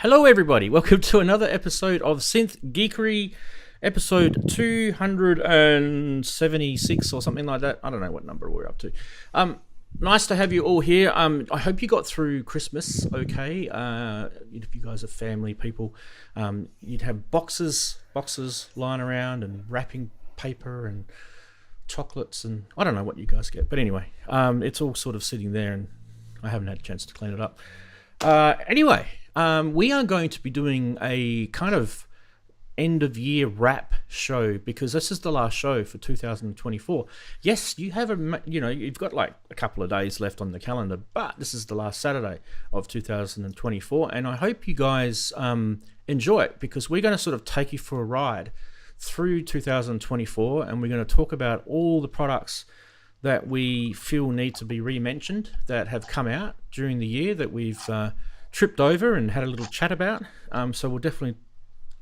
Hello everybody, welcome to another episode of Synth Geekery, episode 276 or something like that. I don't know what number we're up to. Nice to have you all here. I hope you got through Christmas okay. If you guys are family people, you'd have boxes lying around and wrapping paper and chocolates and I don't know what you guys get. But anyway, it's all sort of sitting there and I haven't had a chance to clean it up. Anyway, we are going to be doing a kind of end of year wrap show because this is the last show for 2024. Yes, you have you've got like a couple of days left on the calendar, but this is the last Saturday of 2024, and I hope you guys enjoy it because we're going to sort of take you for a ride through 2024, and we're going to talk about all the products that we feel need to be re-mentioned that have come out during the year that we've tripped over and had a little chat about. So we'll definitely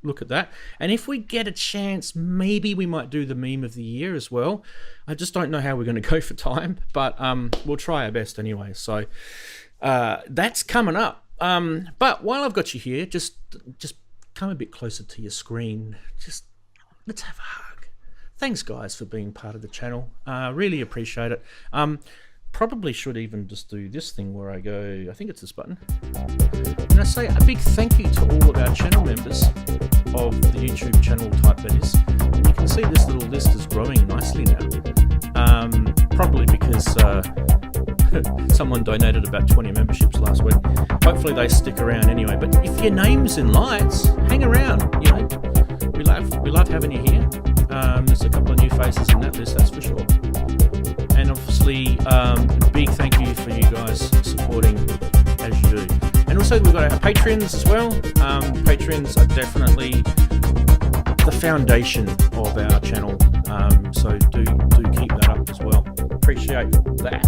look at that. And if we get a chance, maybe we might do the meme of the year as well. I just don't know how we're going to go for time, but we'll try our best anyway. So that's coming up. But while I've got you here, just come a bit closer to your screen. Just let's have a hug. Thanks guys for being part of the channel. Really appreciate it. Probably should even just do this thing where I go, I think it's this button. And I say a big thank you to all of our channel members of the YouTube channel type that is. And you can see this little list is growing nicely now. Probably because someone donated about 20 memberships last week. Hopefully they stick around anyway. But if your name's in lights, hang around. You know, we love having you here. There's a couple of new faces in that list, that's for sure. And obviously, a big thank you for you guys supporting as you do. And also, we've got our patrons as well. Patrons are definitely the foundation of our channel. So do keep that up as well. Appreciate that.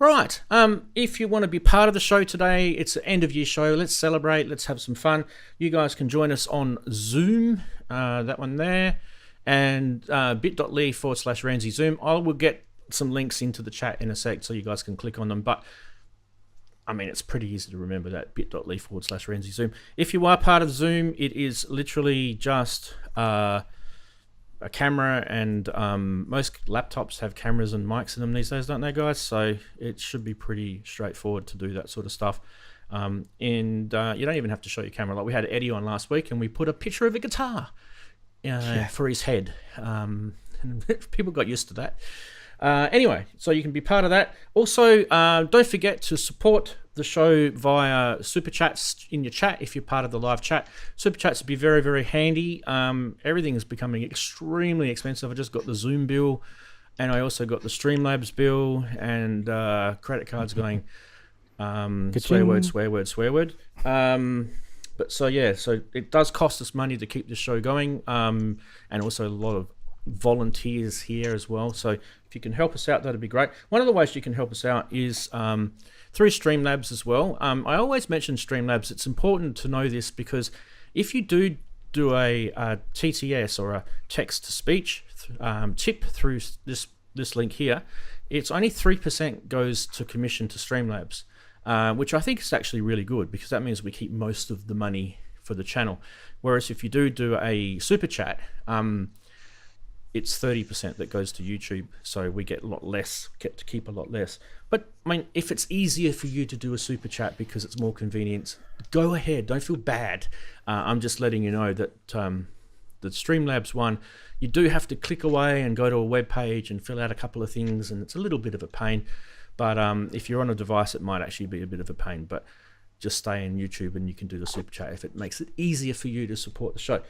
Right, if you want to be part of the show today, it's an end of year show. Let's celebrate, let's have some fun. You guys can join us on Zoom, that one there, and bit.ly/Ranzee Zoom. I will get some links into the chat in a sec so you guys can click on them, but I mean, it's pretty easy to remember that, bit.ly/Ranzee Zoom. If you are part of Zoom, it is literally just a camera, and most laptops have cameras and mics in them these days, don't they guys? So it should be pretty straightforward to do that sort of stuff. And you don't even have to show your camera. Like we had Eddie on last week and we put a picture of a guitar for his head. And people got used to that. Anyway, so you can be part of that. Also, don't forget to support the show via super chats in your chat if you're part of the live chat. Super chats would be very, very handy. Everything is becoming extremely expensive. I just got the Zoom bill, and I also got the Streamlabs bill, and credit cards going swear word. But so yeah, so it does cost us money to keep the show going, and also a lot of volunteers here as well. So if you can help us out, that'd be great. One of the ways you can help us out is through Streamlabs as well. I always mention Streamlabs. It's important to know this because if you do a TTS or a text-to-speech tip through this link here, it's only 3% goes to commission to Streamlabs, which I think is actually really good because that means we keep most of the money for the channel. Whereas if you do a super chat, it's 30% that goes to YouTube, so we get a lot less, get to keep a lot less. But I mean, if it's easier for you to do a super chat because it's more convenient, go ahead, don't feel bad. I'm just letting you know that the Streamlabs one, you do have to click away and go to a web page and fill out a couple of things, and it's a little bit of a pain. But if you're on a device, it might actually be a bit of a pain, but just stay in YouTube and you can do the super chat if it makes it easier for you to support the show.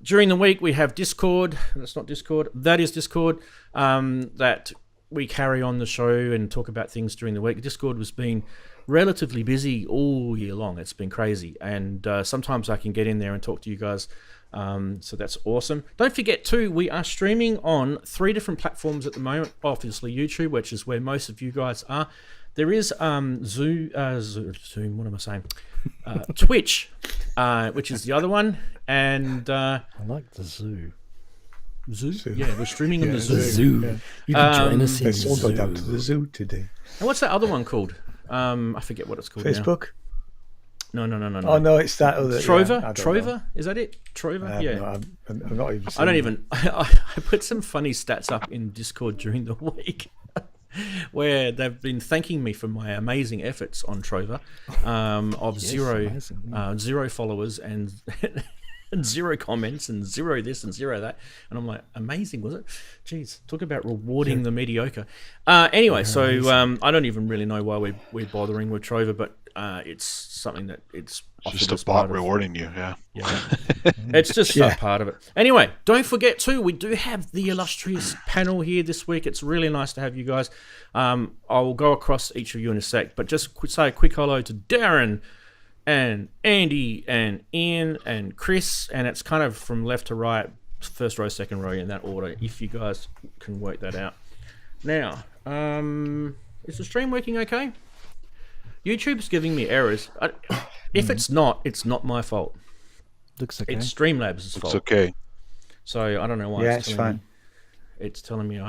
During the week we have Discord. That's not Discord, that is Discord, that we carry on the show and talk about things during the week. Discord has been relatively busy all year long. It's been crazy, and sometimes I can get in there and talk to you guys, so that's awesome. Don't forget too, we are streaming on 3 different platforms at the moment. Obviously YouTube, which is where most of you guys are. There is Zoom, what am I saying? Twitch, which is the other one, and I like the zoo. Zoo? Yeah, we're streaming in the zoo. Yeah. You can join us in the Let's all zoo. go down to the zoo today. And what's that other one called? I forget what it's called now. Facebook? No. Oh, no, it's that other... Trover? Yeah, I don't Trover? know. Is that it? Trover? Yeah. No, I'm not even I don't seen even... I put some funny stats up in Discord during the week where they've been thanking me for my amazing efforts on Trover of zero followers and... and 0 comments and 0 this and 0 that, and I'm like, amazing, was it? Jeez, talk about rewarding the mediocre. Anyway, so I don't even really know why we're bothering with Trover, but it's something that it's just a bot rewarding you. Yeah. It's just a part of it. Anyway, don't forget too, we do have the illustrious panel here this week. It's really nice to have you guys. I'll go across each of you in a sec, but just say a quick hello to Daren and Andy and Ian and Chris, and it's kind of from left to right, first row, second row, in that order, if you guys can work that out. Now, is the stream working okay? YouTube's giving me errors. If it's not my fault. Looks okay. It's Streamlabs' fault. It's okay. So I don't know why. Yeah, it's fine. It's telling me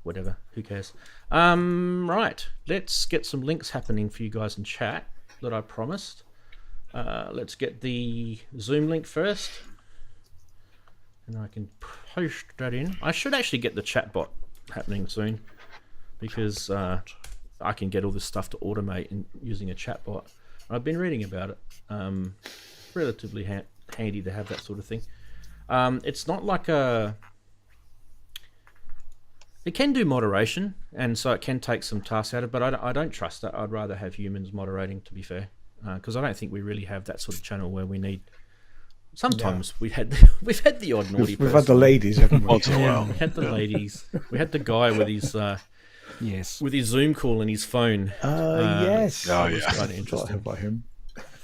whatever. Who cares? Right. Let's get some links happening for you guys in chat that I promised. Let's get the Zoom link first, and I can post that in. I should actually get the chat bot happening soon, because I can get all this stuff to automate in using a chat bot. I've been reading about it. Relatively handy to have that sort of thing. It's not like it can do moderation, and so it can take some tasks out of it, but I don't trust that. I'd rather have humans moderating, to be fair, because I don't think we really have that sort of channel where we need... Sometimes we've had the odd naughty person. We've had the ladies, haven't we? Once in a while. We had the ladies. We had the guy with his with his Zoom call and his phone. Yes. Oh, That was yeah. kind of interesting. About him.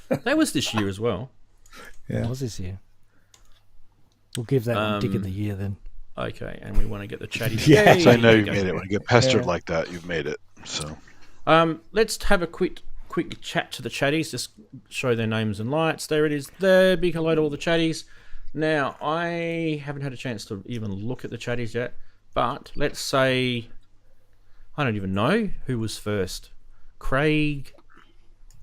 That was this year as well. Yeah. It was this year. We'll give that one Dick of the Year then. Okay, and we want to get the Chatties. Yeah. So I know you There made go. it. When you get pestered like that, you've made it. So Let's have a quick chat to the Chatties. Just show their names and lights. There it is. There. Big hello to all the Chatties. Now, I haven't had a chance to even look at the Chatties yet, but let's say I don't even know who was first. Craig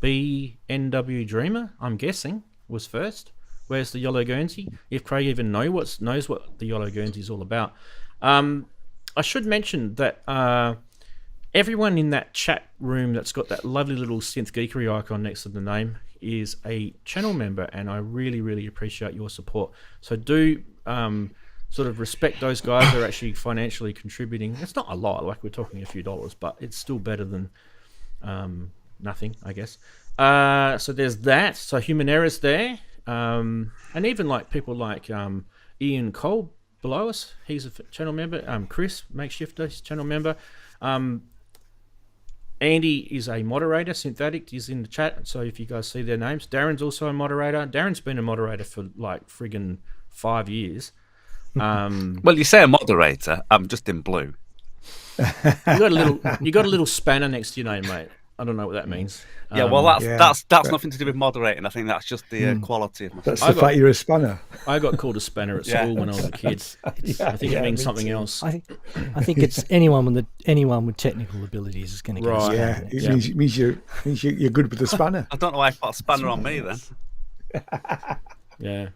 B NW Dreamer, I'm guessing, was first. Where's the Yellow Guernsey? If Craig even knows what the Yellow Guernsey is all about. I should mention that everyone in that chat room that's got that lovely little Synth Geekery icon next to the name is a channel member, and I really, really appreciate your support. So do sort of respect those guys that are actually financially contributing. It's not a lot, like we're talking a few dollars, but it's still better than nothing, I guess. So there's that. So Human Error's there. And even like people like Ian Cole below us, he's a channel member. Chris Maikshifter, he's a channel member. Andy is a moderator. SynthAddict is in the chat, so if you guys see their names. Daren's also a moderator. Daren's been a moderator for like friggin' 5 years. Well, you say a moderator. I'm just in blue. You got a little spanner next to your name, mate. I don't know what that means. Yeah, well, that's nothing to do with moderating. I think that's just the quality of my. That's the fact you're a spanner. I got called a spanner at school when I was a kid. I think it means something else. I think it's anyone with technical abilities is going to get Right. a Yeah, spanner. it means you're good with the spanner. I don't know why I put a spanner on me then. Yeah.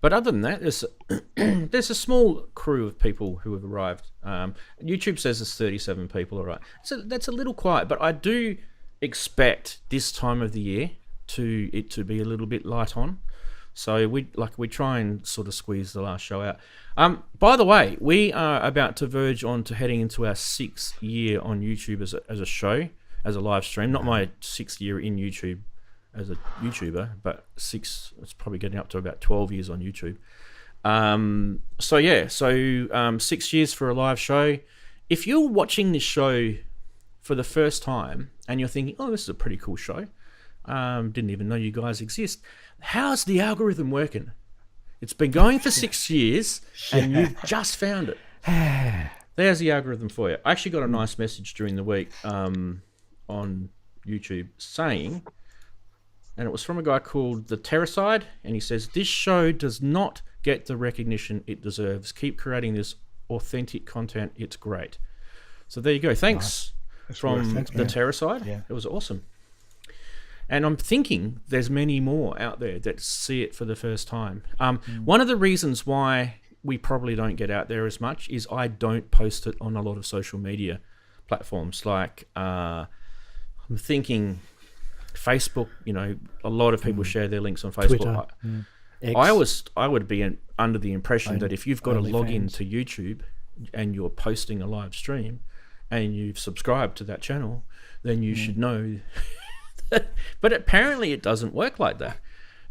But other than that, there's a small crew of people who have arrived. YouTube says there's 37 people. All right, so that's a little quiet, but I do expect this time of the year to be a little bit light on. So we try and sort of squeeze the last show out. By the way, we are about to verge on to heading into our 6th year on YouTube as a show, as a live stream. Not my 6th year in YouTube as a YouTuber, but it's probably getting up to about 12 years on YouTube. So 6 years for a live show. If you're watching this show for the first time and you're thinking, oh, this is a pretty cool show, didn't even know you guys exist, how's the algorithm working? It's been going for 6 years and you've just found it. There's the algorithm for you. I actually got a nice message during the week on YouTube saying, and it was from a guy called The Terracide, and he says, this show does not get the recognition it deserves. Keep creating this authentic content. It's great. So there you go. Thanks. from worth it, the yeah. Terracide. Yeah. It was awesome. And I'm thinking there's many more out there that see it for the first time. One of the reasons why we probably don't get out there as much is I don't post it on a lot of social media platforms. Like, I'm thinking Facebook, a lot of people share their links on Facebook. Twitter. I would be under the impression that if you've got a login OnlyFans. to YouTube and you're posting a live stream and you've subscribed to that channel, then you should know. But apparently it doesn't work like that.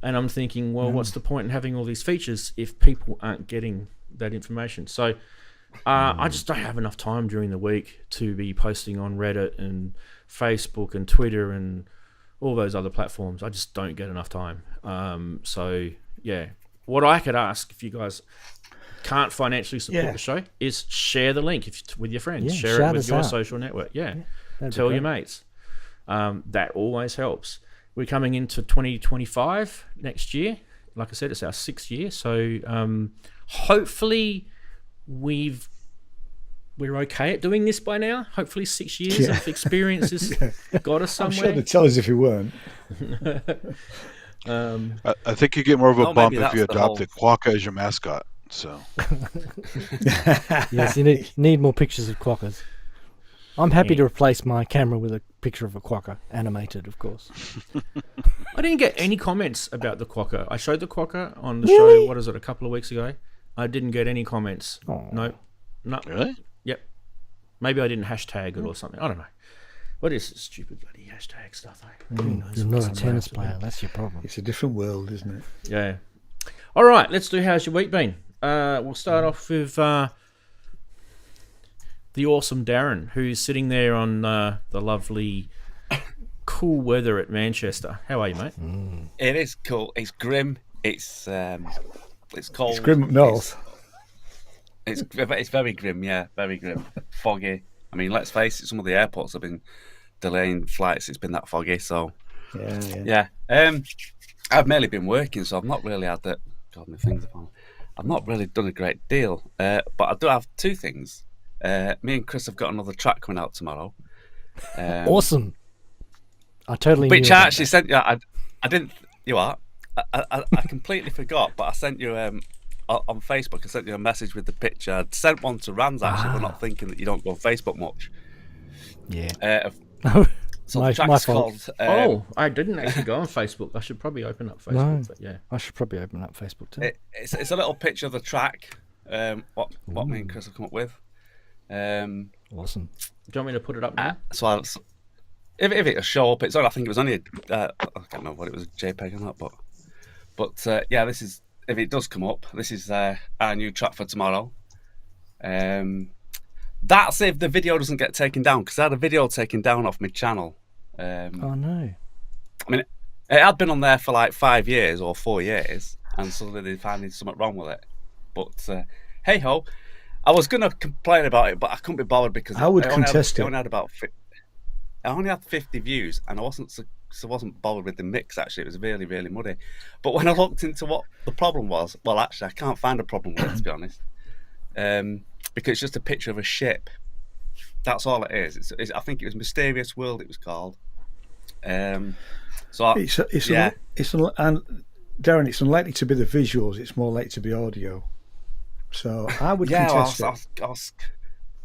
And I'm thinking, well, what's the point in having all these features if people aren't getting that information? So I just don't have enough time during the week to be posting on Reddit and Facebook and Twitter and all those other platforms. I just don't get enough time. So, yeah, what I could ask if you guys can't financially support the show is share the link with your friends. Yeah, share shout it with us your out. social network. That'd be Tell your great. mates. That always helps. We're coming into 2025 next year. Like I said, it's our 6th year. So hopefully we're okay at doing this by now. Hopefully 6 years of experience has got us I'm somewhere. sure they'd tell us if we weren't. I think you get more of a Oh, bump maybe if you that's the adopted Quokka as your mascot. So Yes, you need more pictures of quokkas. I'm happy to replace my camera with a picture of a quokka, animated, of course. I didn't get any comments about the quokka. I showed the quokka on the show, what is it, a couple of weeks ago. I didn't get any comments. Aw. No. really, Yep. Maybe I didn't hashtag it or something. I don't know. What is this stupid bloody hashtag stuff? Who knows You're what's not a on tennis that? player, that's your problem. It's a different world, isn't it? Yeah. All right, let's do how's your week been. We'll start off with the awesome Daren, who's sitting there on the lovely, cool weather at Manchester. How are you, mate? It is cool. It's grim. It's cold. It's grim up north. It's very grim. Yeah, very grim. Foggy. I mean, let's face it. Some of the airports have been delaying flights. It's been that foggy. So Yeah. I've mainly been working, so I've not really had the. God, my things upon. I've not really done a great deal, but I do have two things. Me and Chris have got another track coming out tomorrow. Awesome. I totally Which knew I about actually that. sent you. I didn't. You are. I completely forgot, but I sent you on Facebook. I sent you a message with the picture. I'd sent one to Ranzee actually, but not thinking that you don't go on Facebook much. Yeah. So My the track's fault. called. I didn't actually go on Facebook. I should probably open up Facebook. No. But yeah. I should probably open up Facebook too. It's a little picture of the track. What me and Chris have come up with. Awesome. Do you want me to put it up now? So if it'll show up, I think it was only I can't remember what it was, a JPEG or not, but yeah, this is, if it does come up, this is our new track for tomorrow. That's if the video doesn't get taken down, because I had a video taken down off my channel. Oh no. I mean, it had been on there for like 5 years or 4 years, and suddenly they found something wrong with it. But hey ho, I was going to complain about it, but I couldn't be bothered because I would it only contest had, it. It only had about I only had 50 views, and I wasn't bothered with the mix. Actually, it was really, really muddy. But when I looked into what the problem was, well, actually, I can't find a problem with it, to be honest, because it's just a picture of a ship. That's all it is. I think it was Mysterious World. It was called. And Darren, it's unlikely to be the visuals. It's more likely to be audio. So I would contest it.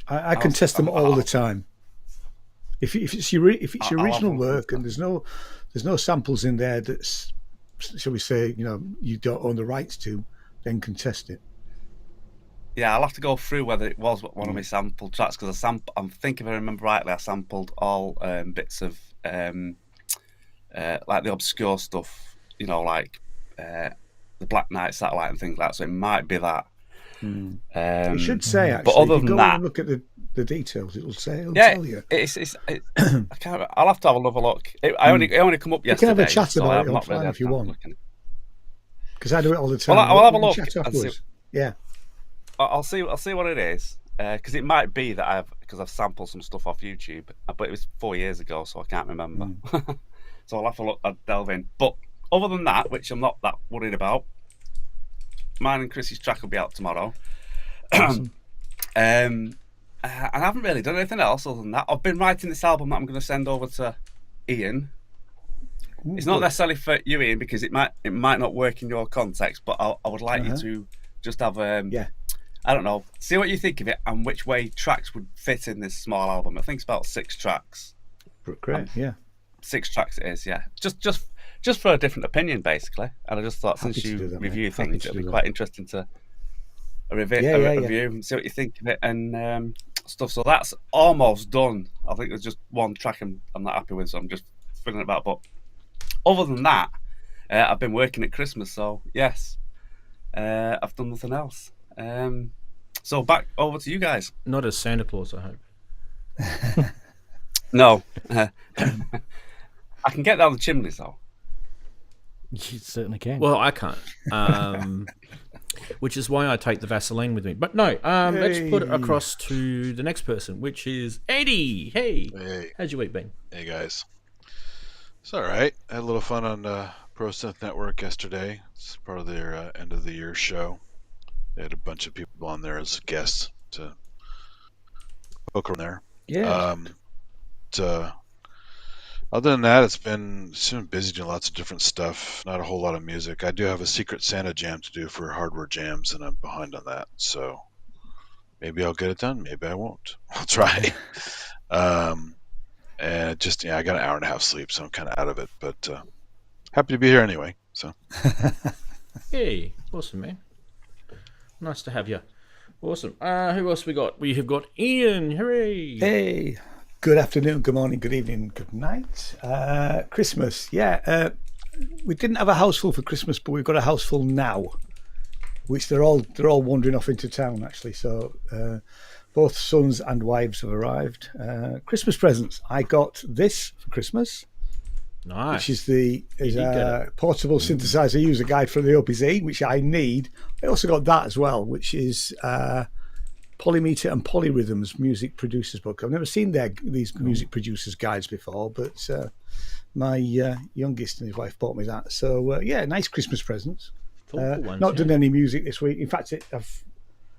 I contest them all the time. If it's your original work and there's no samples in there that's, shall we say, you don't own the rights to, then contest it. Yeah, I'll have to go through whether it was one of my sample tracks, because I think if I remember rightly, I sampled all bits of like the obscure stuff, like the Black Knight Satellite and things like that. So it might be that. It should say, actually, but other if you than go that, and look at the details, it'll tell you. I can't. I'll have to have another look. It only come up yesterday. You can have a chat so about I've it not offline really if you had time want. to look at it. Because I do it all the time. Well, I'll have a We look can chat and see. afterwards. Yeah. I'll see what it is, because it might be that I've sampled some stuff off YouTube, but it was 4 years ago, so I can't remember. So I'll have to look. I'll delve in. But other than that, which I'm not that worried about, mine and Chris's track will be out tomorrow. Awesome. And I haven't really done anything else other than that. I've been writing this album that I'm going to send over to Ian. Ooh, it's not good. necessarily for you, Ian, because it might not work in your context, but I would like you to just have I don't know, see what you think of it and which way tracks would fit in this small album. I think it's about 6 tracks. Great, yeah. 6 tracks it is, yeah. Just for a different opinion, basically. And I just thought, Happy since to you do that, review mate. Happy things, to it'll do be that. quite interesting to review and see what you think of it and stuff. So that's almost done. I think there's just one track I'm not happy with, so I'm just filling it about. But other than that, I've been working at Christmas, so yes, I've done nothing else. So back over to you guys. Not as Santa Claus, I hope. No. I can get down the chimneys, though. You certainly can. Well, I can't. Which is why I take the Vaseline with me. But no, let's put it across to the next person, which is Eddie. Hey. How's your week been? Hey, guys. It's all right. I had a little fun on Pro Synth Network yesterday. It's part of their end of the year show. They had a bunch of people on there as guests to poke around there. Yeah. Other than that, it's been busy doing lots of different stuff. Not a whole lot of music. I do have a Secret Santa jam to do for Hardware Jams, and I'm behind on that. So maybe I'll get it done. Maybe I won't. I'll try. And just I got an hour and a half sleep, so I'm kind of out of it. But happy to be here anyway. So. Hey, awesome, man. Nice to have you. Awesome. Who else we got? We have got Ian. Hooray! Hey, good afternoon, good morning, good evening, good night. Christmas, yeah. We didn't have a house full for Christmas, but we've got a house full now, which they're all wandering off into town actually. So both sons and wives have arrived. Christmas presents. I got this for Christmas. Nice. Which is a portable synthesizer user guide for the OPZ, which I need. I also got that as well, which is Polymeter and Polyrhythms music producers book. I've never seen these music producers guides before, but my youngest and his wife bought me that. So nice Christmas presents. Not done any music this week. In fact,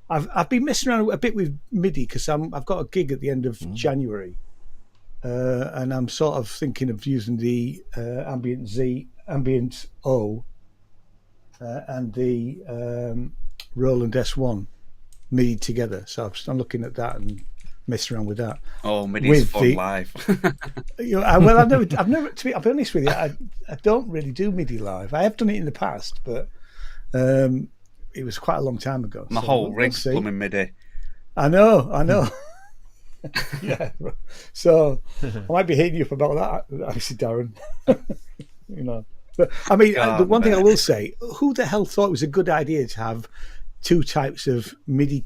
I've been messing around a bit with MIDI because I've got a gig at the end of January. And I'm sort of thinking of using the Ambient Z, Ambient O, and the Roland S1 MIDI together. So I'm looking at that and messing around with that. Oh, MIDI's fun live. Well, I've never. I'll be honest with you, I don't really do MIDI live. I have done it in the past, but it was quite a long time ago. My whole rig's plumbing MIDI. I know. Yeah, so I might be hating you about that, actually, Daren. But I mean, the one thing I will say: who the hell thought it was a good idea to have 2 types of MIDI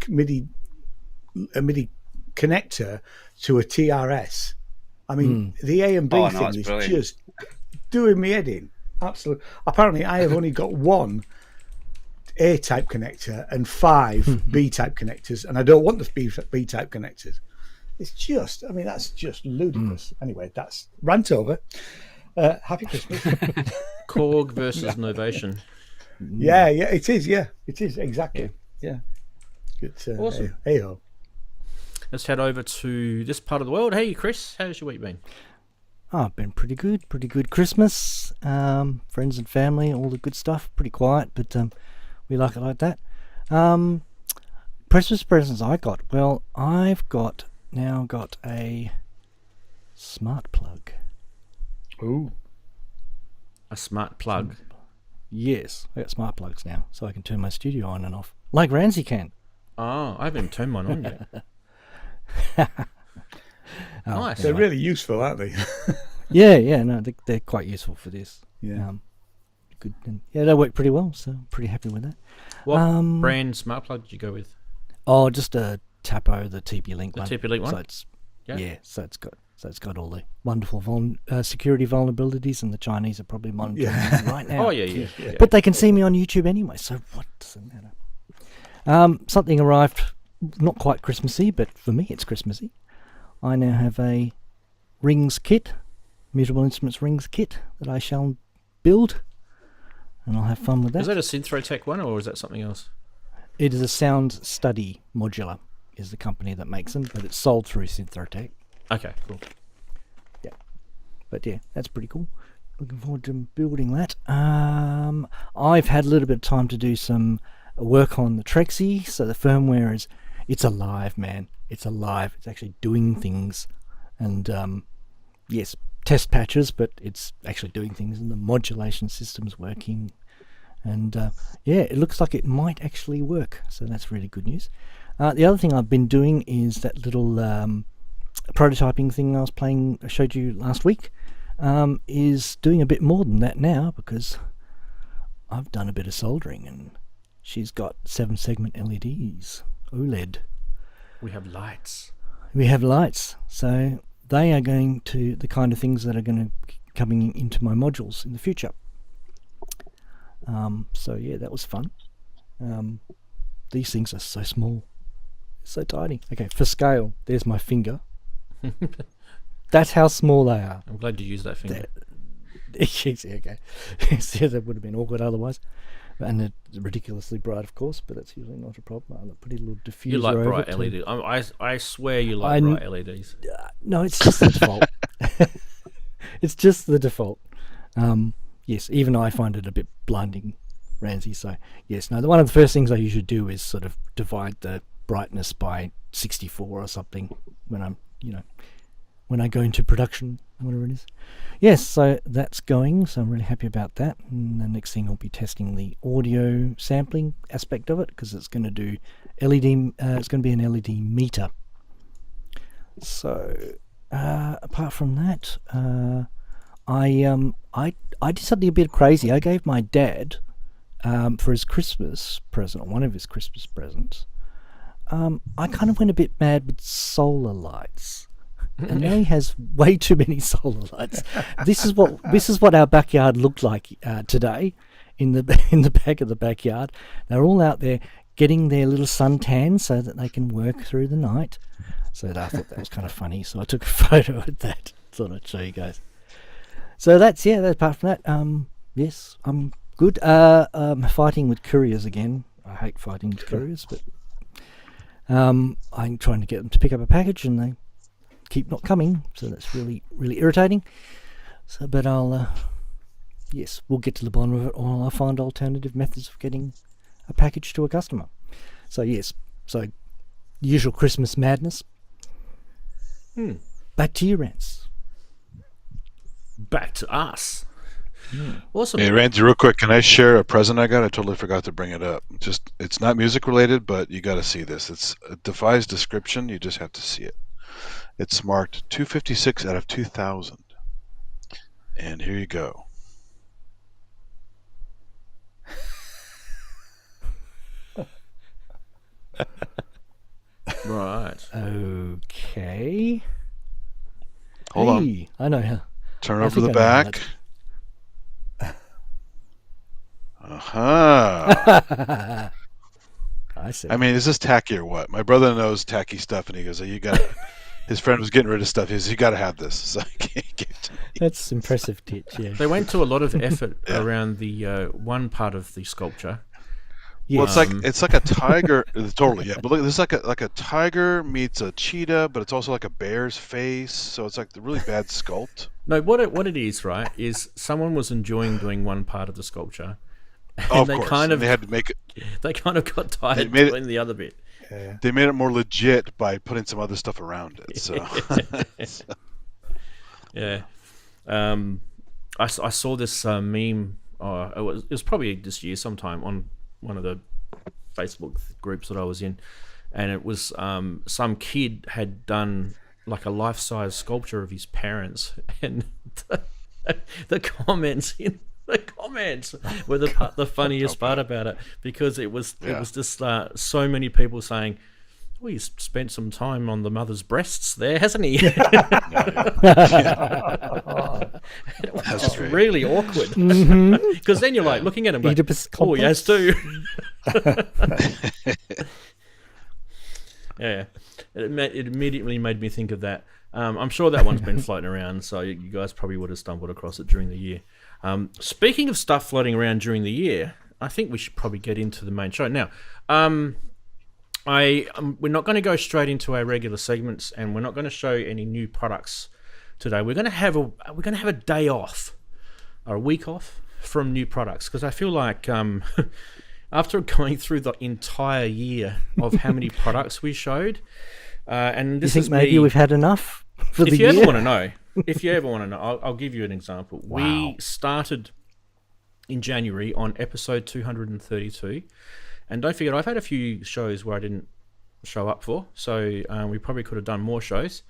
connector to a TRS? I mean, the A and B thing is brilliant. Just doing me head in. Absolutely. Apparently, I have only got 1 A-type connector and 5 B-type connectors, and I don't want the B-type connectors. It's just, I mean, that's just ludicrous. Anyway, that's rant over. Happy Christmas. Korg versus Novation. Yeah, it is. Yeah, it is exactly. Yeah. Good. Awesome. Hey-ho. Let's head over to this part of the world. Hey, Chris, how's your week been? Oh, been pretty good. Pretty good Christmas. Friends and family, all the good stuff. Pretty quiet, but we like it like that. Christmas presents I got. Well, I've now got a smart plug. Ooh. A smart plug. Yes, I got smart plugs now, so I can turn my studio on and off, like Ranzee can. Oh, I haven't turned mine on yet. Nice. They're really useful, aren't they? Yeah, no, they're quite useful for this. Yeah. Good. And they work pretty well, so I'm pretty happy with that. What brand smart plug did you go with? Oh, just a Tapo, the TP-Link one. The TP-Link one? So it's got all the wonderful security vulnerabilities, and the Chinese are probably monitoring me right now. Oh, yeah. But they can see me on YouTube anyway, so what does it matter? Something arrived, not quite Christmassy, but for me it's Christmassy. I now have a Rings kit, Mutable Instruments Rings kit, that I shall build, and I'll have fun with that. Is that a Synthrotech one, or is that something else? It is a sound study modular. is the company that makes them, but it's sold through SynthAddict. Okay, cool. Yeah, but yeah, that's pretty cool. Looking forward to building that. I've had a little bit of time to do some work on the Trexie, so the firmware it's alive, man. It's alive. It's actually doing things, and yes, test patches, but it's actually doing things, and the modulation system's working, and yeah, it looks like it might actually work. So that's really good news. The other thing I've been doing is that little prototyping thing I showed you last week. Is doing a bit more than that now, because I've done a bit of soldering, and she's got 7-segment LEDs, OLED. We have lights. So they are going to the kind of things that are going to be coming into my modules in the future. So yeah, that was fun. These things are so small, so tiny. Okay, for scale, there's my finger. That's how small they are. I'm glad you used that finger. Okay. Yeah, that would have been awkward otherwise. And it's ridiculously bright, of course, but that's usually not a problem. I'll put a little diffuser. You like over bright it LEDs. I swear you like bright LEDs. No, it's just the default. It's just the default. Yes, even I find it a bit blinding, Ranzee. So yes, no. One of the first things I usually do is sort of divide the brightness by 64 or something when I go into production, whatever it is. Yes, so that's going, so I'm really happy about that. And the next thing I'll be testing the audio sampling aspect of it, because it's going to do LED. It's going to be an LED meter. So apart from that, I did something a bit crazy. I gave my dad for his Christmas present, or one of his Christmas presents. I kind of went a bit mad with solar lights. And now he has way too many solar lights. This is what our backyard looked like today, in the back of the backyard. They're all out there getting their little suntan so that they can work through the night. So I thought that was kind of funny. So I took a photo of that. Thought I'd show you guys. So that's apart from that, yes, I'm good. I'm fighting with couriers again. I hate fighting with couriers, but I'm trying to get them to pick up a package, and they keep not coming, so that's really, really irritating. So, but yes, we'll get to the bottom of it, or I'll find alternative methods of getting a package to a customer. So yes, usual Christmas madness. Back to you, Rants. Back to us. Awesome. Hey, Randy, real quick, can I share a present I got? I totally forgot to bring it up. It's not music related, but you got to see this. It defies description. You just have to see it. It's marked 256 out of 2000. And here you go. Right. Okay. Hold on. I know how. Turn over the back. Uh-huh. I see. I mean, is this tacky or what? My brother knows tacky stuff, and he goes, "You got." His friend was getting rid of stuff. He says, "You got to have this." So he gave it to me. That's impressive, Titch. Yeah. They went to a lot of effort around the one part of the sculpture. Yes. Well, it's like a tiger. Totally, yeah. But look, this is like a tiger meets a cheetah, but it's also like a bear's face. So it's like the really bad sculpt. No, what it is, right, is someone was enjoying doing one part of the sculpture. Oh, of they course. kind of they had to make it. They kind of got tired doing the other bit. Yeah. They made it more legit by putting some other stuff around it. So. Yeah. I saw this meme. It was probably this year sometime on one of the Facebook groups that I was in, and it was some kid had done like a life-size sculpture of his parents, and the comments were the funniest part about it, because it was just so many people saying, "Well, he's spent some time on the mother's breasts there, hasn't he?" It was really awkward, because then you're like looking at him like, "Oh, he has too." Yeah, it immediately made me think of that. I'm sure that one's been floating around, so you guys probably would have stumbled across it during the year. Speaking of stuff floating around during the year, I think we should probably get into the main show now. we're not going to go straight into our regular segments, and we're not going to show any new products today. We're going to have a day off, or a week off from new products, because I feel like after going through the entire year of how many products we showed, and this you think maybe we've had enough for the year? If you ever want to know, I'll give you an example. Wow. We started in January on episode 232. And don't forget, I've had a few shows where I didn't show up for, so we probably could have done more shows.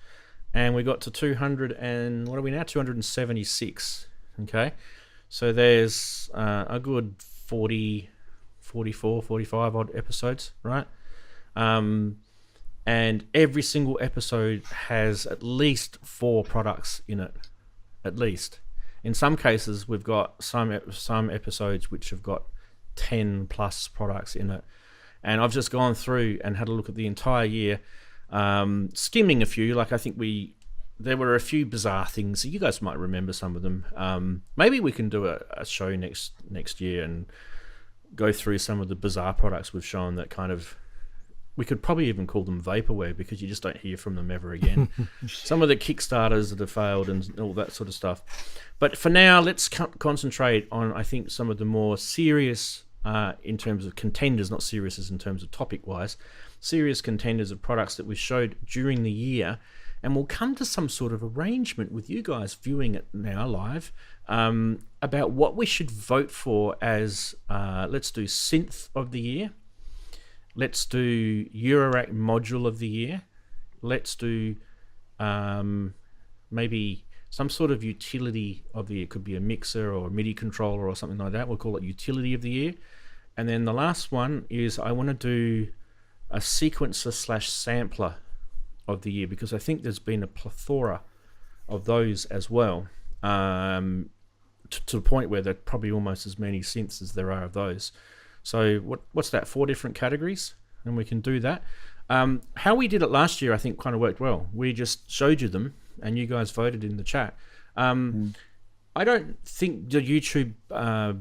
And we got to 200 and, what are we now? 276, okay? So there's a good 40, 44, 45 odd episodes, right? And every single episode has at least 4 products in it, at least. In some cases, we've got some episodes which have got 10 plus products in it, and I've just gone through and had a look at the entire year, skimming a few. Like, I think there were a few bizarre things. You guys might remember some of them. Maybe we can do a show next year and go through some of the bizarre products we've shown that kind of, we could probably even call them vaporware, because you just don't hear from them ever again. Some of the Kickstarters that have failed and all that sort of stuff. But for now, let's concentrate on, I think, some of the more serious, in terms of contenders, not serious as in terms of topic-wise, serious contenders of products that we showed during the year. And we'll come to some sort of arrangement with you guys viewing it now live, about what we should vote for as, let's do Synth of the Year. Let's do Eurorack Module of the Year. Let's do maybe some sort of utility of the year. It could be a mixer or a MIDI controller or something like that. We'll call it Utility of the Year. And then the last one is, I want to do a sequencer / sampler of the year, because I think there's been a plethora of those as well, to the point where there are probably almost as many synths as there are of those. So what's that, 4 different categories? And we can do that. How we did it last year, I think, kind of worked well. We just showed you them, and you guys voted in the chat. I don't think the YouTube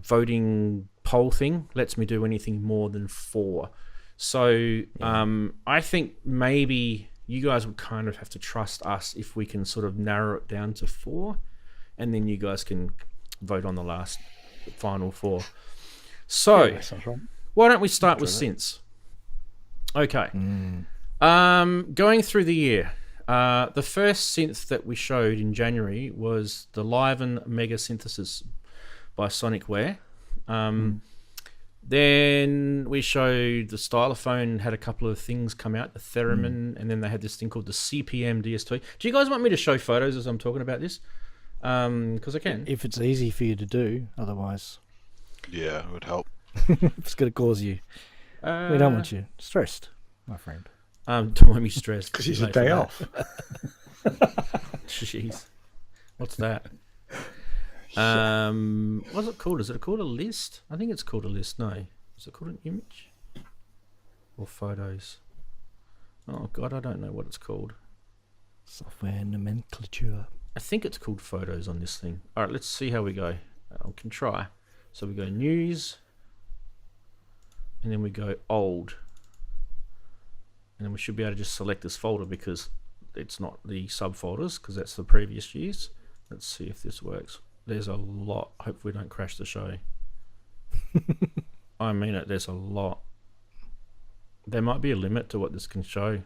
voting poll thing lets me do anything more than 4. So I think maybe you guys would kind of have to trust us if we can sort of narrow it down to 4, and then you guys can vote on the final 4. So, why don't we start with synths? Okay. Going through the year, the first synth that we showed in January was the Liven Mega Synthesis by Sonicware. Then we showed the Stylophone had a couple of things come out, the Theremin, and then they had this thing called the CPM DS2. Do you guys want me to show photos as I'm talking about this? Because I can. If it's easy for you to do, otherwise... Yeah, it would help. It's going to cause you. We don't want you stressed, my friend. Don't want me stressed. Because it's a day off. Jeez. What's that? What's it called? Is it called a list? I think it's called a list. No. Is it called an image? Or photos? Oh, God, I don't know what it's called. Software nomenclature. I think it's called photos on this thing. All right, let's see how we go. I can try. So we go news, and then we go old, and then we should be able to just select this folder because it's not the subfolders, because that's the previous years. Let's see if this works. There's a lot. Hope we don't crash the show. I mean it, there's a lot. There might be a limit to what this can show.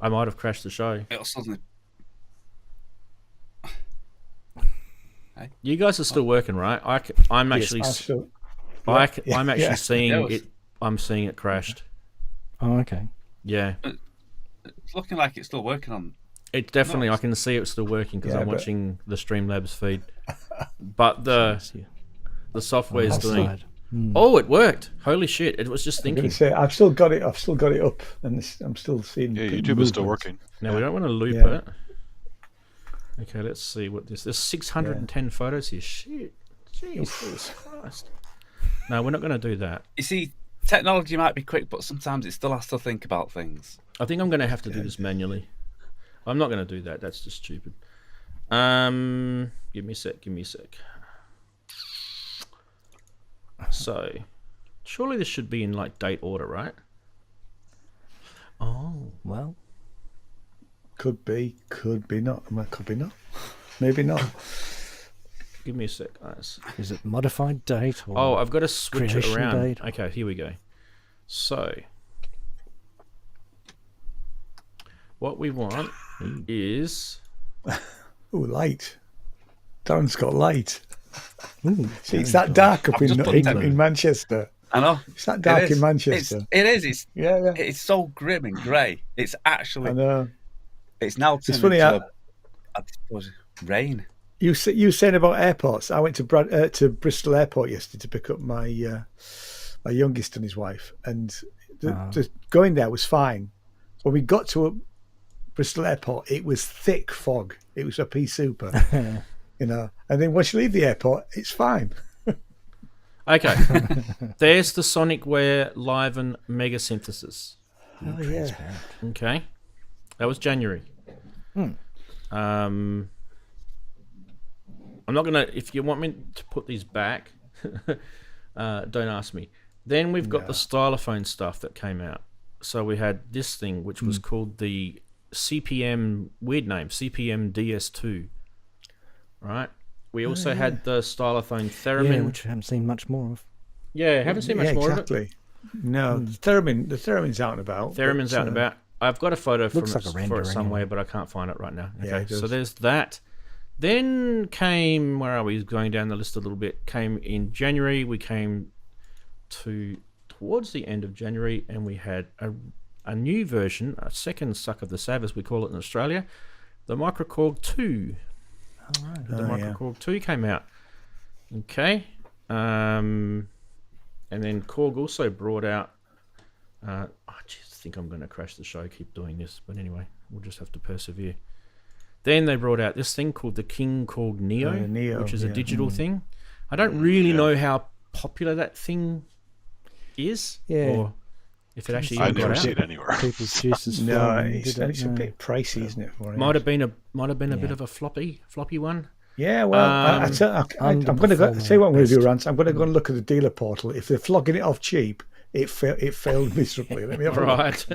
I might have crashed the show. It'll suddenly... You guys are still working, right? I'm actually, I'm actually seeing it. I'm seeing it crashed. Oh, okay. Yeah. It's looking like it's still working on. It definitely, I can see it's still working because I'm watching the Streamlabs feed. But the software is doing. Oh, it worked! Holy shit! It was just thinking. I've still got it. I've still got it up, and I'm still seeing. Yeah, YouTube is still working. Now we don't want to loop it. Okay, let's see what this. There's 610 photos here. Shit, Jesus Christ! No, we're not going to do that. You see, technology might be quick, but sometimes it still has to think about things. I think I'm going to have to do this manually. I'm not going to do that. That's just stupid. Give me a sec. So, surely this should be in like date order, right? Could be not. Could be not. Maybe not. Give me a sec, guys. Is it modified date or? Oh, I've got to switch it creation around. date? Okay, here we go. So, what we want is... Ooh, light. Daren's got light. Ooh, See, it's that dark up in Manchester. I know. It's that dark It is. in Manchester. It is. It's Yeah. It's so grim and grey. It's actually. I know. It's now It's turned funny. into I suppose rain. You saying about airports? I went to Bristol Airport yesterday to pick up my my youngest and his wife, and the going there was fine. When we got to Bristol Airport, it was thick fog. It was a pea super, you know. And then once you leave the airport, it's fine. Okay. There's the Sonicware Live and Mega Synthesis. Oh yeah. Okay. That was January. I'm not gonna. If you want me to put these back, don't ask me. Then we've got the stylophone stuff that came out. So we had this thing, which was called the CPM, weird name, CPM DS2. Right. We also had the stylophone theremin, which I haven't seen much more of. Yeah, haven't seen much more of it. No, the theremin's out and about. Theremin's out and about. I've got a photo for it somewhere, anyway. But I can't find it right now. Okay, Yeah, so there's that. Then came, where are we? Going down the list a little bit. Came in January. We came towards the end of January, and we had a new version, a second suck of the Sav, as we call it in Australia, the Microkorg 2. All right. The Microkorg 2 came out. Okay. And then Korg also brought out... I just think I'm going to crash the show, keep doing this. But anyway, we'll just have to persevere. Then they brought out this thing called the King Korg Neo, which is a digital thing. I don't really know how popular that thing is, or if it actually I've got never out. seen it anywhere. People's juices. No, it's a bit pricey, isn't it? For Might have been a bit of a floppy one. Yeah, well, I'm going to go. Say what I'm going to do, Rant. I'm going to go and look at the dealer portal. If they're flogging it off cheap, it failed miserably. Let me have a look. Right.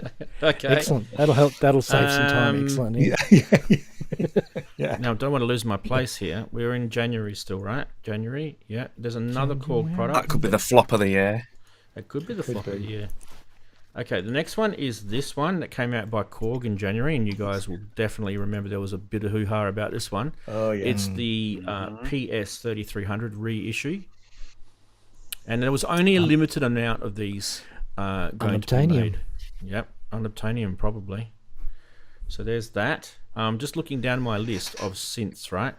Okay. Excellent. That'll help. That'll save some time. Excellent. Yeah. Now, I don't want to lose my place here. We're in January still, right? January. Yeah. There's another Korg product. That could be the flop of the year. It could be the flop of the year. Okay, the next one is this one that came out by Korg in January, and you guys will definitely remember there was a bit of hoo-ha about this one. Oh, yeah. It's the PS3300 reissue. And there was only a limited amount of these going to be made. Yep, unobtainium probably. So there's that. Just looking down my list of synths, right?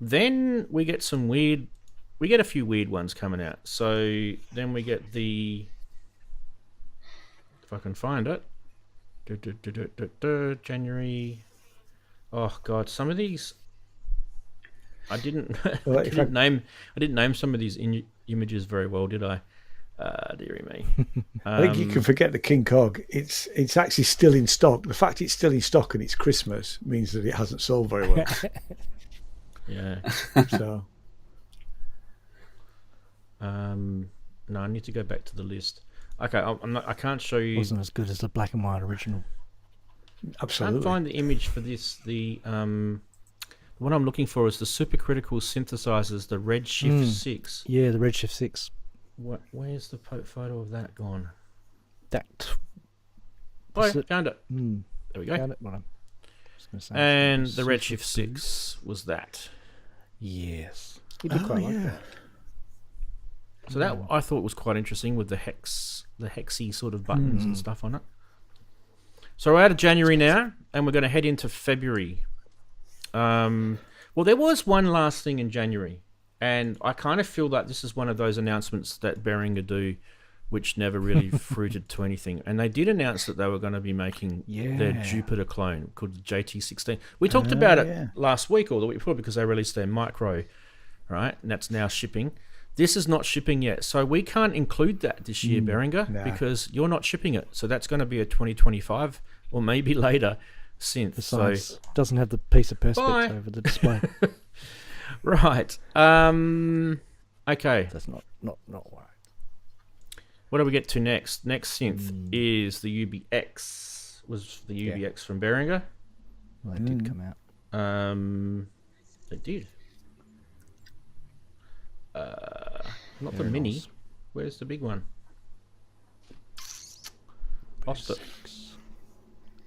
Then we get a few weird ones coming out. So then we get the... If I can find it. January. Oh God, some of these I didn't name some of these images very well, did I? Dearie me. I think you can forget the King Korg. It's actually still in stock. The fact it's still in stock and it's Christmas means that it hasn't sold very well. Yeah. So no, I need to go back to the list. Okay, I can't show you. Wasn't as good as the black and white original. absolutely. I can't find the image for this. The what I'm looking for is the supercritical synthesizers, the Redshift 6. Yeah, the Redshift 6. Where's the photo of that gone? That. Oh, found it. Mm, There we go. found it. Well, I was gonna say And the it's Redshift 6 was that. Yes. You did quite like that. So that I thought was quite interesting with the hexy sort of buttons and stuff on it. So we're out of January now, and we're going to head into February. Well, there was one last thing in January, and I kind of feel like this is one of those announcements that Behringer do, which never really fruited to anything. And they did announce that they were going to be making their Jupiter clone called the JT16. We talked about it last week or the week before because they released their micro, right? And that's now shipping. This is not shipping yet, so we can't include that this year, Behringer, because you're not shipping it. So that's going to be a 2025 or maybe later synth. Besides, doesn't have the piece of perspex over the display. Right. Okay. That's not right. What do we get to next? Next synth is the UBX. Was the UBX from Behringer? Well, they did come out. They did. Not the mini. Where's the big one? Lost it.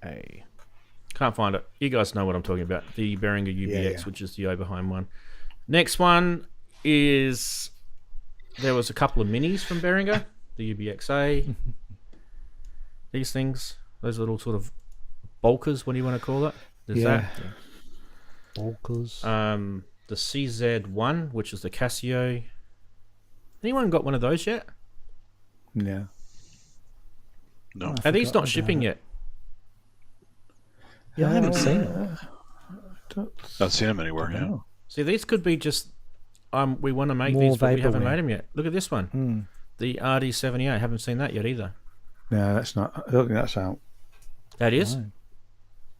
A. Can't find it. You guys know what I'm talking about. The Behringer UBX, which is the Oberheim one. Next one is... There was a couple of minis from Behringer. The UBXA. These things. Those little sort of bulkers, what do you want to call it? There's that. Bulkers. The CZ1, which is the Casio. Anyone got one of those yet? No. No. Are these not shipping yet? Yeah, I haven't seen it. Not seen them anywhere. Yeah. See, these could be just... we want to make More these, but we haven't vaporware. made them yet. Look at this one. The RD78. Haven't seen that yet either. No, that's not. I don't think that's out. That is? No.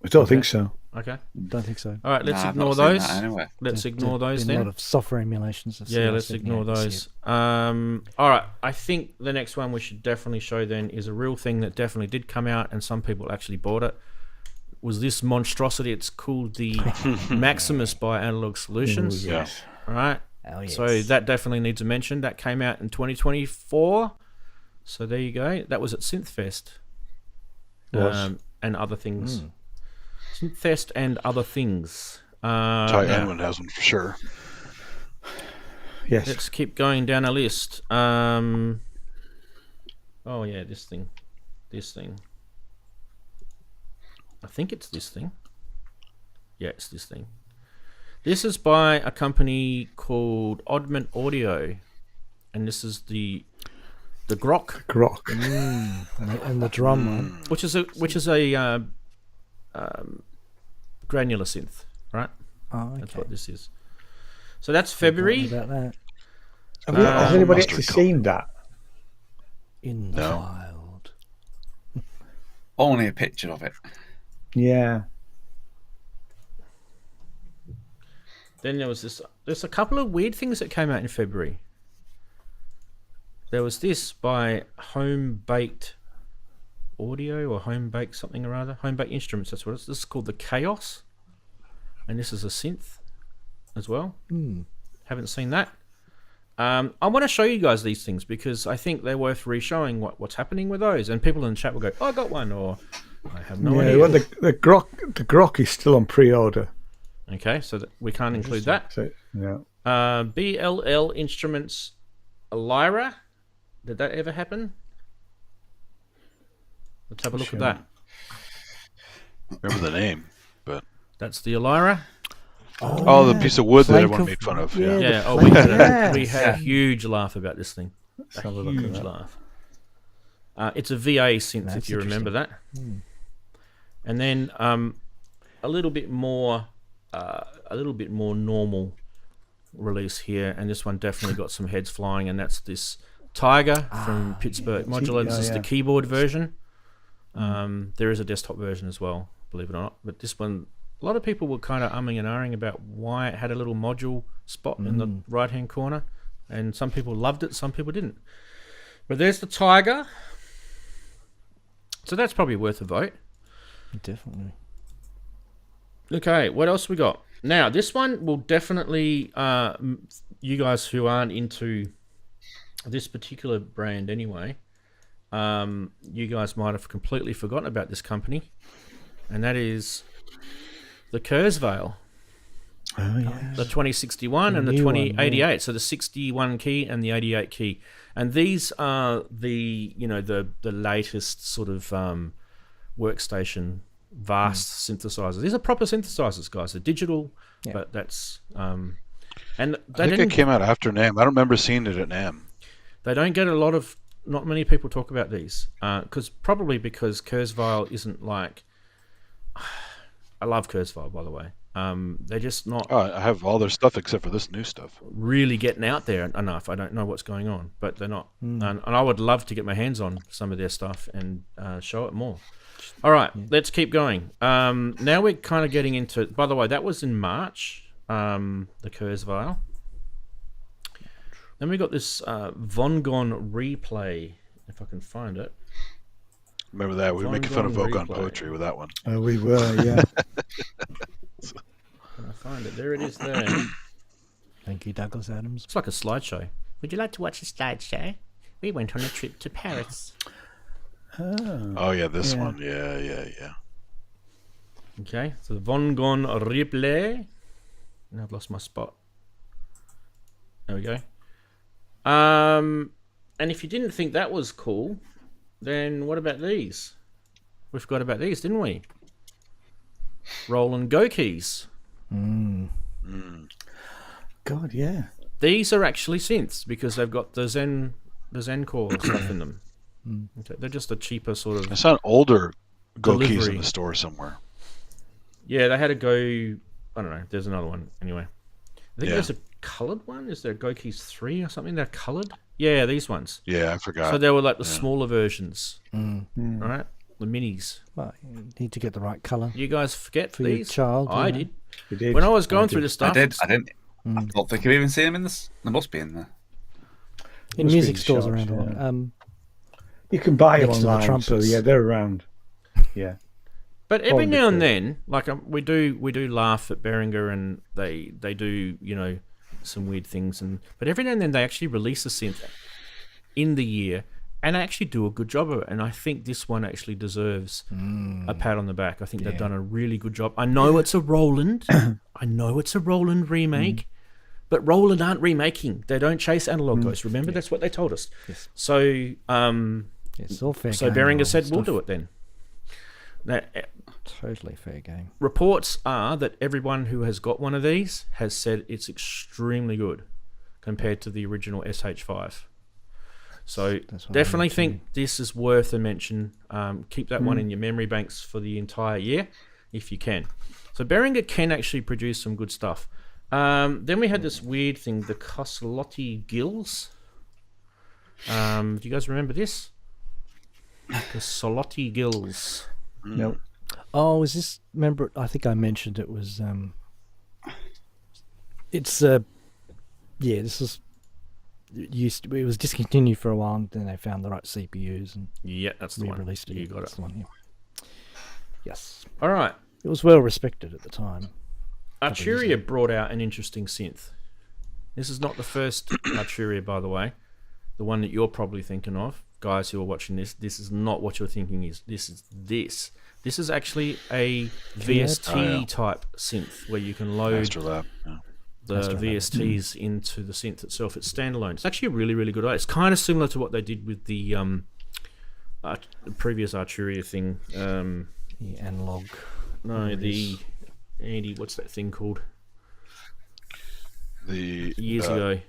I don't think so. Okay. Don't think so. All right, let's I've ignore not seen those. that anyway. Let's ignore There's those been a then. lot of software emulations. Of Yeah, let's CR78 ignore this those. All right, I think the next one we should definitely show then is a real thing that definitely did come out and some people actually bought it. Was this monstrosity? It's called the Maximus by Analog Solutions. Ooh, yes. All right. Oh, yes. So that definitely needs a mention. That came out in 2024. So there you go. That was at Synthfest. And other things. Synthfest and other things. Taiwan has one for sure. Yes. Let's keep going down a list. Oh yeah, this thing. I think it's this thing. Yeah, it's this thing. This is by a company called Oddment Audio, and this is the Grok, And the drum one. which is a granular synth, right? Oh, okay. That's what this is. So that's February. About that. Has anybody mustard actually colour. seen that? In the No. wild. Only a picture of it. Yeah. Then there's a couple of weird things that came out in February. There was this by Home Baked Audio or Home Baked something or other. Home Baked Instruments, that's what it is. This is called the Chaos. And this is a synth as well. Haven't seen that. I want to show you guys these things because I think they're worth re-showing what's happening with those. And people in the chat will go, oh, I got one, or I have no idea. Well, the Grok is still on pre-order. Okay, so we can't include that. So, yeah. BLL Instruments Lyra. Did that ever happen? Let's have a look at that. Remember the name, but That's the Lyra. the piece of wood that Plank everyone of- made fun of. yeah. Yeah. Yeah, the we flank had, of- we had a huge laugh about this thing. Let's have a look at Huge that. laugh. It's a VA synth, That's if you remember that. And then a little bit more normal release here, and this one definitely got some heads flying, and that's this Tiger from Pittsburgh Modular. This is the keyboard version. There is a desktop version as well, believe it or not. But this one, a lot of people were kind of umming and ahhing about why it had a little module spot in the right-hand corner, and some people loved it, some people didn't. But there's the Tiger. So that's probably worth a vote. Definitely. Okay, what else we got? Now, this one will definitely, you guys who aren't into this particular brand anyway, you guys might have completely forgotten about this company, and that is the Kurzweil. Oh, yeah. The 2061 and the new one, 2088. So the 61 key and the 88 key. And these are the latest sort of workstation vast synthesizers. These are proper synthesizers, guys. They're digital, but that's and I think it came out after NAMM. I don't remember seeing it at NAMM. they don't get not many people talk about these because Kurzweil isn't like I love Kurzweil, by the way. They're just not I have all their stuff except for this new stuff. really getting out there enough. I don't know what's going on, but they're not. And I would love to get my hands on some of their stuff and show it more. All right, let's keep going. Now we're kind of getting into... By the way, that was in March, the Kurzweil. Then we got this Vongon Replay, if I can find it. Remember that? We were making fun of Vongon Vogon Replay. Poetry with that one. We were, yeah. find it. There it is there. Thank you, Douglas Adams. It's like a slideshow. Would you like to watch a slideshow? We went on a trip to Paris. Oh yeah, this one. Yeah. Okay, so the Von Gogh replay. Now I've lost my spot. There we go. And if you didn't think that was cool, then what about these? We forgot about these, didn't we? Roland Go keys. God, yeah. These are actually synths because they've got the Zen core stuff in them. Okay, they're just a cheaper sort of. I saw an older Go keys delivery. in the store somewhere. Yeah, they had a Go. I don't know. There's another one anyway. I think there's a coloured one. Is there Go Keys 3 or something? They're coloured. Yeah, these ones. Yeah, I forgot. So they were like the smaller versions, right? The minis. Well, you need to get the right colour. You guys forget For your these? child, I yeah. did. You did. When I was going through this stuff, I didn't. I don't think you even see them in this. They must be in there. In Must be music in stores shops, around yeah. a lot. You can buy them Next to the online, so trumpets. yeah, they're around. Yeah. but every Probably now and cool. then, like we do laugh at Behringer, and they do some weird things, but every now and then they actually release a synth in the year and actually do a good job of it. And I think this one actually deserves a pat on the back. I think they've done a really good job. I know it's a Roland. I know it's a Roland remake. But Roland aren't remaking. They don't chase analog ghosts. Remember, that's what they told us. Yes. So, It's all fair so game. Behringer all said, stuff. "We'll do it then." Now, Totally fair game. reports are that everyone who has got one of these has said it's extremely good compared to the original SH5. So That's what I definitely heard think this is worth a mention. Keep that one in your memory banks for the entire year, if you can. So Behringer can actually produce some good stuff. Then we had this weird thing, the Coslotti gills. Do you guys remember this? The Coslotti gills. Nope. Oh, is this? Remember? I think I mentioned it was. It's this is. It was discontinued for a while, and then they found the right CPUs and Yeah, that's the one. re-released it. You got That's it. the one, yeah. Yes, All right. it was well respected at the time. Arturia brought out an interesting synth. This is not the first Arturia, by the way. The one that you're probably thinking of, guys who are watching this. This is not what you're thinking is. This is this. This is actually a VST type synth where you can load Astrolab. Yeah. the VSTs into the synth itself. It's standalone. It's actually a really, really good idea. It's kind of similar to what they did with the previous Arturia thing. The analog. No, the Andy, what's that thing called? The Years ago,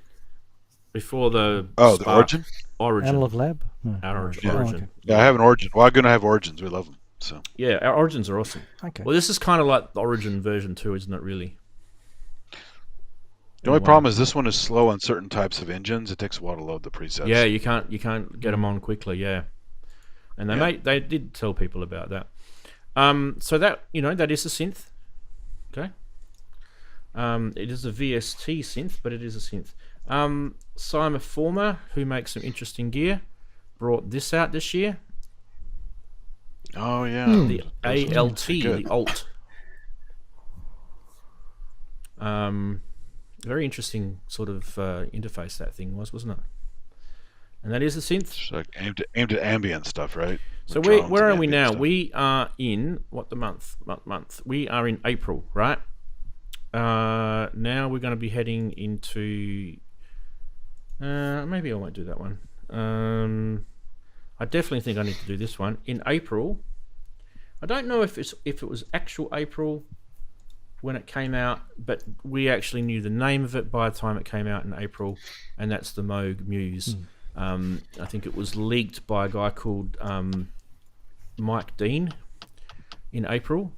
before the the Spark Origin. Analog Lab. No, Origin. Oh, Origin. okay. Yeah, I have an Origin. Well, I'm gonna have Origins. We love them. So Yeah, our Origins are awesome. Okay. Well, this is kind of like the Origin version 2, isn't it? Really. the only problem is this one is slow on certain types of engines. It takes a while to load the presets. Yeah, you can't get them on quickly. Yeah, and they did tell people about that. So that that is a synth. Okay. It is a VST synth, but it is a synth. Cyma Former, who makes some interesting gear, brought this out this year. Oh yeah. The ALT, good. the alt. Very interesting sort of interface that thing was, wasn't it? And that is a synth. It's like aimed at ambient stuff, right? So With where drums are and we ambient now? stuff. We are in what the month? We are in April, right? Now we're going to be heading into. Maybe I won't do that one. I definitely think I need to do this one in April. I don't know if it was actual April when it came out, but we actually knew the name of it by the time it came out in April, and that's the Moog Muse. I think it was leaked by a guy called Mike Dean in April,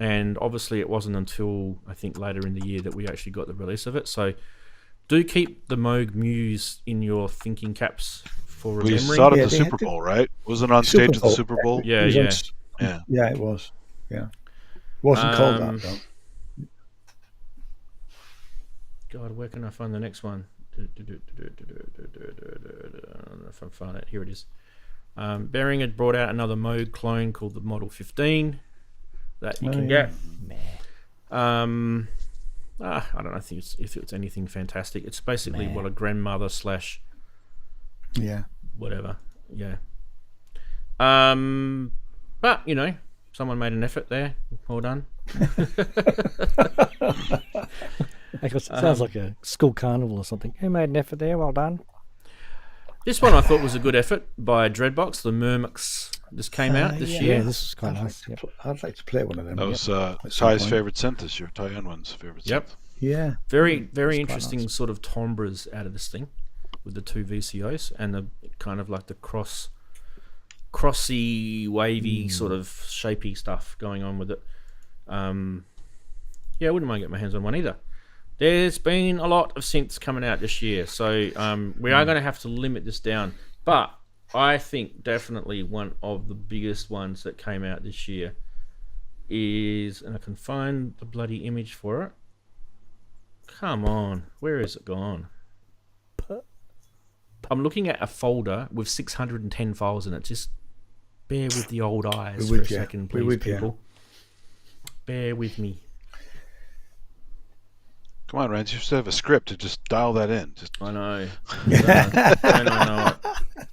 and obviously it wasn't until I think later in the year that we actually got the release of it. So do keep the Moog Muse in your thinking caps for We remembering. saw it Yeah, at the they Super had to- Bowl, right? Wasn't it on Super stage at the Bowl. Super Bowl? Yeah, It was yeah. Yeah. Yeah, it was. Yeah. Wasn't called that, though. God, where can I find the next one? I don't know if I can find it. Here it is. Behringer had brought out another Moog clone called the Model 15 that you can get. I don't know if it's anything fantastic. It's basically what a grandmother / whatever. Yeah. But someone made an effort there. Well done. It sounds like a school carnival or something. Who made an effort there? Well done. This one I thought was a good effort by Dreadbox. The Murmix just came out this year. Yeah, this is quite nice. I'd like to play one of them. That was Ty's favorite synth this year. Ty Unwin's favorite synth. Yep. Yeah. Very interesting sort of timbres out of this thing with the 2 VCOs and the kind of like the crossy, wavy sort of shapy stuff going on with it. I wouldn't mind getting my hands on one either. There's been a lot of synths coming out this year, so we are going to have to limit this down. But I think definitely one of the biggest ones that came out this year is, and I can find the bloody image for it. Come on, where is it gone? I'm looking at a folder with 610 files in it. Just bear with the old eyes for a second, please, people. Bear with me. Come on, Ranzee, you should have a script to just dial that in. I know. Don't I know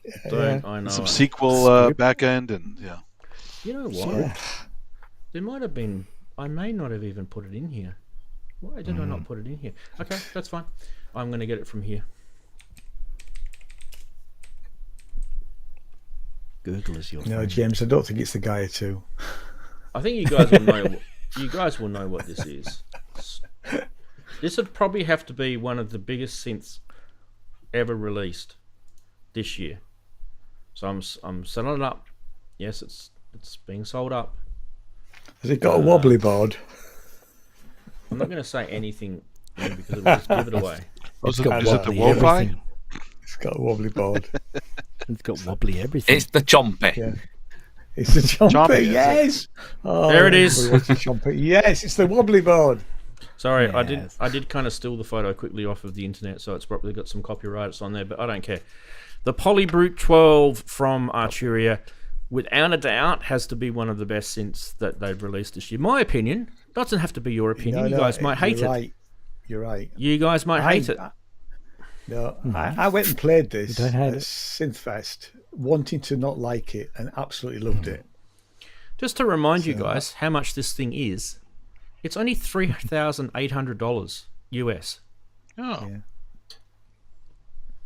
it? Don't I know some it? SQL backend and You know what? There might have been. I may not have even put it in here. Why did I not put it in here? Okay, that's fine. I'm going to get it from here. Google is your No, friend. James, I don't think it's the Gaia 2. I think you guys will know. You guys will know what this is. This would probably have to be one of the biggest synths ever released this year. So I'm selling it up. Yes, it's being sold up. Has it got a wobbly board? I'm not going to say anything because it'll just give it away. is it the wobbly Wofi? everything. It's got a wobbly board. It's got wobbly everything. It's the chompy. Yeah. It's the chompy, Chompy, yes. Oh, There it is. What's the chompy? Yes, it's the wobbly board. Sorry, Yes. I did kind of steal the photo quickly off of the internet, so it's probably got some copyrights on there, but I don't care. The Polybrute 12 from Arturia, without a doubt, has to be one of the best synths that they've released this year. My opinion. Doesn't have to be your opinion. You guys might hate it. You're right. You guys might hate it. I went and played this don't at hate it. Synthfest, wanting to not like it, and absolutely loved it. Just to remind you guys how much this thing is, it's only $3,800 US. Oh. Yeah.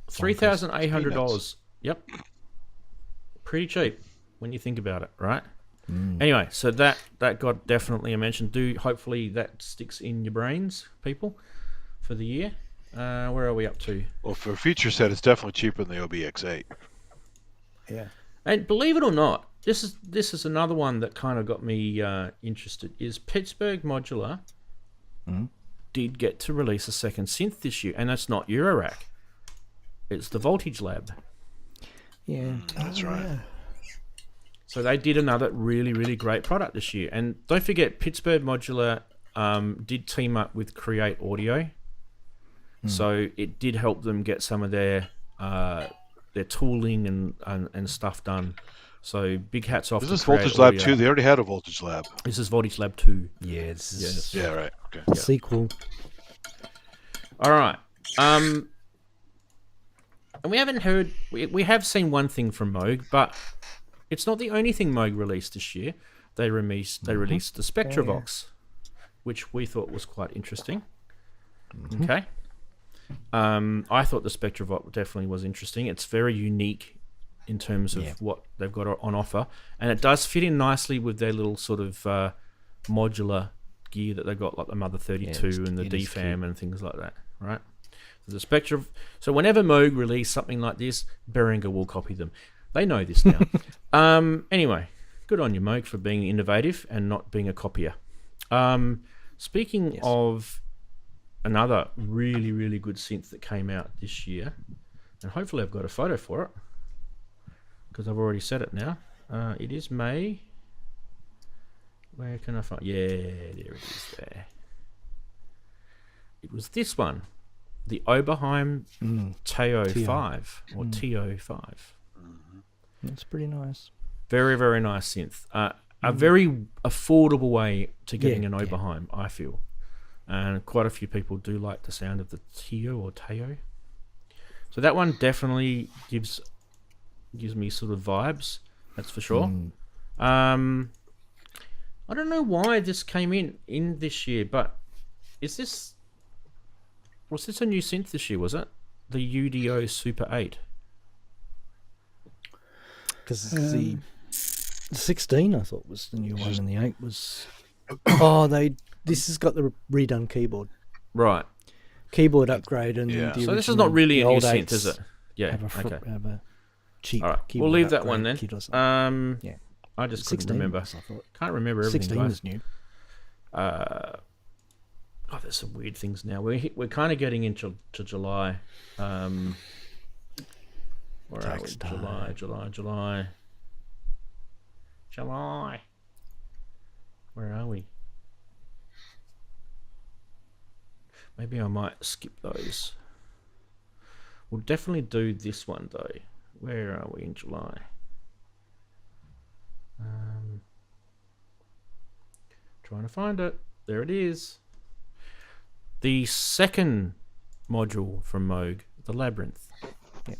$3,800. Yep. Pretty cheap when you think about it, right? Anyway, so that got definitely a mention. Hopefully that sticks in your brains, people, for the year. Where are we up to? Well, for a feature set, it's definitely cheaper than the OBX8. Yeah. And believe it or not, this is another one that kind of got me interested. Is Pittsburgh Modular did get to release a second synth this year, and that's not Eurorack. It's the Voltage Lab. Yeah. That's right. Yeah. So they did another really, really great product this year. And don't forget, Pittsburgh Modular did team up with Create Audio. So it did help them get some of their tooling and stuff done. So big hats off Is to this Create Voltage Lab Audio. 2? They already had a Voltage Lab. This is Voltage Lab 2. Yeah, this is Yes. Yeah, right. Okay. a sequel. All right. And we haven't heard... We have seen one thing from Moog, but it's not the only thing Moog released this year. They released the Spectravox, which we thought was quite interesting. Okay. I thought the Spectravox definitely was interesting. It's very unique in terms of what they've got on offer, and it does fit in nicely with their little sort of modular gear that they've got, like the Mother 32 and the DFAM and things like that, right? So the so whenever Moog release something like this, Behringer will copy them. They know this now. Anyway, good on you, Moog, for being innovative and not being a copier. Speaking of another really, really good synth that came out this year, and hopefully I've got a photo for it, because I've already said it now. It is May. Where can I find? Yeah, there it is there. It was this one, the Oberheim Teo 5, or TO5. That's pretty nice. Very, very nice synth. A very affordable way to getting an Oberheim, I feel. and quite a few people do like the sound of the Teo or Teo. So that one definitely gives me sort of vibes, that's for sure. I don't know why this came in this year, but was this a new synth this year, was it? The UDO Super 8. Because the 16 I thought was the new one, and the 8 was... Oh, this has got the redone keyboard. Right. Keyboard upgrade, and the so this is not really a new synth, is it? Yeah. Have a cheap all right, we'll leave that one then. Yeah. I just couldn't remember. Can't remember everything. 16 guys. is new. There's some weird things now. We're kind of getting into July. Where are we? July. Where are we? Maybe I might skip those. We'll definitely do this one though. Where are we in July? Trying to find it. There it is. The second module from Moog, the Labyrinth. Yep.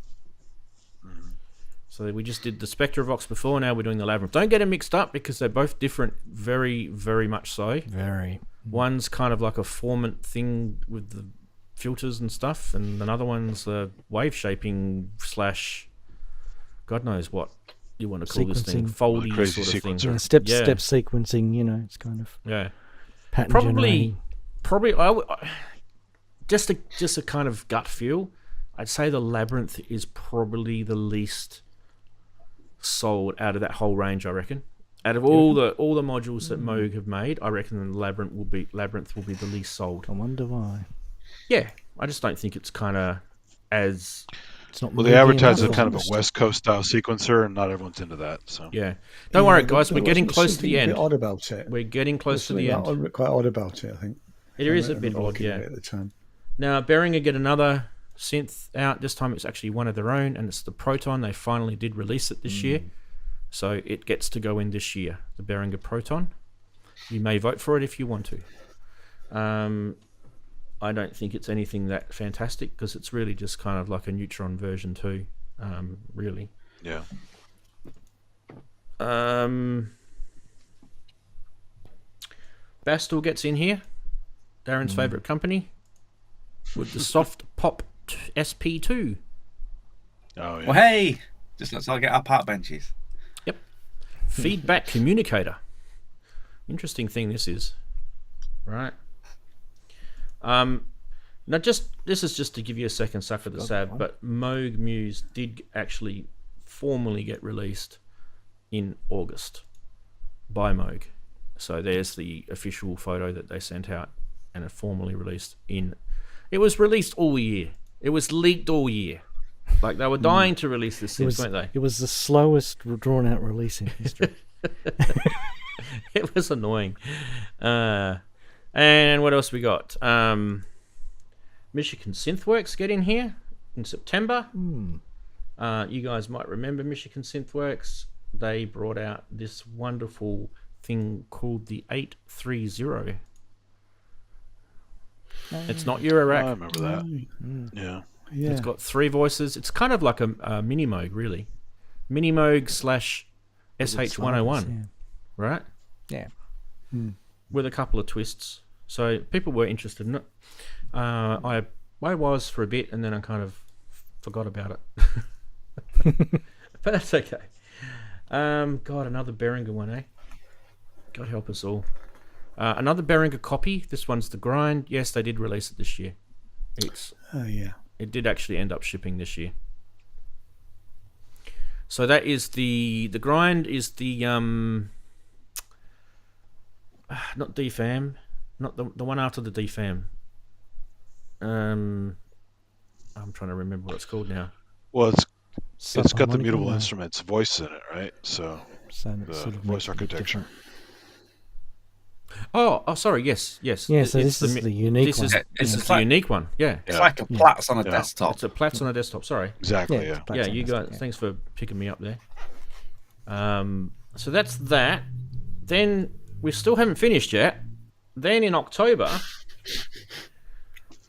So we just did the Spectravox before, now we're doing the Labyrinth. Don't get them mixed up because they're both different, very, very much so. Very. One's kind of like a formant thing with the filters and stuff, and another one's the wave shaping / God knows what you want to call this thing, foldy sort of thing. Yeah, step sequencing, it's kind of pattern generating. Probably, just a kind of gut feel. I'd say the Labyrinth is probably the least sold out of that whole range. I reckon, out of all the modules that Moog have made, I reckon the Labyrinth will be the least sold. I wonder why. Yeah, I just don't think it's kind of as. It's not. Well, they advertise as kind of a West Coast style sequencer, and not everyone's into that. So yeah, don't worry, guys. We're getting close to the end. A bit odd about it. We're getting close to the end. Quite odd about it, I think. It is a bit odd, yeah. At the time. Now, Behringer get another synth out. This time it's actually one of their own, and it's the Proton. They finally did release it this year. So it gets to go in this year, the Behringer Proton. You may vote for it if you want to. I don't think it's anything that fantastic because it's really just kind of like a Neutron version 2, really. Yeah. Bastel gets in here. Daren's favourite company, with the Soft Pop SP2. Oh, yeah. Well, hey! Just let's all get our park benches. Yep. Feedback communicator. Interesting thing this is. Right. Now, this is just to give you a second suck of the sab, but Moog Muse did actually formally get released in August by Moog. So there's the official photo that they sent out. And it formally released it was released all year. It was leaked all year. Like they were dying to release this synth, weren't they? It was the slowest drawn out release in history. It was annoying. And what else we got? Michigan Synthworks get in here in September. You guys might remember Michigan Synthworks. They brought out this wonderful thing called the 830. It's not Eurorack. I remember that. Yeah. It's got 3 voices. It's kind of like a mini Moog, really. Mini Moog / SH101, right? Yeah. With a couple of twists. So people were interested in it. I was for a bit, and then I kind of forgot about it. But that's okay. God, another Behringer one, eh? God help us all. Another Behringer copy. This one's the Grind. Yes, they did release it this year. It did actually end up shipping this year. So that is the Grind is the not DFAM, not the one after the DFAM. I'm trying to remember what it's called now. Well, it's got the mutable instruments voice in it, right? So the sort of voice architecture. Oh, sorry. Yes. Yeah, so this is the unique one. This is the unique one. Yeah. It's like a Platts on a desktop. It's a Platts on a desktop. Sorry. Exactly. Yeah. You guys. Thanks for picking me up there. So that's that. Then we still haven't finished yet. Then in October,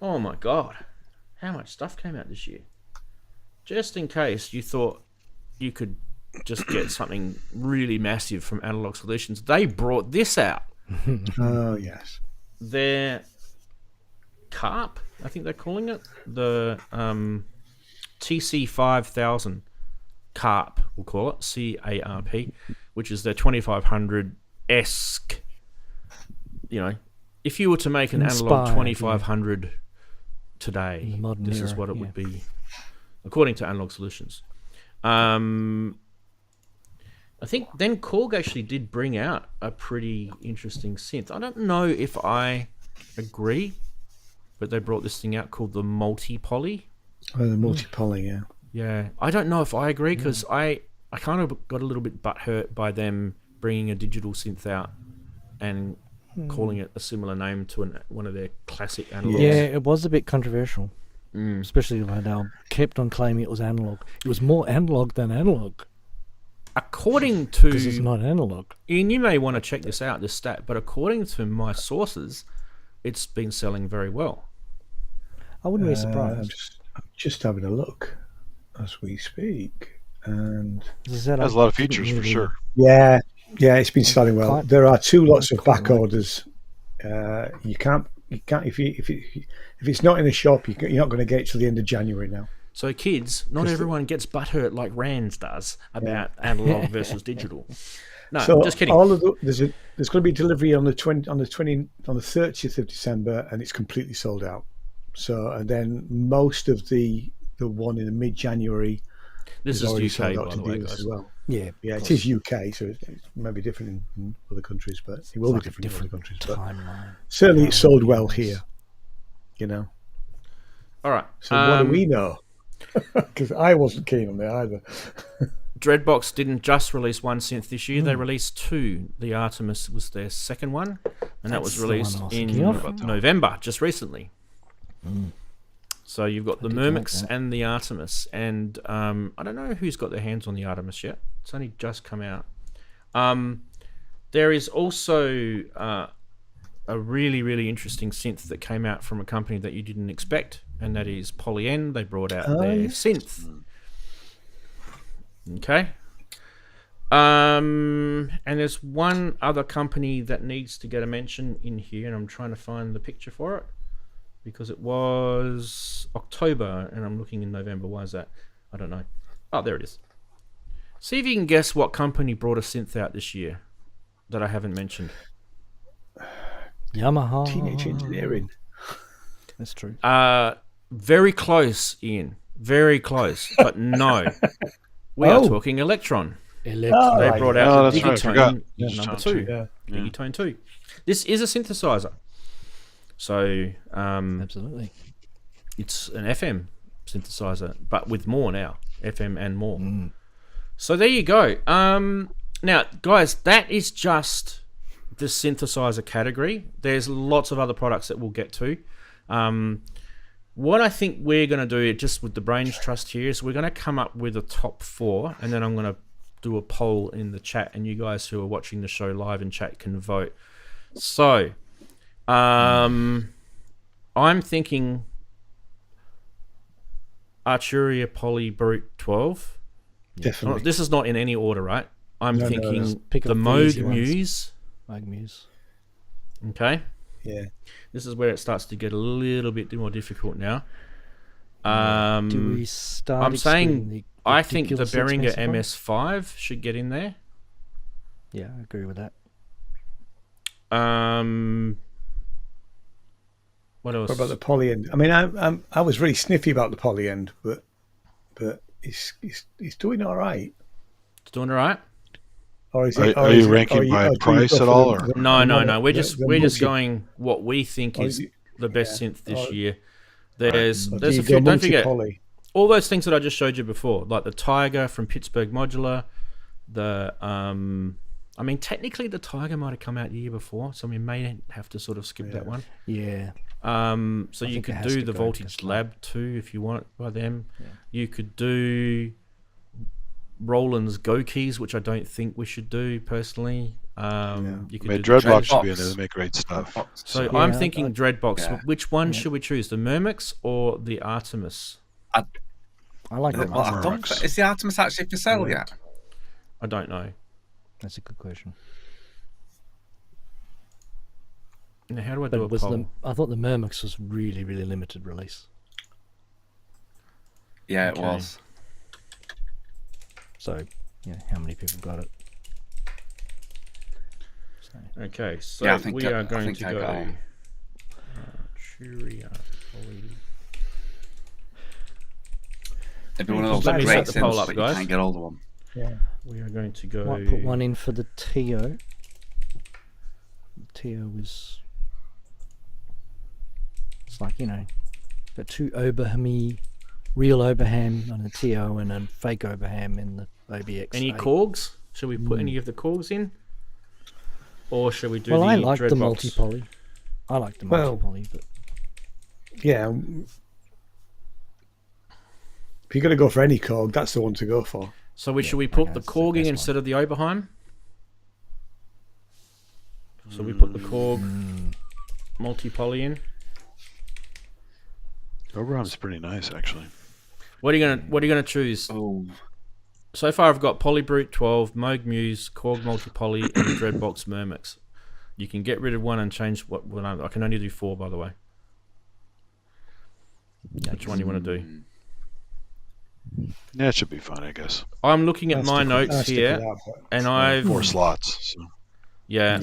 Oh my god, how much stuff came out this year? Just in case you thought you could just get something really massive from Analog Solutions, they brought this out. Oh, yes. Their CARP, I think they're calling it, the TC5000 CARP, we'll call it, CARP, which is their 2500-esque, you know, if you were to make an analog 2500 today, this is what it would be, according to Analog Solutions. I think then Korg actually did bring out a pretty interesting synth. I don't know if I agree, but they brought this thing out called the multi-poly. Oh, the multi-poly, yeah. Yeah, I don't know if I agree, because I kind of got a little bit butthurt by them bringing a digital synth out and calling it a similar name to one of their classic analogs. Yeah, it was a bit controversial, especially when they kept on claiming it was analog. It was more analog than analog. According to... Because it's not analog. Ian, you may want to check this out, this stat, but according to my sources, it's been selling very well. I wouldn't be surprised. I'm just having a look as we speak, and it has a lot of features for sure. Yeah, it's been selling well. There are 2 lots of back orders. You can't if it's not in the shop, you're not going to get it till the end of January now. So kids, not everyone gets butthurt like Ranz does about analog versus digital. No, so I'm just kidding. There's going to be delivery on the 30th of December, and it's completely sold out. So, and then most of the one in the mid-January. This is UK, by the way, guys. As well. Yeah, it is UK, so it may be different in other countries, but it will be different in other countries. But certainly, it's sold well here. You know. All right. So what do we know? Because I wasn't keen on it either. Dreadbox didn't just release one synth this year; they released 2. The Artemis was their second one, and that was released in November, just recently. So you've got the Murmix and the Artemis, and I don't know who's got their hands on the Artemis yet. It's only just come out. There is also a really, really interesting synth that came out from a company that you didn't expect, and that is Polyend. They brought out their synth. Okay. And there's one other company that needs to get a mention in here, and I'm trying to find the picture for it, because it was October, and I'm looking in November. Why is that? I don't know. Oh, there it is. See if you can guess what company brought a synth out this year that I haven't mentioned. Yamaha. Teenage Engineering. That's true. Very close, Ian. Very close, but no. We are talking Elektron. They brought out the Digitone number 2. Digitone 2. This is a synthesizer. So absolutely, it's an FM synthesizer, but with more now, FM and more. So there you go. Now, guys, that is just the synthesizer category. There's lots of other products that we'll get to. What I think we're going to do, just with the Brains Trust here, is we're going to come up with a top 4, and then I'm going to do a poll in the chat, and you guys who are watching the show live in chat can vote. So I'm thinking Arturia Polybrute 12. Definitely. This is not in any order, right? I'm thinking the Moog Muse. Moog Muse. Okay. Yeah. This is where it starts to get a little bit more difficult now. Do we start? I'm saying I think the Behringer MS5 should get in there. Yeah, I agree with that. What else? What about the Polyend? I mean, I was really sniffy about the Polyend, but it's doing all right. It's doing all right. Or is it? Are you ranking by price at all? Or? No. We're just going what we think is the best synth this year. There's a few. Don't forget all those things that I just showed you before, like the Tiger from Pittsburgh Modular. I mean, technically the Tiger might have come out the year before, so we may have to sort of skip that one. Yeah. So you could do the Voltage Lab 2 if you want it by them. Yeah. You could do Roland's Go Keys, which I don't think we should do personally. You could do the Dreadbox should be in there. They make great stuff. So I'm thinking Dreadbox. Yeah. Which one should we choose, the Myrmex or the Artemis? I like the Myrmex. Is the Artemis actually for sale yet? I don't know. That's a good question. Now, how do I do a poll? I thought the Myrmex was really, really limited release. Yeah, it was. So, how many people got it? Okay, so yeah, we are going to go. Arturia Polybrute. It'd be one of those great synths, but you guys. can't get hold of them. Yeah, we are going to go. Might put one in for the TO. TO is. It's like, got two Oberham, real Oberham on the TO and a fake Oberham in the OBX. Any Korgs? Should we put any of the Korgs in? Or should we do the I like Dreadbox? The multi-poly. I like the multi-poly, but... Yeah. If you're going to go for any Korg, that's the one to go for. So should we put the Korg in instead of the Oberheim? So we put the Korg multi-poly in? Oberheim's pretty nice, actually. What are you gonna choose? Oh. So far, I've got Polybrute 12, Moog Muse, Korg Multi-Poly, and Dreadbox Myrmex. You can get rid of one and change what I can only do 4, by the way. Which one do you want to do? Yeah, it should be fine, I guess. I'm looking at my notes here, and I've 4 slots. So. Yeah,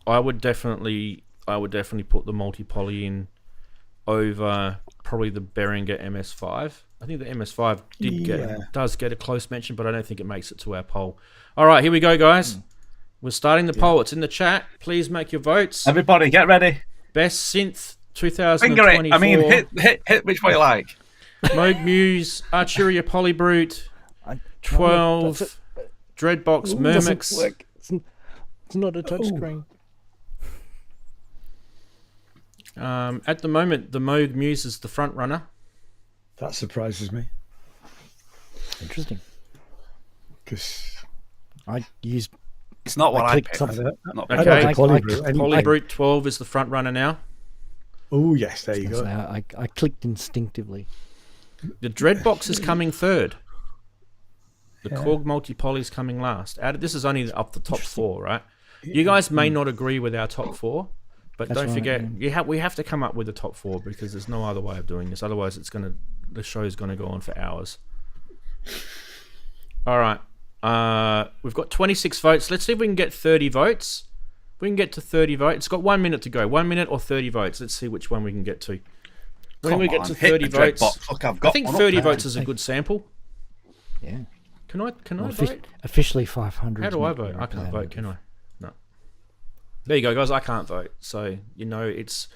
I would definitely put the multi-poly in over probably the Behringer MS5. I think the MS5 does get a close mention, but I don't think it makes it to our poll. All right, here we go, guys. We're starting the poll. It's in the chat. Please make your votes. Everybody, get ready. Best synth 2024. Finger it. I mean, hit which way you like. Moog Muse, Arturia Polybrute, 12, Dreadbox Myrmex. It's not a touchscreen. At the moment, the Moog Muse is the front runner. That surprises me. Interesting. Because I use. It's not what I picked. Polybrute 12 is the front runner now. Oh yes, there you go. I clicked instinctively. The Dreadbox is coming third. The Korg Multi-Poly is coming last. This is only up the top 4, right? You guys may not agree with our top 4, but don't forget, we have to come up with the top 4 because there's no other way of doing this. Otherwise, the show is going to go on for hours. All right. We've got 26 votes. Let's see if we can get 30 votes. If we can get to 30 votes. It's got 1 minute to go. 1 minute or 30 votes. Let's see which one we can get to. When we get to 30 votes, look, I think 30 votes is a good sample. Yeah. Can I vote? Officially 500. How do I vote? I can't vote, can I? No. There you go, guys. I can't vote. So, it's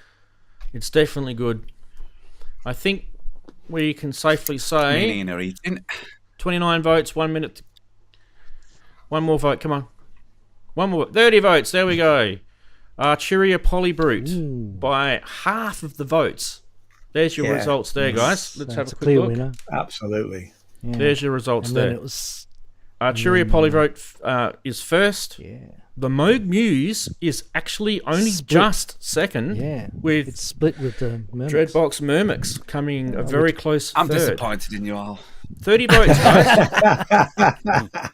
definitely good. I think we can safely say 29 votes, 1 minute. One more vote. Come on. One more. 30 votes. There we go. Arturia Polybrute by half of the votes. There's your results there, guys. Let's have a quick look. Winner. Absolutely. Yeah. There's your results and there. Then it was, Arturia Polybrute is first. Yeah. The Moog Muse is actually only just second. Yeah. With it's split with the Myrmex. Dreadbox Myrmex coming a very close I'm third. disappointed in you all. 30 votes, guys.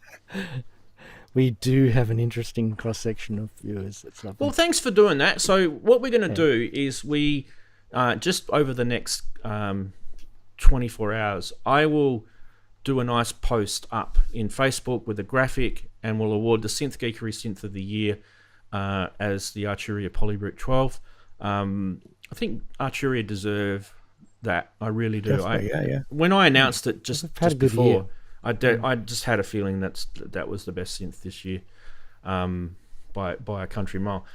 We do have an interesting cross-section of viewers. It's lovely. Well, thanks for doing that. So what we're going to do is we, just over the next 24 hours, I will do a nice post up in Facebook with a graphic, and we'll award the Synth Geekery Synth of the Year as the Arturia Polybrute 12. I think Arturia deserve that. I really do. When I announced it just before, I just had a feeling that was the best synth this year, by a country mile.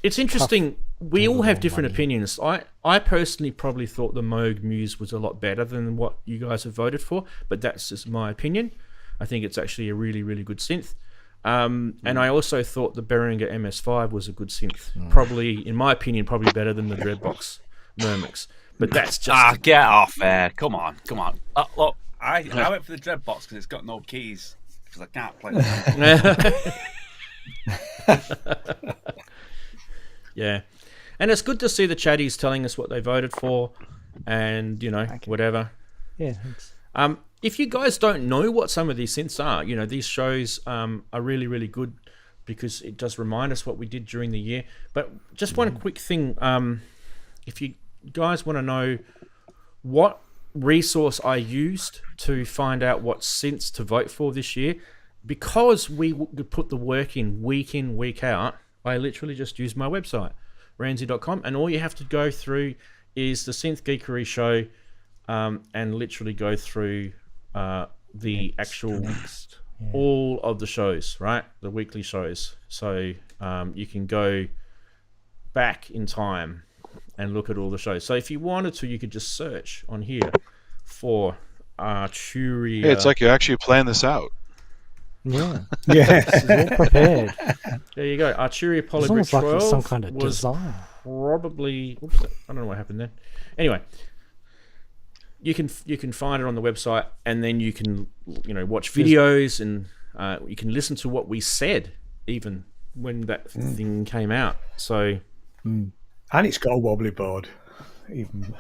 It's interesting. We all have different opinions. I personally probably thought the Moog Muse was a lot better than what you guys have voted for, but that's just my opinion. I think it's actually a really, really good synth. And I also thought the Behringer MS5 was a good synth. Probably, in my opinion, probably better than the Dreadbox Myrmex. But that's just... get off there. Come on. Look, I went for the Dreadbox because it's got no keys. because I can't play the Yeah. And it's good to see the chatties telling us what they voted for and, whatever. Yeah, thanks. If you guys don't know what some of these synths are, these shows are really, really good because it does remind us what we did during the year. But just one quick thing. If you guys want to know what resource I used to find out what synths to vote for this year, because we put the work in, week out, I literally just used my website, ranzee.com, and all you have to go through is the Synth Geekery show and literally go through the actual all of the shows, right? The weekly shows. So you can go back in time and look at all the shows. So if you wanted to, you could just search on here for Arturia. Hey, it's like you actually planned this out. Yeah. Yeah. This is all prepared. There you go. Arturia It's Polybrute almost 12 like some kind of was design. probably... Oops, I don't know what happened there. Anyway, you can find it on the website, and then you can watch videos, and you can listen to what we said even when that thing came out. So... And it's got a wobbly board. Even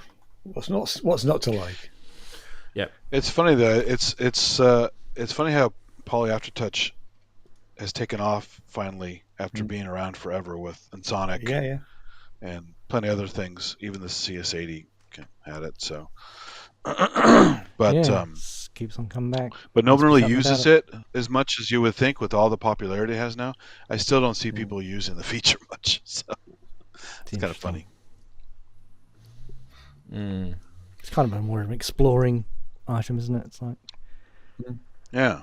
what's not to like? Yeah, it's funny that it's funny how Poly Aftertouch has taken off finally after being around forever with Sonic, and plenty of other things. Even the CS80 had it. So, but keeps on coming back. But no one really uses it as much as you would think with all the popularity it has now. I still don't see people using the feature much. So. It's kind of funny. It's kind of more of an exploring item, isn't it? It's like, yeah,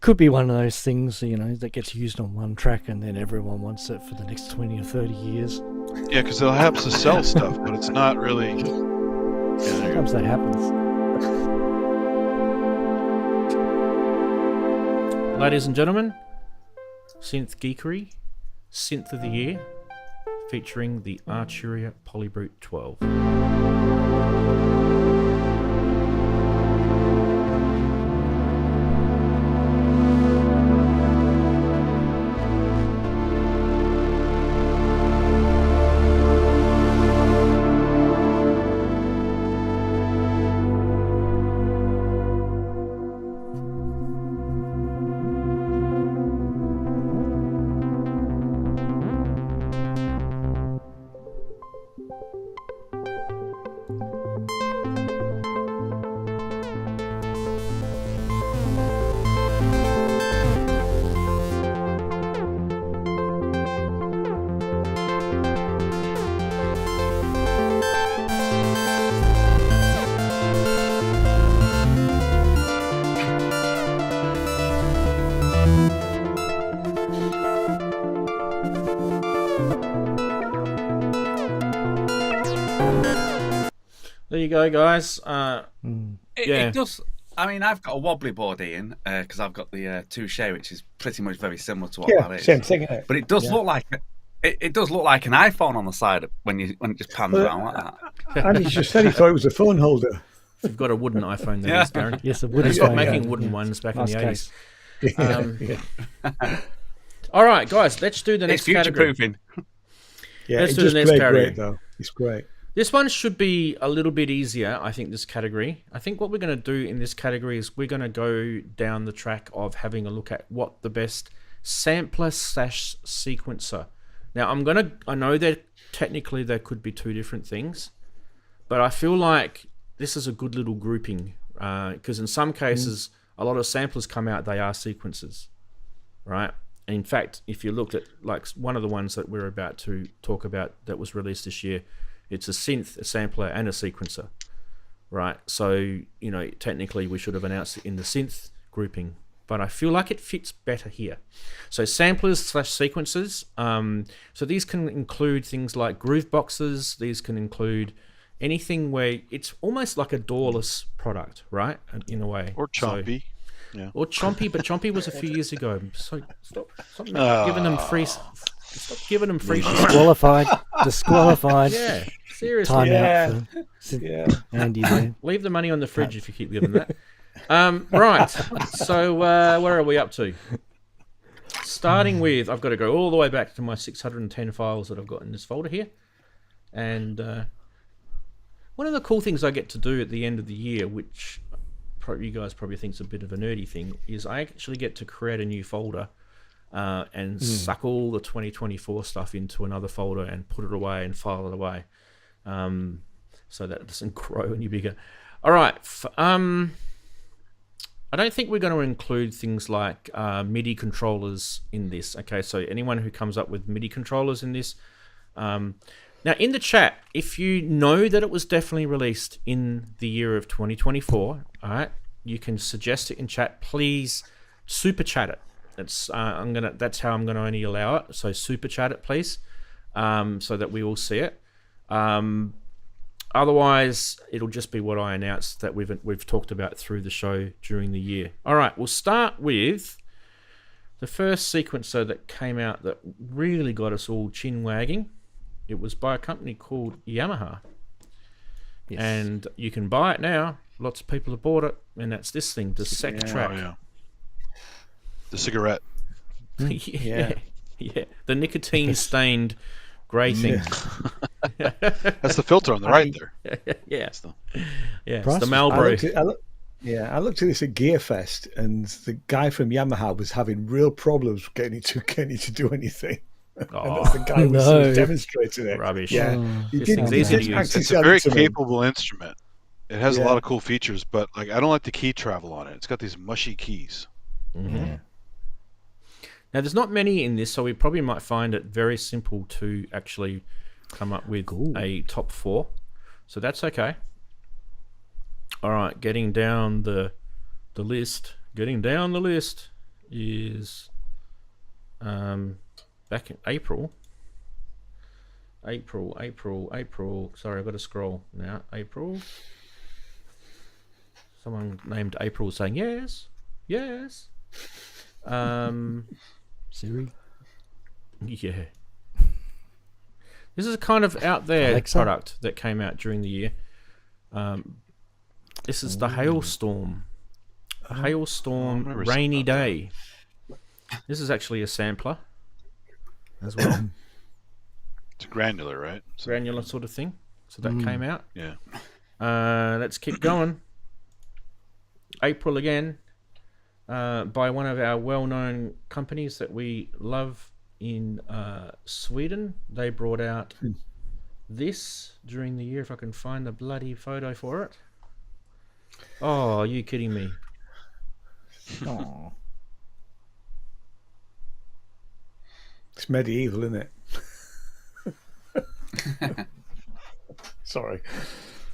could be one of those things, that gets used on one track and then everyone wants it for the next 20 or 30 years. Yeah, because they'll have to sell stuff, but it's not really. Sometimes that happens. Ladies and gentlemen, Synth Geekery, Synth of the Year, featuring the Arturia Polybrute 12. There you go, guys. It does. I mean, I've got a wobbly board, Ian, because I've got the Touche, which is pretty much very similar to what that is. Same thing, isn't it? But it does look like it does look like an iPhone on the side when it just pans around like that. And he just said he thought it was a phone holder. You've got a wooden iPhone there, Darren. Yes, a wooden They stopped phone. making wooden ones back in the 80s. Yeah. All right, guys, let's do the It's next category. future-proofing. Yeah, Let's it's do the just next category. great, though. It's great. This one should be a little bit easier, I think, this category. I think what we're going to do in this category is we're going to go down the track of having a look at what the best sampler/sequencer. Now, I know that technically there could be two different things, but I feel like this is a good little grouping because in some cases, a lot of samplers come out, they are sequencers, right? In fact, if you looked at like one of the ones that we're about to talk about that was released this year, it's a synth, a sampler, and a sequencer, right? So, technically we should have announced it in the synth grouping, but I feel like it fits better here. So samplers/sequencers. So these can include things like groove boxes. These can include anything where it's almost like a doorless product, right? In a way. Or chompy. Yeah. Or chompy, but chompy was a few years ago. So stop giving them free. Stop giving them free shit. Disqualified. Yeah, seriously. Time out for Andy there. Leave the money on the fridge if you keep giving that. Right. So where are we up to? Starting with, I've got to go all the way back to my 610 files that I've got in this folder here. And one of the cool things I get to do at the end of the year, which you guys probably think is a bit of a nerdy thing, is I actually get to create a new folder and suck all the 2024 stuff into another folder and put it away and file it away, so that it doesn't grow any bigger. All right. I don't think we're going to include things like MIDI controllers in this. Okay, so anyone who comes up with MIDI controllers in this, now in the chat, if you know that it was definitely released in the year of 2024, all right, you can suggest it in chat. Please super chat it. That's that's how I'm gonna only allow it. So super chat it, please, so that we all see it. Otherwise, it'll just be what I announced that we've talked about through the show during the year. All right, we'll start with the first sequencer that came out that really got us all chin wagging. It was by a company called Yamaha. Yes. And you can buy it now. Lots of people have bought it, and that's this thing, the Sec Track. Oh, yeah. The cigarette. Yeah. The nicotine-stained grey thing. Yeah. That's the filter on the right there. Yeah. It's the Marlboro. I looked at this at Gearfest, and the guy from Yamaha was having real problems getting it to do anything. Oh, and that's the guy who was demonstrating it. Rubbish. Yeah, it's a very capable instrument. It has a lot of cool features, but like I don't like the key travel on it. It's got these mushy keys. Mm-hmm. Yeah. Now, there's not many in this, so we probably might find it very simple to actually come up with a top 4. So that's okay. All right, getting down the list. Getting down the list is back in April. Sorry, I've got to scroll now. April. Someone named April saying yes. Siri. Yeah. This is a kind of out there Alexa product that came out during the year. This is the Hailstorm. A Hailstorm Rainy Day. This is actually a sampler as well. It's granular, right? Granular sort of thing. So that came out. Yeah. Let's keep going. April again, by one of our well-known companies that we love in Sweden. They brought out this during the year, if I can find the bloody photo for it. Oh, are you kidding me? Oh. It's medieval, isn't it? Sorry.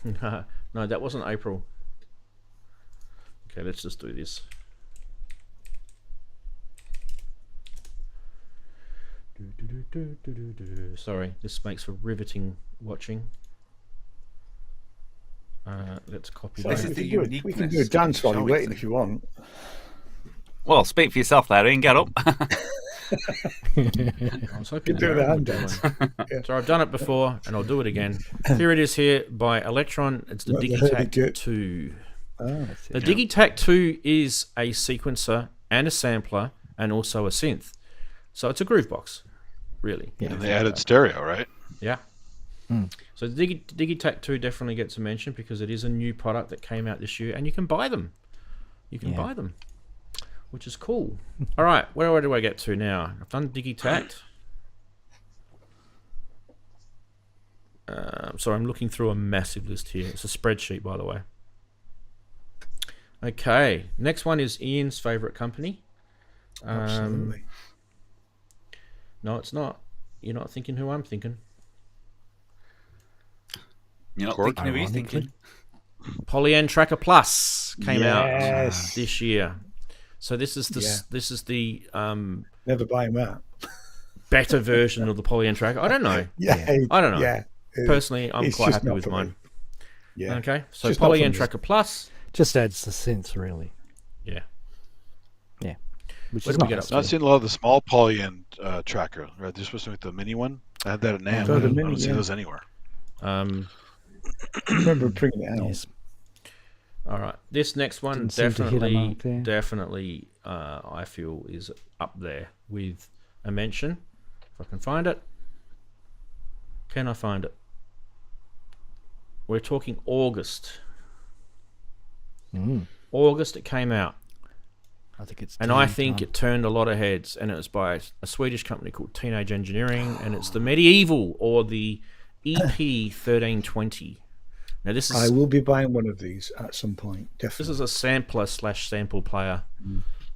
No, that wasn't April. Okay, let's just do this. Sorry, this makes for riveting watching. Let's copy that. We can do a dance while you're waiting if you want. Well, speak for yourself, Larry, and get up. I was hoping do the hand dance. So I've done it before, and I'll do it again. Here it is here by Elektron. It's the Digitakt II. The Digitakt II is a sequencer and a sampler and also a synth. So it's a groove box, really. Yeah. And they added stereo, right? Yeah. So the Digitakt II definitely gets a mention because it is a new product that came out this year, and you can buy them. You can buy them, which is cool. All right, where do I get to now? I've done Digitakt. Sorry, I'm looking through a massive list here. It's a spreadsheet, by the way. Okay, next one is Ian's favourite company. Absolutely. No, it's not. You're not thinking who I'm thinking. You're not thinking who he's thinking. Polyend Tracker Plus came out this year. So this is the never buying that better version of the Polyend Tracker. I don't know. I don't know. Yeah, personally, I'm quite happy with mine. Yeah. Okay. So Polyend Tracker Plus just adds the synths, really. Yeah. Yeah. Which Where is did we get up to? I've seen a lot of the small Polyend tracker. Right, they're supposed to make the mini one. I had that at NAMM. I don't see those anywhere. I remember bringing it out. Yes. All right, this next one Didn't seem to hit a mark there. definitely, I feel is up there with a mention. If I can find it, can I find it? We're talking August. August it came out, I think it's. and I think it turned a lot of heads. And it was by a Swedish company called D.T.H Engineering, and it's the Medieval or the EP1320. Now this is. I will be buying one of these at some point. Definitely. This is a sampler / sample player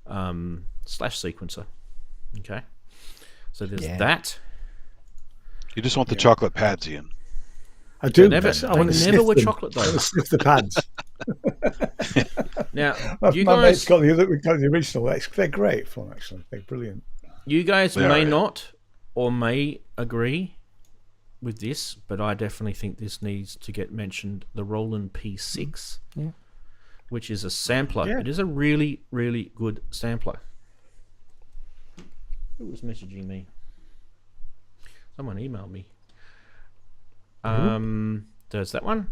/ sequencer. Okay, so there's that. You just want the chocolate pads, Ian. I do. They never were chocolate though. I want to sniff the pads. Now, My mate's got the original. They're great fun, actually. They're brilliant. You guys may not or may agree with this, but I definitely think this needs to get mentioned. The Roland P6, which is a sampler. Yeah. It is a really, really good sampler. Who was messaging me? Someone emailed me. There's that one.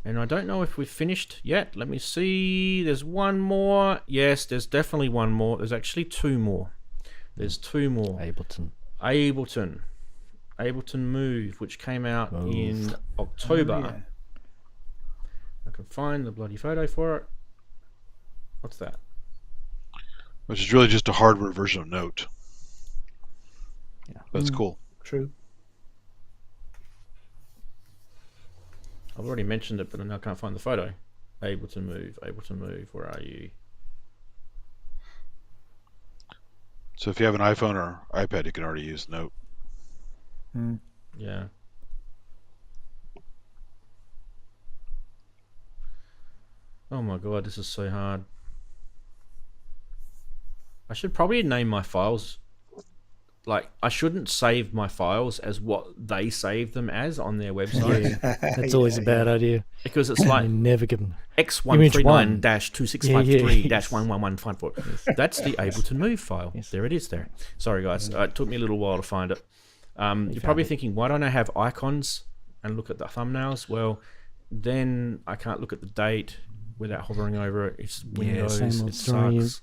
And I don't know if we've finished yet. Let me see. There's one more. Yes, there's definitely one more. There's actually two more. There's two more. Ableton Move, which came out in October. Oh, yeah. I can find the bloody photo for it. What's that? Which is really just a hardware version of Note. Yeah. That's cool. True. I've already mentioned it, but I can't find the photo. Ableton Move. Where are you? So if you have an iPhone or iPad, you can already use Note. Yeah. Oh my god, this is so hard. I should probably name my files. Like, I shouldn't save my files as what they save them as on their website. That's always a bad idea. Because it's like never give them X139-2653-11154. That's the Ableton Move file. There it is there. Sorry guys, it took me a little while to find it. You're probably thinking, why don't I have icons and look at the thumbnails? Well, then I can't look at the date without hovering over it. It's Windows. same old It story. sucks.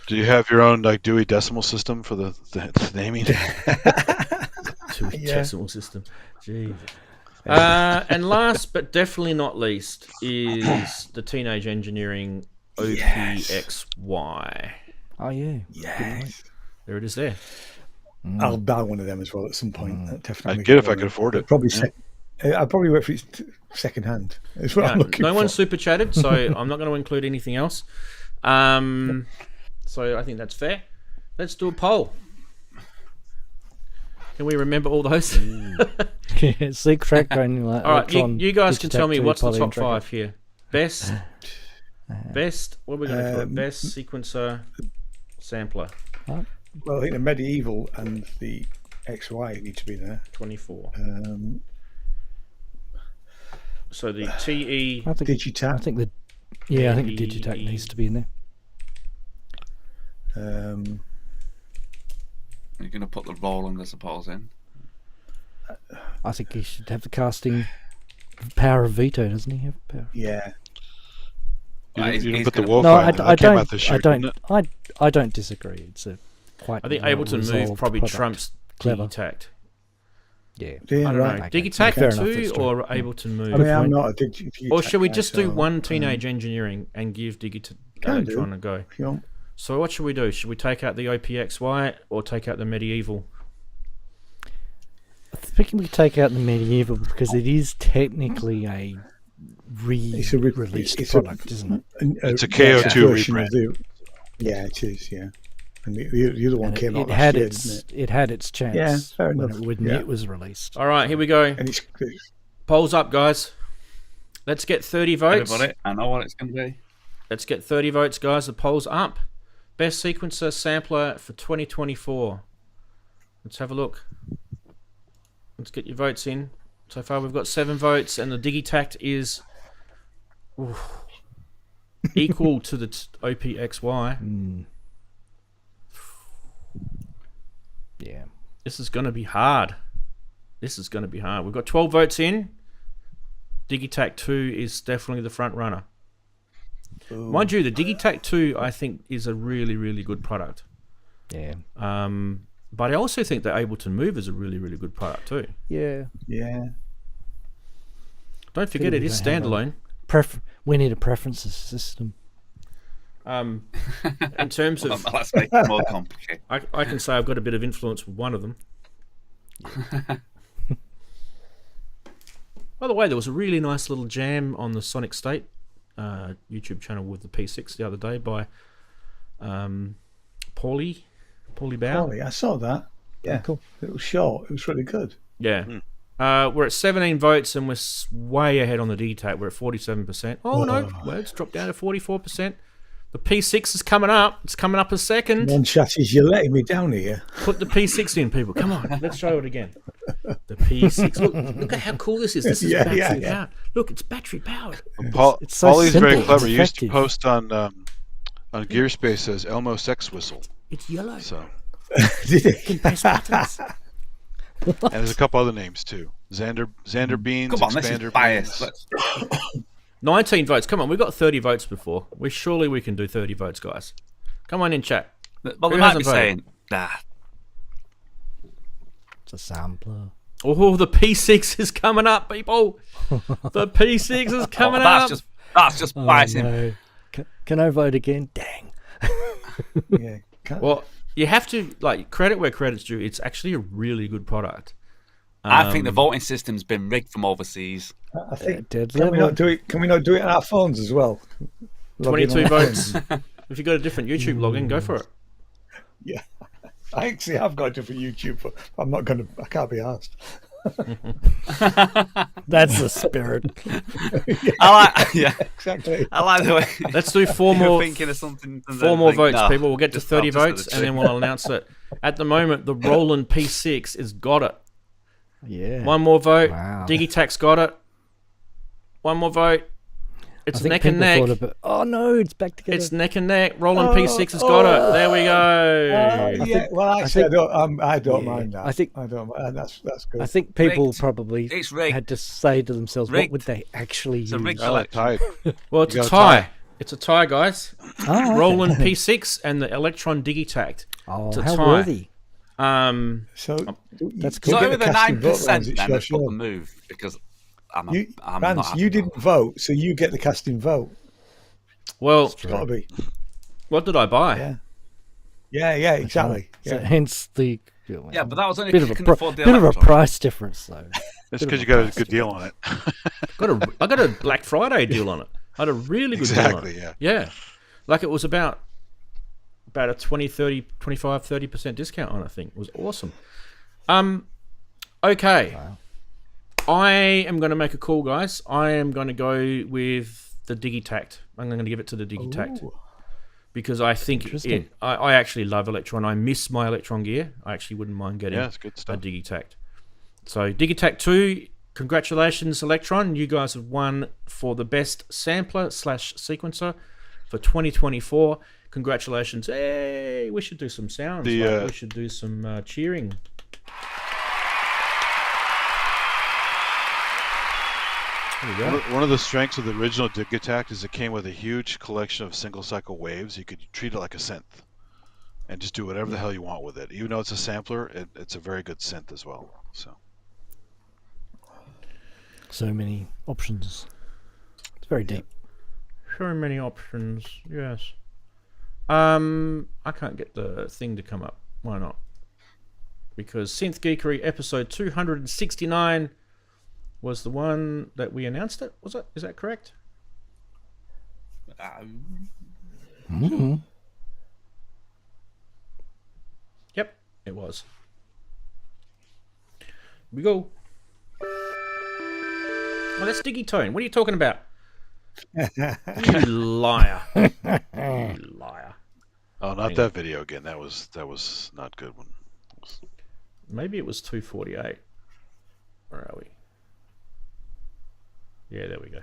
Do you have your own like Dewey Decimal System for the naming? Decimal system. Jeez. And last but definitely not least is the Teenage Engineering OPXY. Oh yeah. Yes. There it is there. I'll buy one of them as well at some point. Definitely. I'd get it if I could afford it. Probably. I'll probably wait for it second hand. Is what I'm looking no for. one super chatted, so I'm not going to include anything else. So I think that's fair. Let's do a poll. Can we remember all those? Seek track granular. All right, you guys can Digitakt tell me 2, what's the poly top and tracker. 5 here. Best. What are we going to call it? Best sequencer sampler. Well, I think the Medieval and the XY need to be there. 24. So the TE. I think Digitakt. I think the Digitakt needs to be in there. You're going to put the Roland, I suppose, in. I think he should have the casting power of veto, doesn't he? Have power? Yeah. You He's didn't put the gonna- Wolf No, on there. That came out this year, didn't it? I don't disagree. It's a quite. I think Ableton Move well-resolved probably product. trumps Clever. Digitakt. Yeah. I Yeah, don't right. know. Okay. Digitakt Fair enough, 2 that's true. or Ableton Move? I mean, I'm not a Digitakt. Or should we guy, just do so, one Teenage Engineering and give Digitakt Can do. Elektron a go? if you want. So what should we do? Should we take out the OPXY or take out the Medieval? I think we take out the Medieval because it is technically a re-released product, isn't it? It's a KO2 version of rebrand. Yeah, it is. Yeah, and the other one And came out it last had year, its didn't it? it had its chance Yeah, fair when enough. when Yeah. it was released. All right, here we go. And it's Polls up, guys. Let's get 30 votes. Everybody, I know what it's going to be. Let's get 30 votes, guys. The poll's up. Best sequencer sampler for 2024. Let's have a look. Let's get your votes in. So far, we've got 7 votes, and the Digitakt is equal to the OPXY. Yeah. This is going to be hard. We've got 12 votes in. Digitakt 2 is definitely the front runner. Mind you, the Digitakt 2 I think is a really, really good product. Yeah. But I also think that Ableton Move is a really, really good product too. Yeah. Yeah. Don't forget it is standalone. We need a preferences system. In terms of, Let's make it more complicated. I can say I've got a bit of influence with one of them. By the way, there was a really nice little jam on the Sonic State YouTube channel with the P6 the other day by Paulie Bao. I saw that. Yeah, cool. It was short. It was really good. Yeah. We're at 17 votes and we're way ahead on the Digitakt. We're at 47%. Oh, no. Well, it's dropped down to 44%. The P6 is coming up. It's coming up a second. One Chatties, you're letting me down here. Put the P6 in, people. Come on. Let's show it again. The P6. Look at how cool this is. This is battery powered. Look, it's battery powered. It's so Paulie's simple, very it's clever. He used to effective. post on Gearspace as Elmo Sex Whistle. It's yellow. So, Did he? You can press buttons. and there's a couple other names too. Xander Beans, Come on, this is Expander biased. Beans. 19 votes. Come on, we got 30 votes before. Surely we can do 30 votes, guys. Come on in, chat. Well, Who they might hasn't be voted? saying, nah. It's a sampler. Oh, the P6 is coming up, people. The P6 is coming up. That's just biasing. No. Can I vote again? Dang. Yeah. Well, you have to credit where credit's due. It's actually a really good product. I think the voting system's been rigged from overseas. I think. Dead Can we level. not do it? Can we not do it on our phones as well? Log in 22 on our votes. phones. If you've got a different YouTube login, go for it. Yeah. I actually have got a different YouTube, but I'm not going to. I can't be asked. That's the spirit. Exactly. I like the way. Let's do four you're more. thinking of something. and Four then more think, votes, no, people. We'll get to just 30 not just votes, for the and then trick. we'll announce it. At the moment, the Roland P6 has got it. Yeah. One more vote. Wow. Digitakt's got it. One more vote. It's I think neck and people neck. thought about, oh no, it's back together. It's neck and neck. Roland P6 has got it. There we go. Yeah. Well, actually, I don't mind that. I think- I don't. That's good. I think people Rigged. probably It's rigged. had to say to themselves, what Rigged. would they actually It's a use? rigged I like selection. tied. Well, it's You a got a tie. tie. It's a tie, guys. Oh, okay. Roland P6 and the Elektron Digitakt. Oh, It's a how tie. worthy. So That's you'll So get with the the casting vote 9%, rounds, it's then your let's put show. the move because I'm Rance, not happy you about didn't it. vote, so you get the casting vote. Well, It's got to be. what did I buy? Yeah, exactly. So Yeah. hence the Yeah, but that was only bit if of you a can afford the bit of a Elektron. price difference though. That's because you got a good deal on it. I got a Black Friday deal on it. I had a really good deal on Exactly, it. yeah. Yeah. Like it was about a 20, 30, 25, 30% discount on it, I think. It was awesome. Okay. Wow. I am going to make a call, guys. I am going to go with the Digitakt. I'm going to give it to the Digitakt. Ooh. Because I think Interesting. I actually love Elektron. I miss my Elektron gear. I actually wouldn't mind getting Yeah, it's good a stuff. Digitakt. So Digitakt 2, congratulations, Elektron. You guys have won for the best sampler / sequencer for 2024. Congratulations. Hey, we should do some sounds. We should do some cheering. There we go. One of the strengths of the original Digitakt is it came with a huge collection of single cycle waves. You could treat it like a synth and just do whatever the hell you want with it. Even though it's a sampler, it's a very good synth as well. So many options. It's very deep. So many options, yes. I can't get the thing to come up. Why not? Because Synth Geekery episode 269 was the one that we announced it, was it? Is that correct? Mm-hmm. Yep, it was. Here we go. Oh, that's Digitone. What are you talking about? You liar. You liar. Oh, not that video again. That was not good one. Maybe it was 248. Where are we? Yeah, there we go.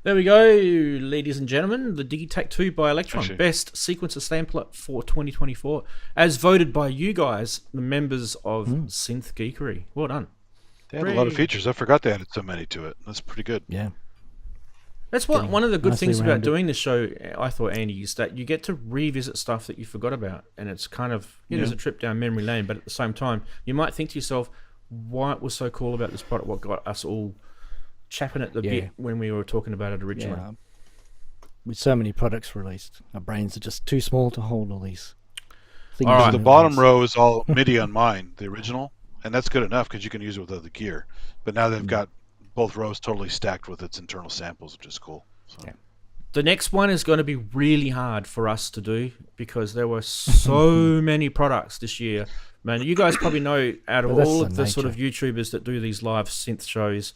There we go, ladies and gentlemen. The Digitakt II by Elektron, best sequencer sampler for 2024, as voted by you guys, the members of Synth Geekery. Well done. They had a lot of features. I forgot they added so many to it. That's pretty good. Yeah. That's one of the good things about doing this show, I thought, Andy, is that you get to revisit stuff that you forgot about. And it's kind of, there's a trip down memory lane, but at the same time, you might think to yourself, what was so cool about this product? What got us all chapping at the bit when we were talking about it originally? Yeah. With so many products released, our brains are just too small to hold all these things. All right. The bottom row is all MIDI on mine, the original, and that's good enough because you can use it with other gear. But now they've got both rows totally stacked with its internal samples, which is cool. So. Yeah. The next one is going to be really hard for us to do because there were so many products this year. Man, you guys probably know out of all of the sort of YouTubers that do these live synth shows,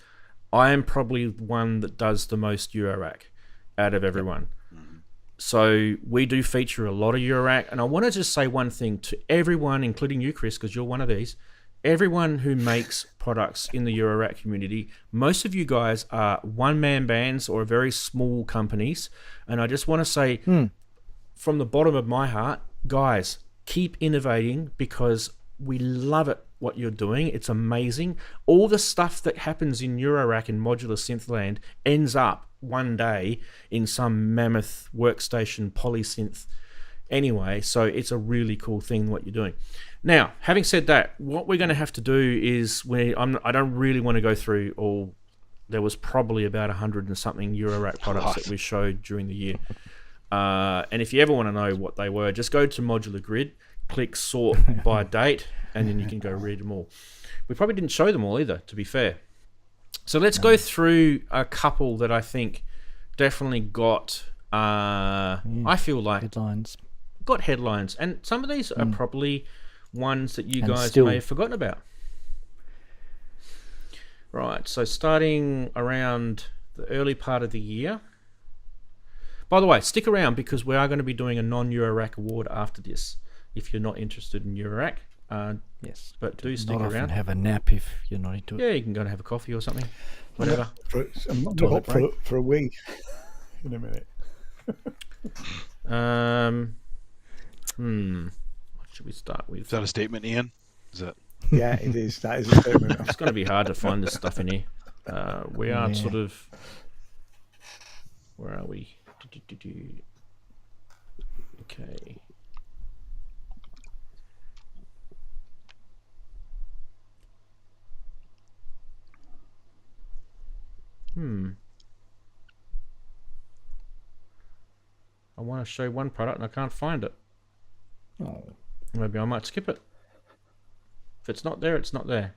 I am probably one that does the most Eurorack out of everyone. So we do feature a lot of Eurorack, and I want to just say one thing to everyone, including you, Chris, because you're one of these. Everyone who makes products in the Eurorack community, most of you guys are one-man bands or very small companies, and I just want to say from the bottom of my heart, guys, keep innovating because we love it, what you're doing. It's amazing. All the stuff that happens in Eurorack and modular synthland ends up one day in some mammoth workstation polysynth anyway, so it's a really cool thing what you're doing. Now, having said that, what we're going to have to do is I don't really want to go through all. There was probably about 100 and something Eurorack products that we showed during the year. And if you ever want to know what they were, just go to Modular Grid, click sort by date, and then you can go read them all. We probably didn't show them all either, to be fair. So let's go through a couple that I think definitely got, I feel like, headlines. Got headlines. And some of these are probably ones that you guys may have forgotten about. Right, so starting around the early part of the year. By the way, stick around because we are going to be doing a non-Eurorack award after this. If you're not interested in Eurorack, yes, but do stick not around. Have a nap if you're not into it. Yeah, you can go and have a coffee or something, whatever. I'm not up for a week in a minute. What should we start with? Is that a statement, Ian? Is that? Yeah, it is. That is a statement. It's going to be hard to find this stuff in here. We are sort of. Where are we? Okay. I want to show one product and I can't find it. Oh. Maybe I might skip it. If it's not there, it's not there.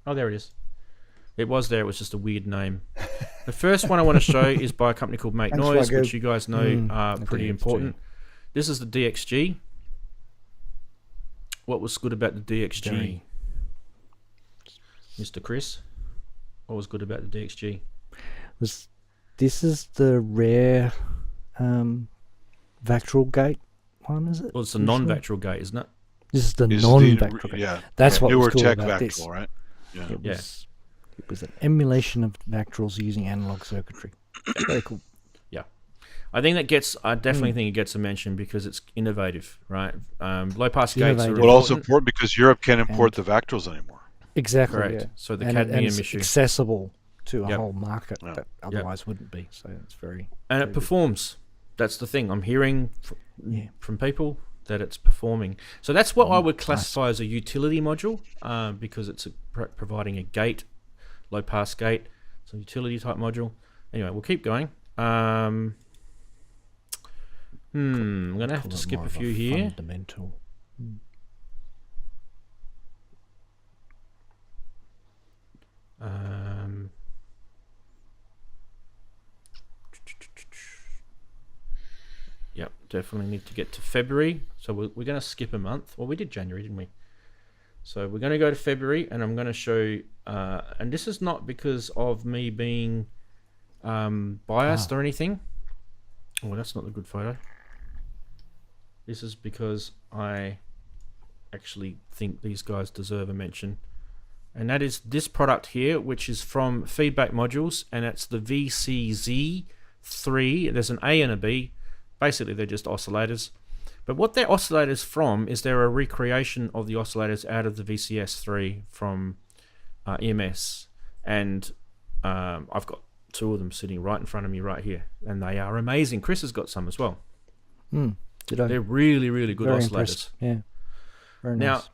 Oh, there it is. It was there, it was just a weird name. The first one I want to show is by a company called Make Noise, which you guys know are pretty important. This is the DXG. What was good about the DXG? Mr. Chris? What was good about the DXG? This is the rare Vactral gate one, is it? Well, it's a non-Vactral gate, isn't it? This is the non-Vactral gate. Yeah. That's what newer was cool tech about Vactral, this. right? Yeah. It was an emulation of Vactrals using analog circuitry. Very cool. Yeah. I definitely think it gets a mention because it's innovative, right? Low pass gates are But also important because Europe can't import the Vactrals anymore. Exactly. Correct. Yeah. So the cadmium it's issue. accessible to a whole market that otherwise wouldn't be. So it's very. And it performs. That's the thing. I'm hearing from people that it's performing. So that's what I would classify as a utility module because it's providing a gate, low pass gate. It's a utility type module. Anyway, we'll keep going. I'm going to have to skip a few here. Fundamental. Yep, definitely need to get to February. So we're going to skip a month. Well, we did January, didn't we? So we're going to go to February, and I'm going to show. And this is not because of me being biased or anything. Oh, that's not a good photo. This is because I actually think these guys deserve a mention, and that is this product here, which is from Feedback Modules, and it's the VCZ3. There's an A and a B. Basically, they're just oscillators. But what they're oscillators from is they're a recreation of the oscillators out of the VCS3 from EMS. And I've got 2 of them sitting right in front of me right here, and they are amazing. Chris has got some as well. They're really, really good Very oscillators. impressed. Yeah. Very Now, nice.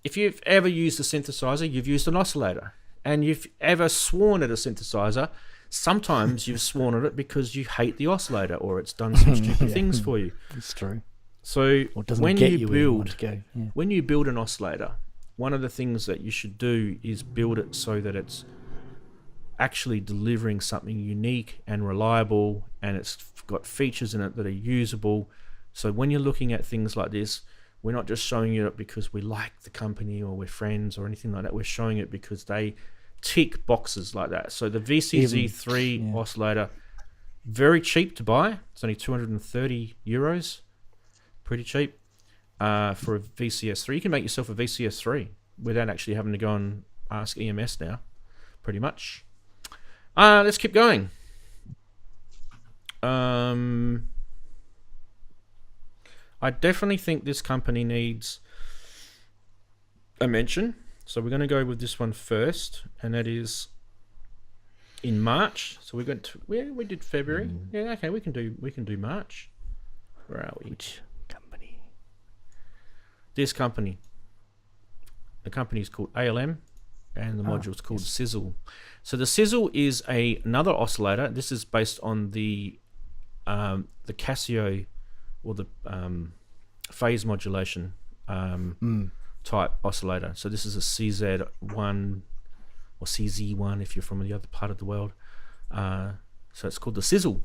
if you've ever used a synthesizer, you've used an oscillator. And you've ever sworn at a synthesizer, sometimes you've sworn at it because you hate the oscillator or it's done some stupid things for you. It's true. So Or it doesn't when get you you where you want build, to go. Yeah. when you build an oscillator, one of the things that you should do is build it so that it's actually delivering something unique and reliable, and it's got features in it that are usable. So when you're looking at things like this, we're not just showing you it because we like the company or we're friends or anything like that. We're showing it because they tick boxes like that. So the VCZ3 oscillator, very cheap to buy. It's only 230 euros. Pretty cheap for a VCS3. You can make yourself a VCS3 without actually having to go and ask EMS now, pretty much. Let's keep going. I definitely think this company needs a mention. So we're going to go with this one first, and that is in March. So we got we did February. Yeah, okay, we can do March. Where are we? Which company? This company. The company is called ALM, and the module is called Sizzle. So the Sizzle is another oscillator. This is based on the Casio, or the phase modulation type oscillator. So this is a CZ1 or CZ1 if you're from the other part of the world. So it's called the Sizzle,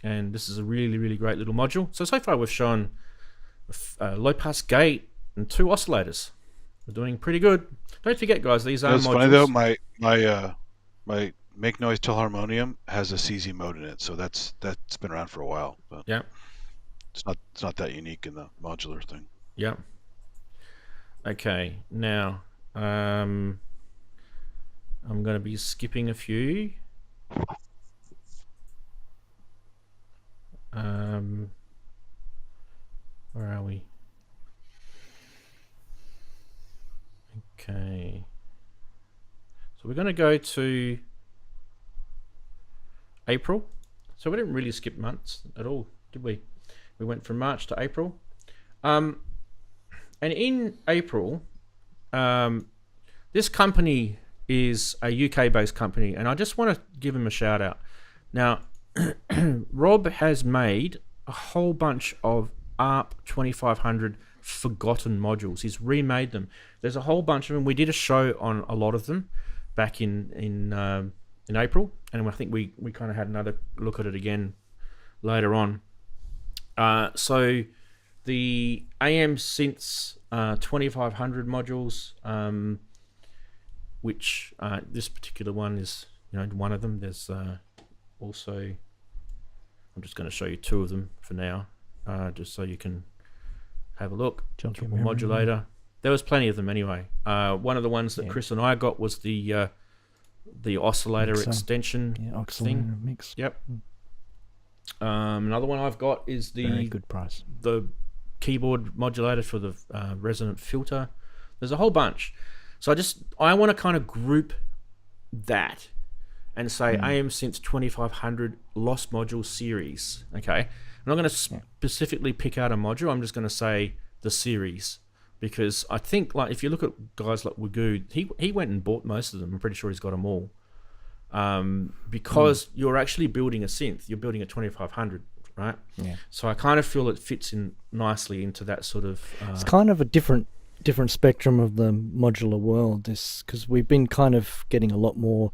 and this is a really, really great little module. So far we've shown a low pass gate and 2 oscillators. We're doing pretty good. Don't forget, guys, these are modules. It's funny though. My Make Noise Till Harmonium has a CZ mode in it, so that's been around for a while. But yeah, it's not that unique in the modular thing. Yeah. Okay, now I'm going to be skipping a few. Where are we? Okay. So we're going to go to April. So we didn't really skip months at all, did we? We went from March to April. And in April, this company is a UK-based company, and I just want to give him a shout out. Now, Rob has made a whole bunch of ARP 2500 forgotten modules. He's remade them. There's a whole bunch of them. We did a show on a lot of them back in April, and I think we kind of had another look at it again later on. So the AM Synths 2500 modules, which this particular one is, one of them. There's also, I'm just going to show you 2 of them for now, just so you can have a look. Triple modulator. There was plenty of them anyway. One of the ones that Chris and I got was the oscillator extension thing. Mix. Yep. Another one I've got is the very good price. The keyboard modulator for the resonant filter. There's a whole bunch. So I want to kind of group that and say AM Synths 2500 Lost Module series. Okay, I'm not going to specifically pick out a module. I'm just going to say the series, because I think, like, if you look at guys like Wagoo, he went and bought most of them. I'm pretty sure he's got them all. Because you're actually building a synth. You're building a 2500, right? Yeah. So I kind of feel it fits in nicely into that sort of... it's kind of a different spectrum of the modular world, because we've been kind of getting a lot more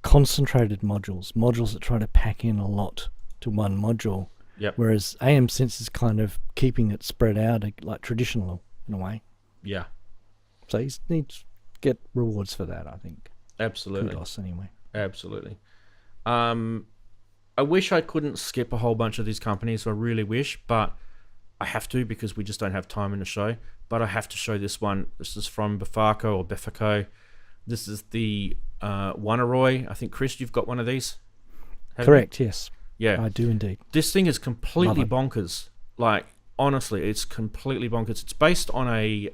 concentrated modules that try to pack in a lot to one module. Yep. Whereas AM Synths is kind of keeping it spread out, like traditional in a way. Yeah. So he needs to get rewards for that, I think. Absolutely. Kudos anyway. Absolutely. I wish I couldn't skip a whole bunch of these companies. I really wish, but I have to because we just don't have time in the show. But I have to show this one. This is from Befaco or Befaco. This is the Oneiroi. I think, Chris, you've got one of these? Correct, yes. Yeah. I do indeed. This thing is completely bonkers. Like, honestly, it's completely bonkers. It's based on a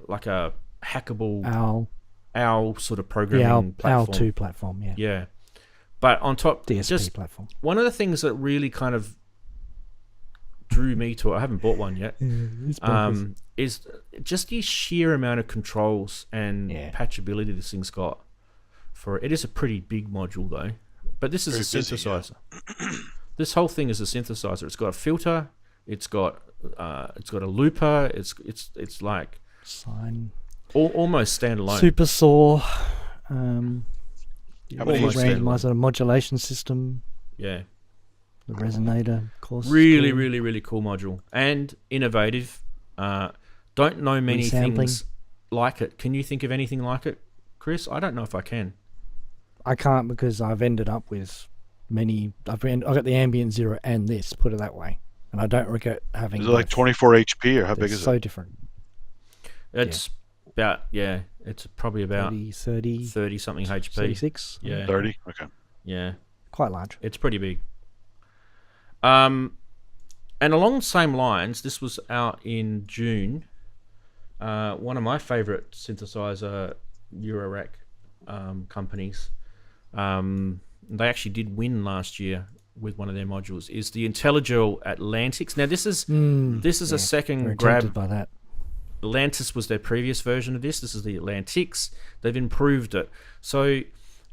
like a hackable OWL sort of programming platform. OWL 2 platform, yeah. Yeah. But on top, DSP platform. One of the things that really kind of drew me to it, I haven't bought one yet, is just the sheer amount of controls and patchability this thing's got. It is a pretty big module though, but this is a synthesizer. This whole thing is a synthesizer. It's got a filter. It's got a looper. It's like Sine. Almost standalone. Super saw. How many randomizer modulation system. Yeah. The resonator, of course. Really, really, really cool module and innovative. Don't know many things like it. Can you think of anything like it, Chris? I don't know if I can. I can't because I've ended up with many. I've got the Ambient Zero and this. Put it that way, and I don't regret having. Is it like 24 HP or how big is it? So different. It's about It's probably about 30 something HP. 36. Yeah. 30. Okay. Yeah. Quite large. It's pretty big. And along the same lines, this was out in June. One of my favourite synthesizer Eurorack companies. They actually did win last year with one of their modules. Is the IntelliGel Atlantics. Now this is a second grab. By that. Atlantis was their previous version of this. This is the Atlantics. They've improved it. So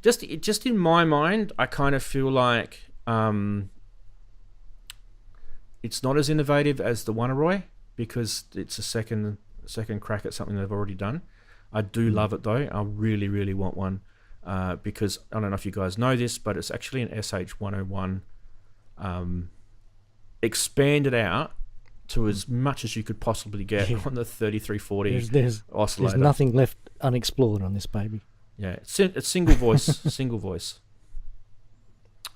just in my mind, I kind of feel like it's not as innovative as the Oneiroi because it's a second crack at something they've already done. I do love it though. I really, really want one because I don't know if you guys know this, but it's actually an SH101 expanded out to as much as you could possibly get on the 3340 oscillator. There's nothing left unexplored on this baby. Yeah, it's single voice, single voice.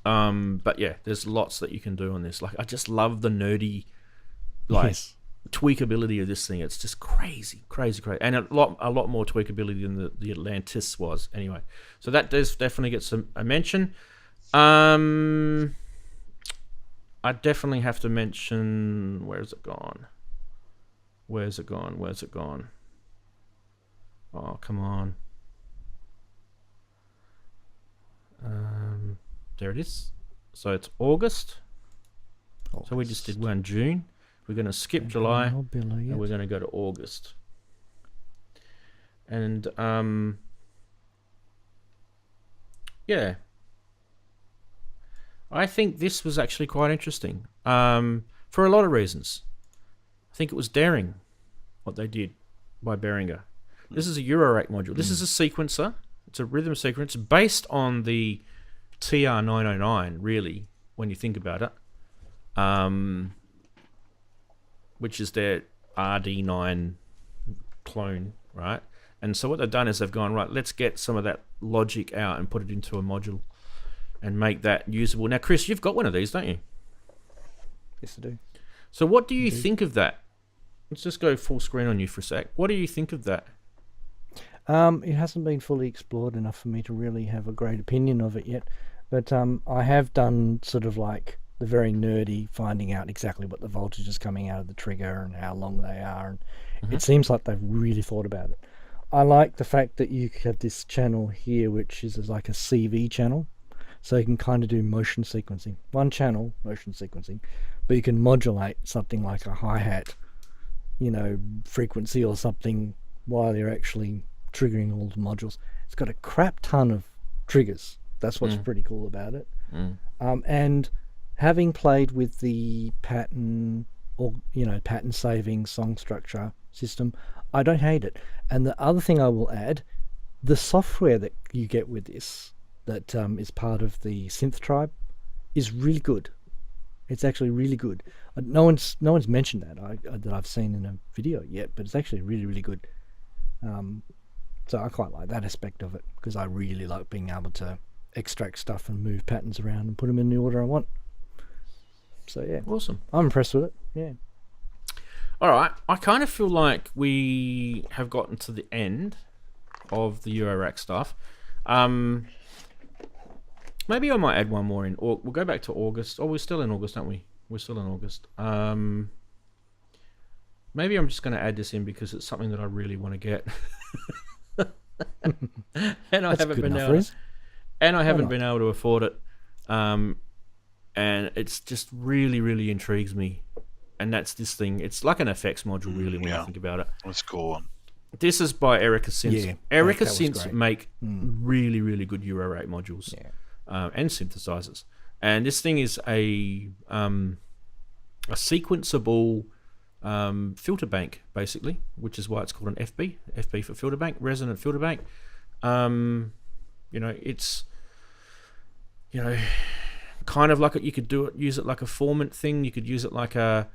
But yeah, there's lots that you can do on this. Like, I just love the nerdy, tweakability of this thing. It's just crazy, and a lot more tweakability than the Atlantis was. Anyway, so that does definitely get a mention. I definitely have to mention. Where's it gone? Oh, come on. There it is. So it's August. So we just did one June. We're going to skip July, and we're going to go to August. And yeah, I think this was actually quite interesting for a lot of reasons. I think it was daring what they did by Behringer. This is a Eurorack module. This is a sequencer. It's a rhythm sequence based on the TR909, really, when you think about it, which is their RD9 clone, right? And so what they've done is they've gone, right, let's get some of that logic out and put it into a module and make that usable. Now, Chris, you've got one of these, don't you? Yes, I do. So what do you think of that? Let's just go full screen on you for a sec. What do you think of that? It hasn't been fully explored enough for me to really have a great opinion of it yet. But I have done sort of like the very nerdy finding out exactly what the voltage is coming out of the trigger and how long they are. And it seems like they've really thought about it. I like the fact that you have this channel here, which is like a CV channel. So you can kind of do motion sequencing. One channel, motion sequencing. But you can modulate something like a hi-hat, frequency or something while you're actually triggering all the modules. It's got a crap ton of triggers. That's what's pretty cool about it. And having played with the pattern or pattern saving song structure system, I don't hate it. And the other thing I will add, the software that you get with this that is part of the Synth Tribe is really good. It's actually really good. No one's mentioned that I've seen in a video yet, but it's actually really, really good. So I quite like that aspect of it because I really like being able to extract stuff and move patterns around and put them in the order I want. So yeah, Awesome. I'm impressed with it. Yeah. All right, I kind of feel like we have gotten to the end of the Eurorack stuff. Maybe I might add one more in, or we'll go back to August. Oh, we're still in August, aren't we? We're still in August. Maybe I'm just going to add this in because it's something that I really want to get, and I haven't been able to afford it. And it's just really, really intrigues me. And that's this thing. It's like an FX module, really, when I think about it. That's cool. This is by Erica Synths. Yeah, Erica that was Synths great. make really, really good Eurorack modules and synthesizers. And this thing is a sequenceable filter bank, basically, which is why it's called an FB. FB for filter bank, resonant filter bank. It's kind of like you could use it like a formant thing. You could use it like a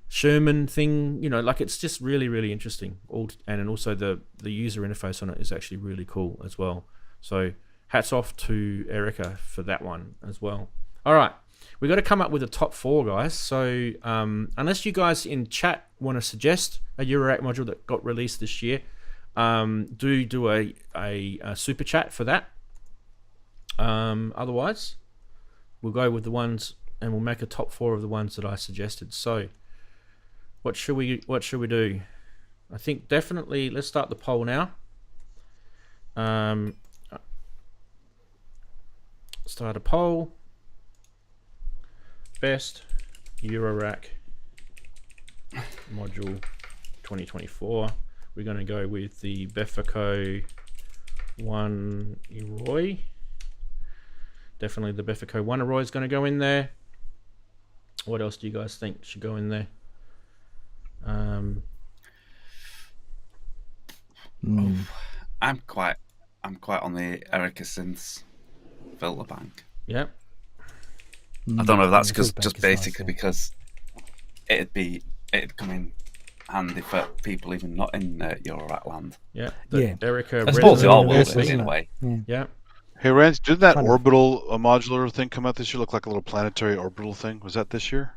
Sherman thing. It's just really, really interesting. And also the user interface on it is actually really cool as well. So hats off to Erica for that one as well. All right, we got to come up with a top 4, guys. So unless you guys in chat want to suggest a Eurorack module that got released this year, do a super chat for that. Otherwise, we'll go with the ones, and we'll make a top 4 of the ones that I suggested. So, what should we do? I think definitely let's start the poll now. Start a poll. Best Eurorack module 2024. We're going to go with the Befaco Oneiroi. Definitely the Befaco Oneiroi is going to go in there. What else do you guys think should go in there? I'm quite on the Erica Synths filter bank. Yeah. I don't know if that's filter just bank is basically nice, because it'd come in handy for people even not in Eurorack land. Yeah. Yeah. Erica. I suppose it all will Universal, be isn't in it? a way. Yeah. Hey, Rance, did that Kind of. orbital modular thing come out this year? Look like a little planetary orbital thing. Was that this year?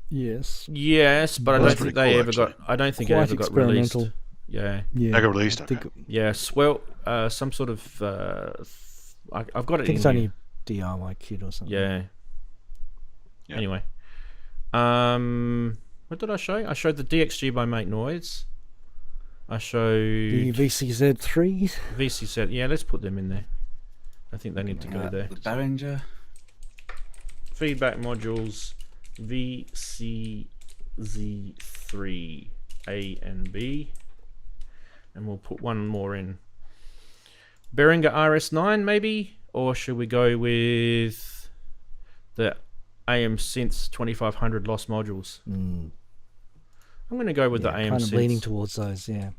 Yes. Yes, but I That's don't think pretty they cool, ever got. actually. I don't think it Quite ever got released. experimental. Yeah. Yeah. I got released. I think, Yes. Well, some sort of. I've got it. I think in it's here. only DIY kit or something. Yeah. Yeah. Anyway. What did I show? I showed the DXG by Make Noise. I showed The VCZ3. VC7. Yeah, let's put them in there. I think they need to go there. The Behringer. Feedback modules VCZ3 A and B. And we'll put one more in. Behringer RS9 maybe? Or should we go with the AM Synths 2500 Lost Modules? I'm going to go with the AM kind Synths. of leaning towards those, yeah.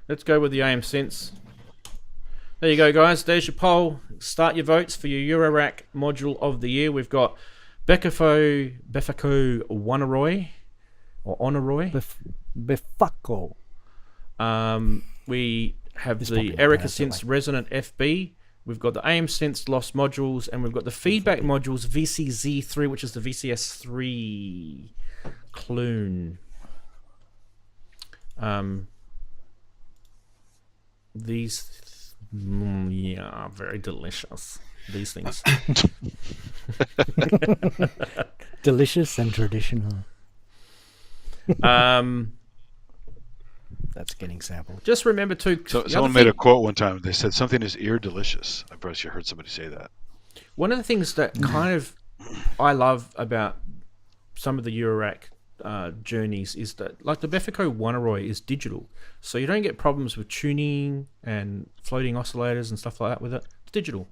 Let's go with the AM Synths. There you go, guys. There's your poll. Start your votes for your Eurorack module of the year. We've got Befaco Oneiroi, or Oneiroi. Befaco. We have This the probably Erica pronounced that Synths way. Resonant FB. We've got the AM Synths Lost Modules, and we've got the feedback modules VCZ3, which is the VCS3 clone. These, yeah, very delicious. These things. Delicious and traditional. That's getting sampled. Just remember to. So someone made a quote one time. They said something is ear delicious. I've actually heard somebody say that. One of the things that kind of I love about some of the Eurorack journeys is that, like, the Befaco Oneiroi is digital, so you don't get problems with tuning and floating oscillators and stuff like that with it. It's digital,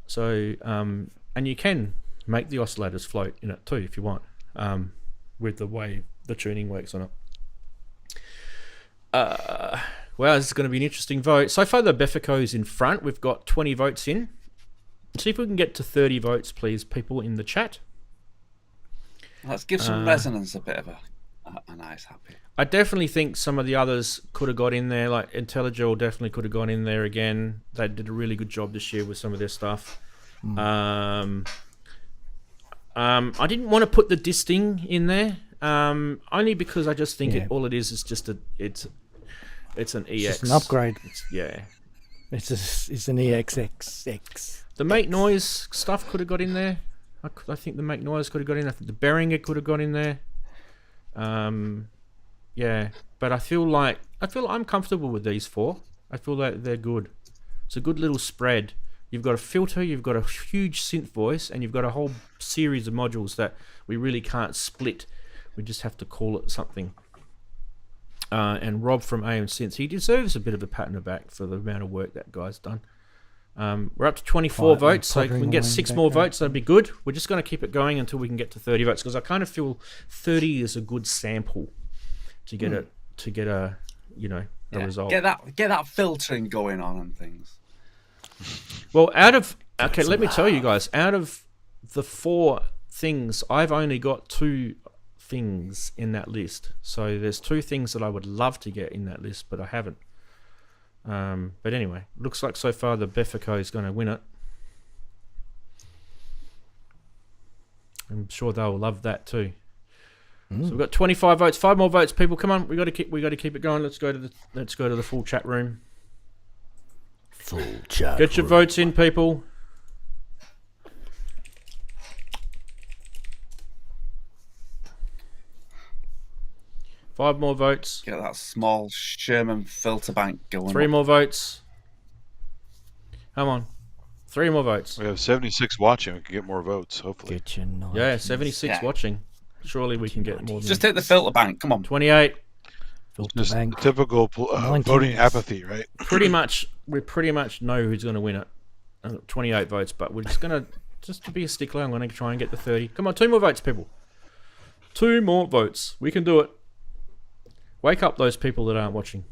so and you can make the oscillators float in it too if you want, with the way the tuning works on it. Well, this is going to be an interesting vote. So far, the Befaco's in front. We've got 20 votes in. See if we can get to 30 votes, please, people in the chat. Let's give some resonance a bit of a nice happy. I definitely think some of the others could have got in there. Like IntelliGel definitely could have gone in there again. They did a really good job this year with some of their stuff. I didn't want to put the Disting in there, only because I just think all it is just it's an EX. It's just an upgrade. It's an EXXX. The Make Noise stuff could have got in there. I think the Make Noise could have got in. I think the Behringer could have got in there. But I feel like I'm comfortable with these 4. I feel like they're good. It's a good little spread. You've got a filter, you've got a huge synth voice, and you've got a whole series of modules that we really can't split. We just have to call it something. And Rob from AM Synths, he deserves a bit of a pat on the back for the amount of work that guy's done. We're up to 24 votes, so if we can get 6 more votes, that'd be good. We're just going to keep it going until we can get to 30 votes, because I kind of feel 30 is a good sample to get a result. Get that filtering going on and things. Well, let me tell you guys, out of the 4 things, I've only got 2 things in that list. So there's 2 things that I would love to get in that list, but I haven't. But anyway, looks like so far the Befaco is going to win it. I'm sure they'll love that too. So we've got 25 votes, 5 more votes, people. Come on, we got to keep it going. Let's go to the full chat room. Get your votes in, people. Five more votes. Get that small Sherman filter bank going. 3 more votes. Come on. 3 more votes. We have 76 watching. We can get more votes, hopefully. Get your 90s. Yeah, 76 watching. Surely we can get more than Just hit the filter bank. Come on. 28. Just bank. typical voting apathy, right? We pretty much know who's going to win it. 28 votes, but we're just going to be a stickler. I'm going to try and get the 30. Come on, 2 more votes, people. 2 more votes. We can do it. Wake up those people that aren't watching.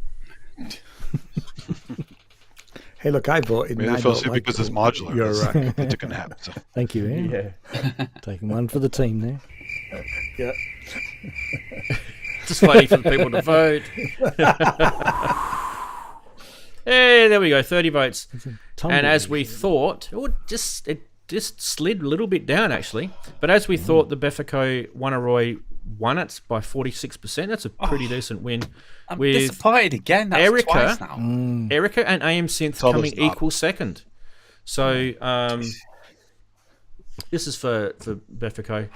Hey, look, I voted. Maybe they fell asleep because it's modular. Eurorack. They took a nap. So. Thank you, Ian. Yeah. Taking one for the team there. Yeah. Just waiting for the people to vote. Hey, there we go, 30 votes. And as we thought, it just slid a little bit down actually. But as we thought, the Befaco Oneiroi won it by 46%. That's a pretty decent win. I'm with disappointed again. That's Erica, twice now. Erica and AM Synth coming equal second. So this is for Befaco.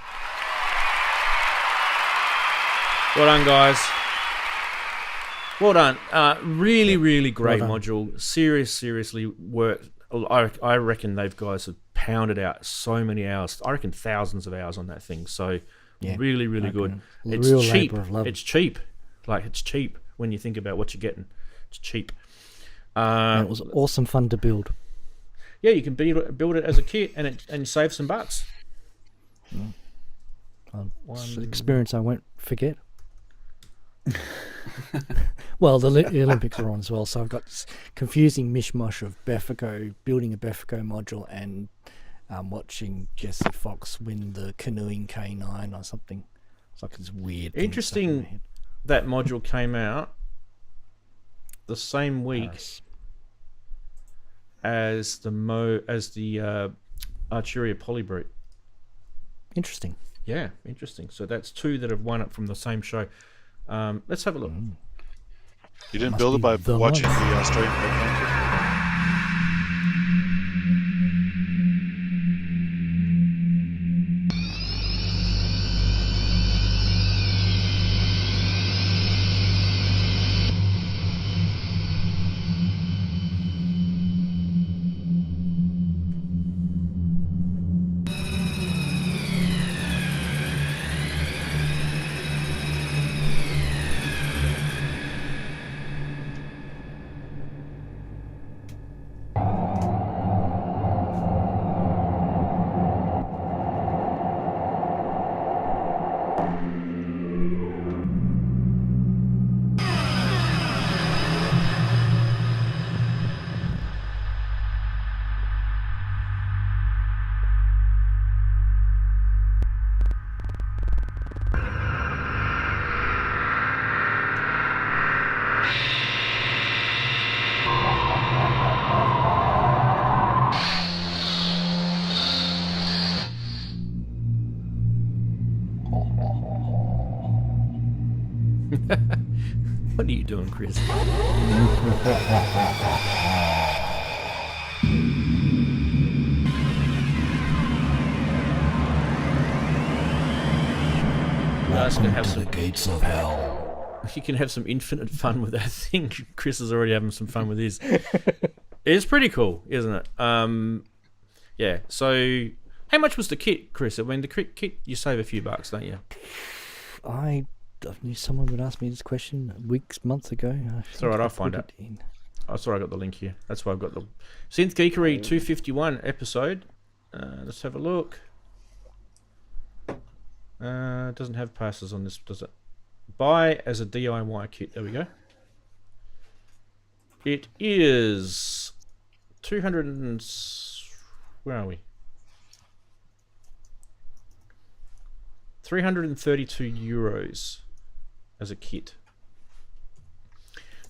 Well done, guys. Well done. Really, really great module. Seriously worked. I reckon those guys have pounded out so many hours. I reckon thousands of hours on that thing. So really, really good. It's cheap. It's cheap. Like, it's cheap when you think about what you're getting. It's cheap. And it was awesome fun to build. Yeah, you can build it as a kit and save some bucks. It's an experience I won't forget. Well, the Olympics are on as well, so I've got this confusing mishmash of Befaco, building a Befaco module, and watching Jesse Fox win the canoeing K9 or something. It's like this weird thing. Interesting that module came out the same week as the Arturia Polybrute. Interesting. Yeah, interesting. So that's 2 that have won it from the same show. Let's have a look. You didn't build it by watching the Australian Open? What are you doing, Chris? Welcome to the gates of hell. You can have some infinite fun with that thing. Chris is already having some fun with his. It's pretty cool, isn't it? Yeah. So, how much was the kit, Chris? I mean, the kit you save a few bucks, don't you? I knew someone would ask me this question months ago. It's all right. I'll find out. I saw I got the link here. That's why I've got the Synth Geekery 251 episode. Let's have a look. It doesn't have passes on this, does it? Buy as a DIY kit. There we go. It is 200 and... Where are we? 332 euros as a kit.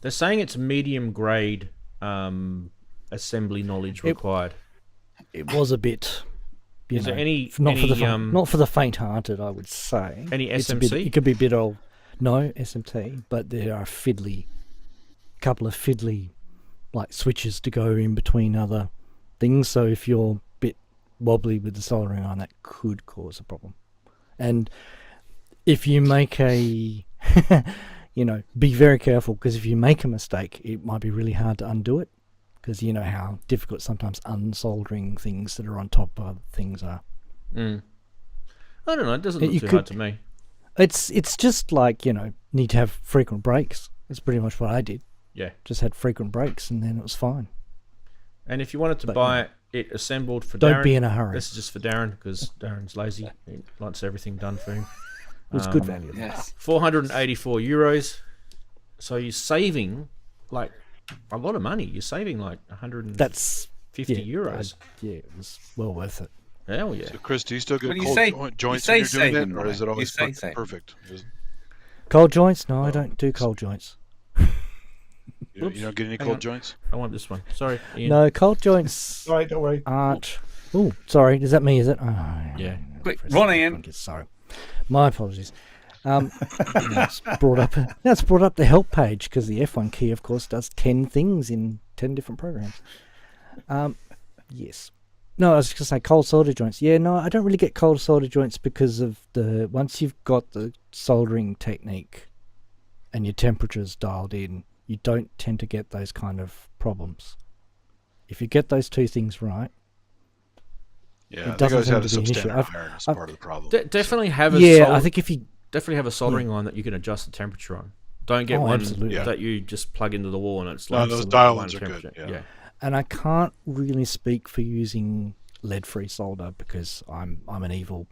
They're saying it's medium grade assembly knowledge required. It was a bit... Is there any not for the faint-hearted, I would say. Any SMC? It could be a bit old. No SMT, but there are couple of fiddly like switches to go in between other things. So if you're a bit wobbly with the soldering iron, that could cause a problem. And if you make a, be very careful, because if you make a mistake, it might be really hard to undo it. Because you know how difficult sometimes unsoldering things that are on top of other things are. I don't know. It doesn't look too hard to me. It's just like, need to have frequent breaks. That's pretty much what I did. Yeah. Just had frequent breaks and then it was fine. And if you wanted to buy it assembled for Daren... Don't be in a hurry. This is just for Daren, because Darren's lazy. He likes everything done for him. It's good value. Yes. 484 euros. So you're saving, like, a lot of money. You're saving, like, 150 euros. It was well worth it. Hell yeah. So, Chris, do you still get When you cold say- joints you when say you're doing saving, it, or right? is it always You say saving. perfect? Cold joints? No, I don't do cold joints. You don't get any Hang cold on. joints? I want this one. Sorry, Ian. No, cold joints All right, don't worry. aren't... Oh, sorry. Is that me, is it? Oh, Yeah. Quick, run in. Sorry. My apologies. Now it's brought up the help page, because the F1 key, of course, does 10 things in 10 different programs. Yes. No, I was just going to say cold solder joints. Yeah, no, I don't really get cold solder joints because of once you've got the soldering technique and your temperature's dialed in, you don't tend to get those kind of problems. If you get those two things right, Yeah, it doesn't seem had to be an issue. iron as part of the problem. Definitely have a I think if you... definitely have a soldering line that you can adjust the temperature on. Don't get one absolutely. that you just plug into the wall and it's No, like those one dial-ins are temperature. good, yeah. And I can't really speak for using lead-free solder because I'm an evil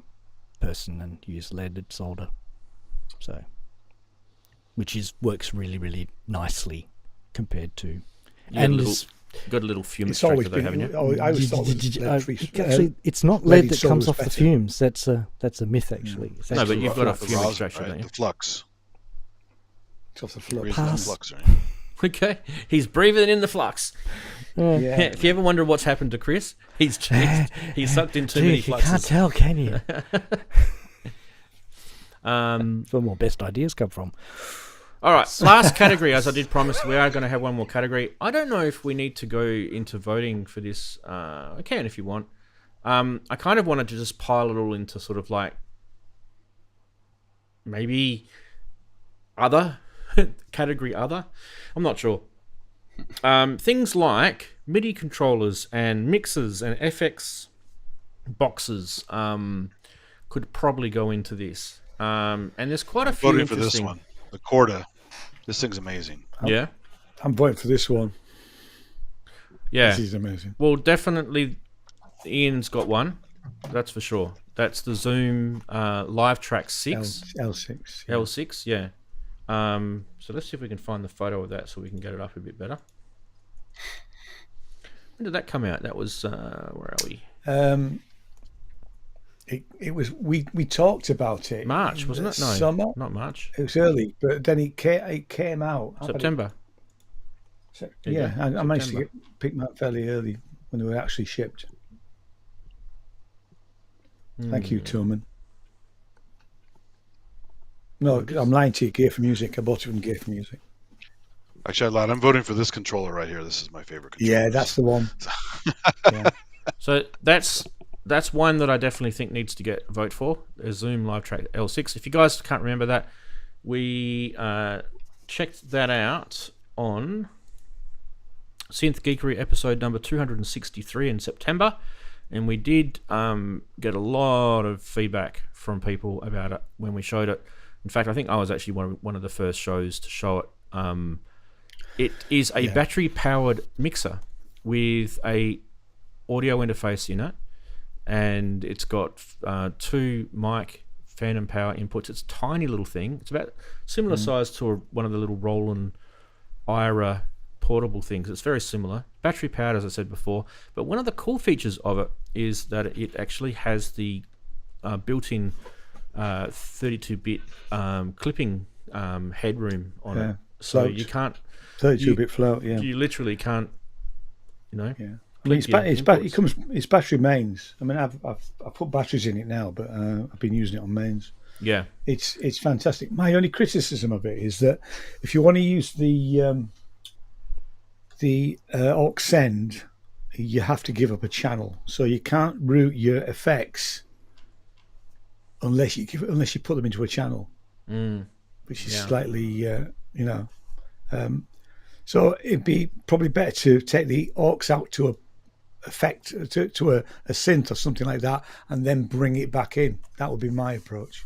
person and use leaded solder, so works really, really nicely compared to. Got a little fume It's extractor always there, been. haven't you? I always thought it actually, it's not lead leaded that comes solder's off the better. fumes. That's a myth, actually. It's No, but actually you've got a The fume rosin, extraction, right? don't you? The flux. It's off the Raise floor. that Pass. flux, right? Okay, he's breathing in the flux. Yeah. Yeah. If you ever wonder what's happened to Chris, he's sucked in too Gee, many you fluxes. can't tell, can you? That's where my best ideas come from. All right, last category, as I did promise, we are going to have one more category. I don't know if we need to go into voting for this. I can if you want. I kind of wanted to just pile it all into sort of like maybe other category other. I'm not sure. Things like MIDI controllers and mixers and FX boxes could probably go into this. And there's quite a few Voting for this interesting... one. The Corda. This thing's amazing. Yeah? I'm voting for this one. Yeah. This is amazing. Well, definitely Ian's got one. That's for sure. That's the Zoom Livetrack 6. L6. Yeah. L6, yeah. So let's see if we can find the photo of that so we can get it up a bit better. When did that come out? That was, where are we? It was, we talked about it. March, wasn't it? No, Summer. not March. It was early, but then it came out. September. Yeah, I managed to September. pick them up fairly early when they were actually shipped. Thank you, Tillman. No, I'm lying to you. Gear for Music. I bought it from Gear for Music. Actually, I lied. I'm voting for this controller right here. This is my favorite controller. Yeah, that's the one. Yeah. So that's one that I definitely think needs to get a vote for. A Zoom Livetrack L6. If you guys can't remember that, we checked that out on Synth Geekery episode number 263 in September, and we did get a lot of feedback from people about it when we showed it. In fact, I think I was actually one of the first shows to show it. It is a battery-powered mixer with a audio interface in it, and it's got 2 mic phantom power inputs. It's a tiny little thing. It's about similar size to one of the little Roland Ira portable things. It's very similar. Battery powered, as I said before. But one of the cool features of it is that it actually has the built-in 32-bit clipping headroom on it. So you can't 32-bit float. Yeah. You literally can't. Yeah. I mean, it's battery mains. I mean, I've put batteries in it now, but I've been using it on mains. Yeah, it's fantastic. My only criticism of it is that if you want to use the aux send, you have to give up a channel, so you can't route your effects unless you put them into a channel, which is slightly so it'd be probably better to take the aux out to a effect to a synth or something like that, and then bring it back in. That would be my approach,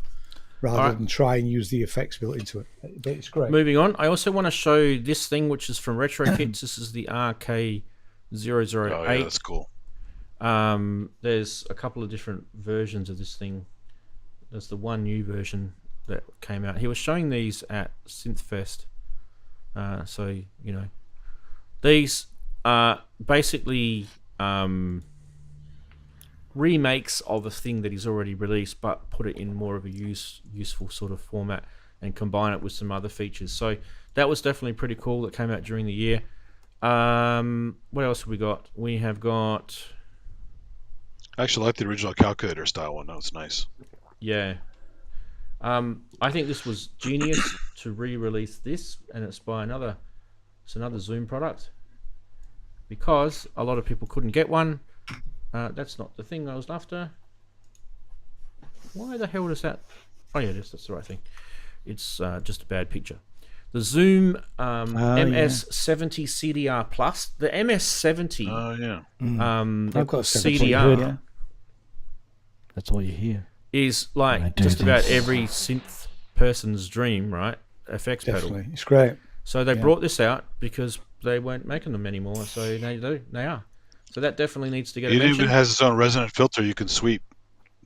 rather than try and use the effects built into it. But it's great. Moving on, I also want to show this thing, which is from Retro Kits. This is the RK008. Oh, yeah, that's cool. There's a couple of different versions of this thing. There's the one new version that came out. He was showing these at Synthfest. So, these are basically remakes of a thing that he's already released, but put it in more of a useful sort of format and combine it with some other features. So that was definitely pretty cool. That came out during the year. What else have we got? We have got... I actually like the original calculator style one. That was nice. Yeah. I think this was genius to re-release this, and it's by another Zoom product, because a lot of people couldn't get one. That's not the thing I was after. Why the hell does that... Oh yeah, that's the right thing. It's just a bad picture. The Zoom MS70 CDR Plus. The MS70 I've got a CDR. That's all you hear. Is like just about every synth person's dream, right? FX Definitely. pedal. It's great. So they brought this out because they weren't making them anymore. So they are. So that definitely needs to get a mention. It even has its own resonant filter you can sweep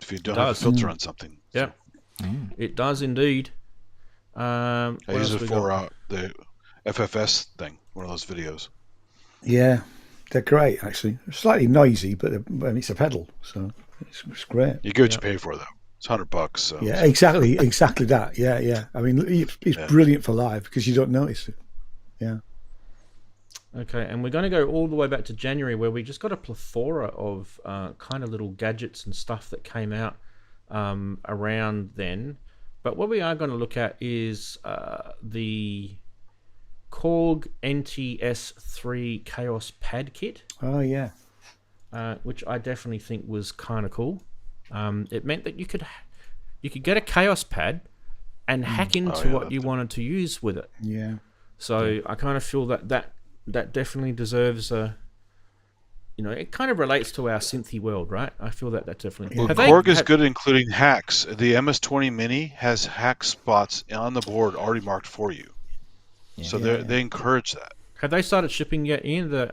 if you don't have a filter on something. Yeah, it does indeed. I use it for the FFS thing, one of those videos. Yeah, they're great actually. They're slightly noisy, but it's a pedal, so it's great. You get what you pay for, though. It's $100. So. Yeah, exactly that. Yeah. I mean, it's brilliant for live because you don't notice it. Yeah. Okay, and we're going to go all the way back to January, where we just got a plethora of kind of little gadgets and stuff that came out around then. But what we are going to look at is the Korg NTS3 Chaos Pad Kit. Oh, yeah. Which I definitely think was kind of cool. It meant that you could get a Chaos Pad and hack into what you wanted to use with it. Yeah. So I kind of feel that definitely deserves a... it kind of relates to our synthy world, right? I feel that definitely... Well, Korg is good at including hacks. The MS-20 Mini has hack spots on the board already marked for you. Yeah. So they encourage that. Have they started shipping yet in the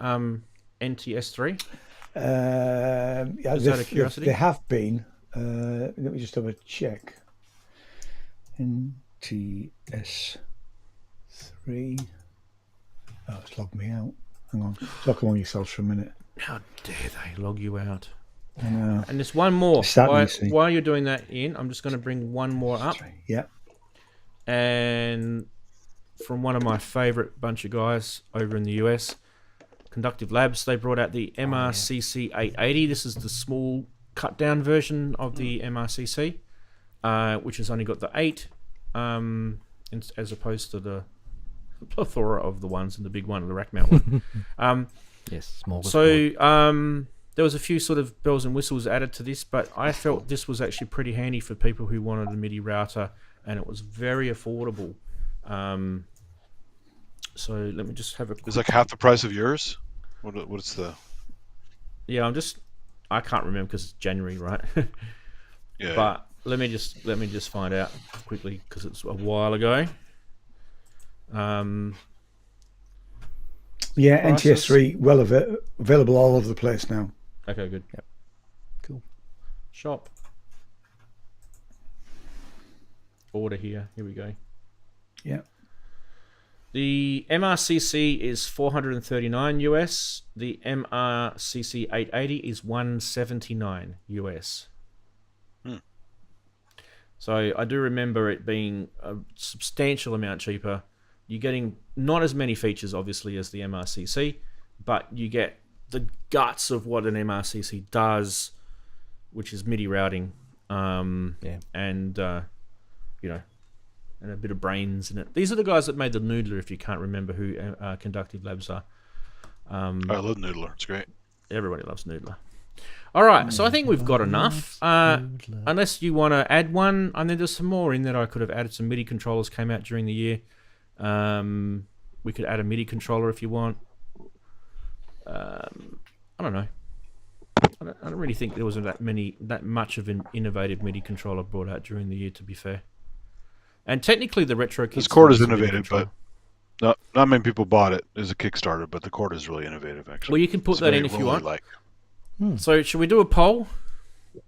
NTS3? Out of curiosity? They have been. Let me just have a check. NTS3. Oh, it's logged me out. Hang on. Talk among yourselves for a minute. How dare they log you out? I know. And there's one more. While you're doing that, Ian, I'm just going to bring one more up. Yeah. And from one of my favourite bunch of guys over in the US, Conductive Labs, they brought out the MRCC 880. This is the small cut down version of the MRCC, which has only got the 8 as opposed to the plethora of the ones in the big one, the rack mount one. Yes, small. So there was a few sort of bells and whistles added to this, but I felt this was actually pretty handy for people who wanted a MIDI router, and it was very affordable. So let me just have a. It's like half the price of yours. What's the? Yeah, I can't remember because it's January, right? Yeah. But let me just find out quickly because it's a while ago. Yeah, prices? NTS3 well available all over the place now. Okay, good. Yep. Cool. Shop. Order here. Here we go. Yeah. The MRCC is 439 US. The MRCC 880 is 179 US. So I do remember it being a substantial amount cheaper. You're getting not as many features, obviously, as the MRCC, but you get the guts of what an MRCC does, which is MIDI routing, and and a bit of brains in it. These are the guys that made the Noodler, if you can't remember who Conductive Labs are. I love Noodler. It's great. Everybody loves Noodler. All right, so I think we've got enough. Unless you want to add one, and then there's some more in there. I could have added some MIDI controllers came out during the year. We could add a MIDI controller if you want. I don't know. I don't really think there was that much of an innovative MIDI controller brought out during the year, to be fair. And technically, the retro kit. This cord is innovative, but not many people bought it as a Kickstarter. But the cord is really innovative, actually. Well, you can put that in if you want. So, should we do a poll?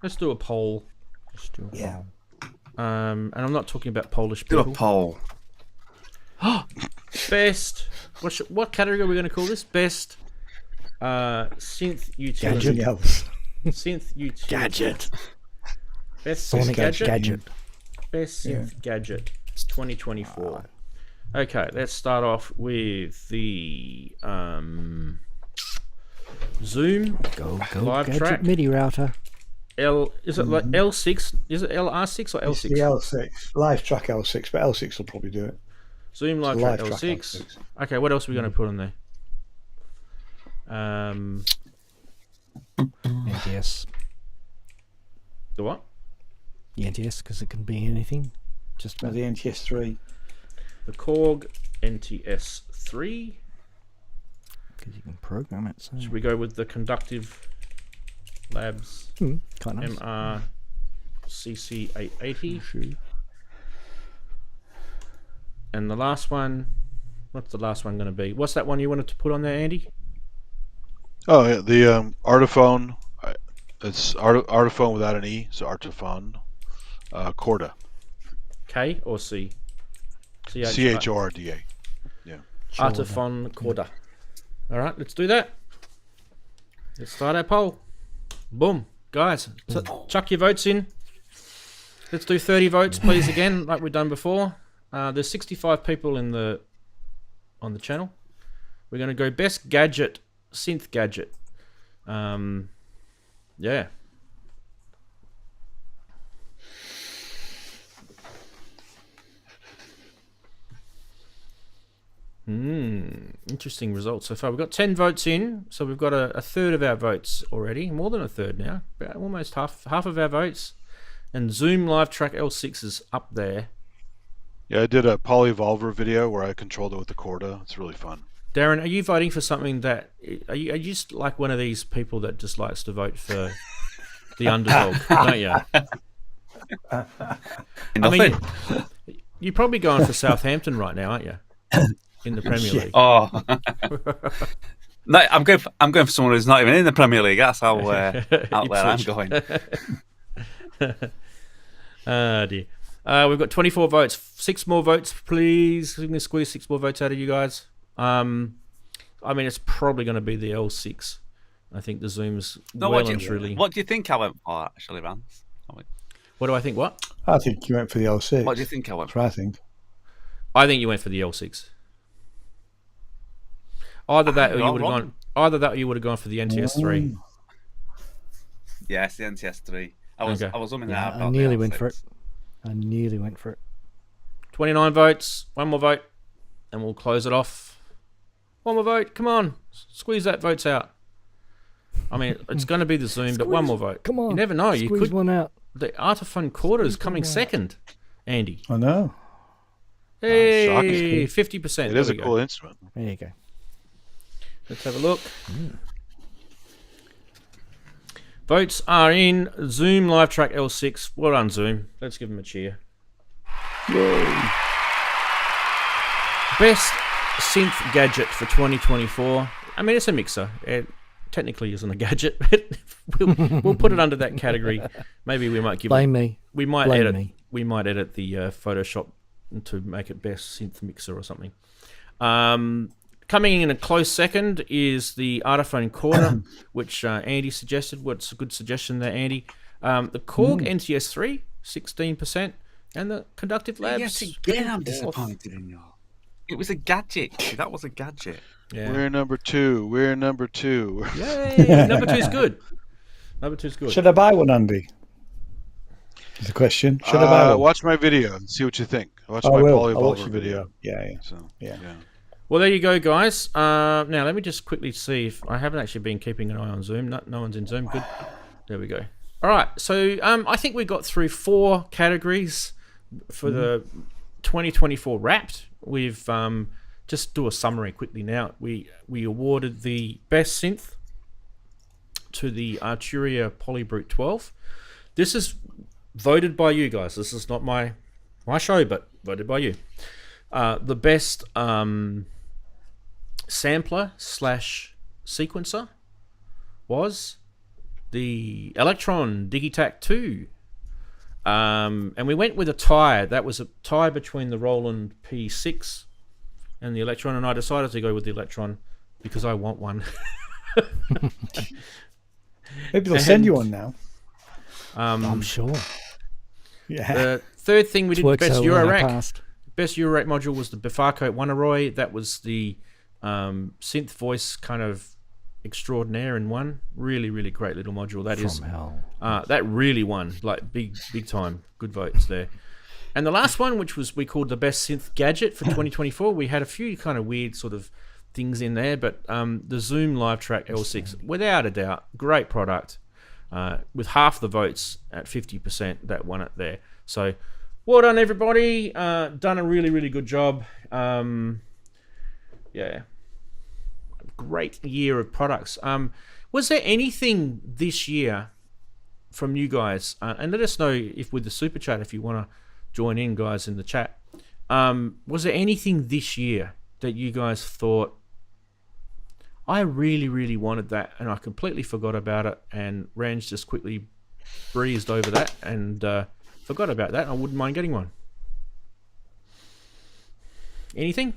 Let's do a poll. Yeah. And I'm not talking about Polish people. Do a poll. Best. What category are we going to call this? Best synth utility. Anything else? Synth utility. Gadget. Best Sonic gadget. gadget. Best synth gadget 2024. Okay, let's start off with the Zoom Go Livetrack gadget MIDI router. Is it like L6? Is it LR6 or It's L6? the L6. Livetrack L6, but L6 will probably do it. Zoom It's Livetrack Livetrack L6. Okay, what else are we going to put on there? NTS. The what? The NTS, because it can be anything. Just The about. NTS3. The Korg NTS3. Because you can program it. So. Should we go with the Conductive Labs Quite nice. MRCC 880? Sure. And the last one, what's the last one going to be? What's that one you wanted to put on there, Andy? Oh, yeah, the Artiphone. It's Artiphone without an E, so Artiphone. Corda. K or C? CHORDA. Yeah. Artiphone Corda. All right, let's do that. Let's start our poll. Boom. Guys, chuck your votes in. Let's do 30 votes, please, again, like we've done before. There's 65 people on the channel. We're going to go best gadget, synth gadget. Yeah. Interesting results so far. We've got 10 votes in, so we've got a third of our votes already. More than a third now. About almost half of our votes. And Zoom Livetrack L6 is up there. Yeah, I did a Polyvolver video where I controlled it with the Corda. It's really fun. Darren, are you voting for something that... Are you just like one of these people that just likes to vote for the underdog, don't you? I mean, you're probably going for Southampton right now, aren't you? In the Premier League. Oh, no, I'm going for someone who's not even in the Premier League. That's how out there I'm going. Oh dear. We've got 24 votes. 6 more votes, please. We can squeeze 6 more votes out of you guys. I mean, it's probably going to be the L6. I think the Zoom's truly. What do you think I went for, actually, Rance? What do I think? What? I think you went for the L6. What do you think I went for? That's what I think. I think you went for the L6. Either that, or you would have gone. Either that, or you would have gone for the NTS3. Yes, the NTS3. I was umming that. I nearly went for it. 29 votes. One more vote, and we'll close it off. One more vote. Come on. Squeeze that votes out. I mean, it's going to be the Zoom, but one more vote. Come on. You never know. You could. One out. The Artiphone Quarter is coming second, Andy. I know. Hey, 50%. It is a cool instrument. There you go. Let's have a look. Votes are in. Zoom Livetrack L6. Well done, Zoom. Let's give them a cheer. Yay. Best synth gadget for 2024. I mean, it's a mixer. It technically isn't a gadget, but we'll put it under that category. Maybe we might give Blame me. We might Blame edit. me. We might edit the Photoshop to make it best synth mixer or something. Coming in a close second is the Artiphone Quarter, which Andy suggested. What's a good suggestion there, Andy? The Korg NTS3, 16%, and the Conductive Labs. Yes, again, I'm disappointed in you. It was a gadget. That was a gadget. Yeah. We're number 2. We're number 2. Yay! Number 2's good. Number 2's good. Should I buy one, Andy? Is the question. Should I buy one? Watch my video and see what you think. Watch my I'll Polyvolver watch your video. Yeah. So, Yeah. Well, there you go, guys. Now, let me just quickly see if I haven't actually been keeping an eye on Zoom. No one's in Zoom. Good. There we go. All right. So I think we got through 4 categories for the 2024 Wrapped. We've just do a summary quickly now. We awarded the best synth to the Arturia Polybrute 12. This is voted by you guys. This is not my show, but voted by you. The best sampler / sequencer was the Elektron Digitakt II. And we went with a tie. That was a tie between the Roland P6 and the Elektron, and I decided to go with the Elektron because I want one. Maybe they'll send you one now. I'm sure. Yeah. The third thing we did, Worked best so well in the Eurorack. past. Best Eurorack module was the Befaco Oneiroi. That was the synth voice kind of extraordinaire in one. Really, really great little module. That is From hell. that really won, like big time. Good votes there. And the last one, which was we called the best synth gadget for 2024, we had a few kind of weird sort of things in there, but the Zoom Livetrack L6, without a doubt, great product. With half the votes at 50%, that won it there. So, well done, everybody. Done a really, really good job. Yeah. Great year of products. Was there anything this year from you guys? And let us know if with the super chat if you want to join in, guys, in the chat. Was there anything this year that you guys thought, I really, really wanted that, and I completely forgot about it, and Ranz just quickly breezed over that and forgot about that, and I wouldn't mind getting one. Anything?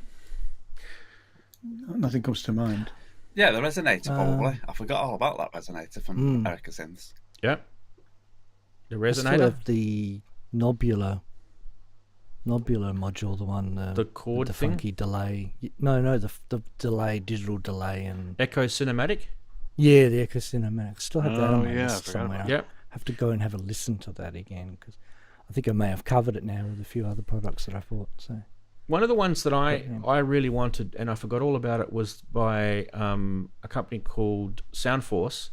Nothing comes to mind. Yeah, the resonator probably. I forgot all about that resonator from Erica Synths. Yeah. The I still resonator? have the Nobular module, the one The chord with the thing? funky delay. No, the delay, digital delay, and Echo Cinematic? yeah, the Echo Cinematic. Still have that on my yeah, list I forgot somewhere. about Yep. Have to go and have a listen to that again because I think I may have covered it now with a few other products that I bought. So One of the ones that I really wanted, and I forgot all about it, was by a company called Soundforce,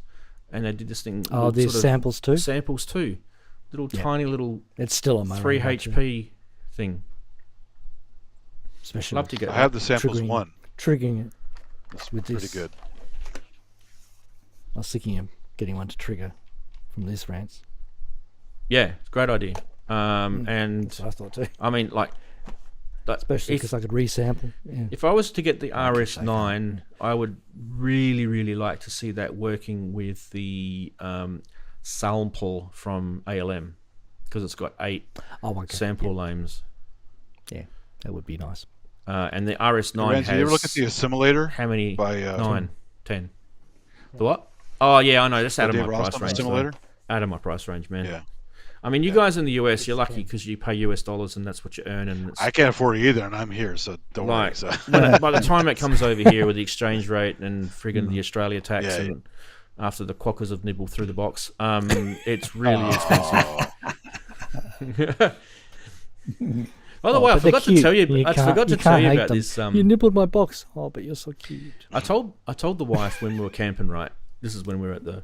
and they did this thing. oh, there's sort of samples too. Samples too. Little tiny little It's still on my 3 radar, HP thing. especially Love to get I that. have the samples triggering- one. triggering it. It's with pretty this. good. I was thinking of getting one to trigger from this Rants. Yeah, it's a great idea. And So I thought too, I mean, like, especially because I could resample. Yeah. if I was to get the RS9, I would really, really like to see that working with the sample from ALM, because it's got 8 Oh, okay. sample names. Yeah, that would be nice. And the RS9 Ranzee, has you ever look at the assimilator? how many? by 9, 10. The what? Oh yeah, I know. That's out of Dave my Ross price on the range. assimilator? Though. Out of my price range, man. Yeah. I mean, you guys in the US, you're lucky because you pay US dollars and that's what you earn. And it's I can't afford it either, and I'm here, so don't worry. like, So. by the time it comes over here with the exchange rate and friggin' the Australia tax, Yeah. and after the quackers have nibbled through the box, it's really expensive. By the way, I forgot to tell you. I forgot to tell you about them. this. You nibbled my box. Oh, but you're so cute. I told the wife when we were camping. Right, this is when we were at the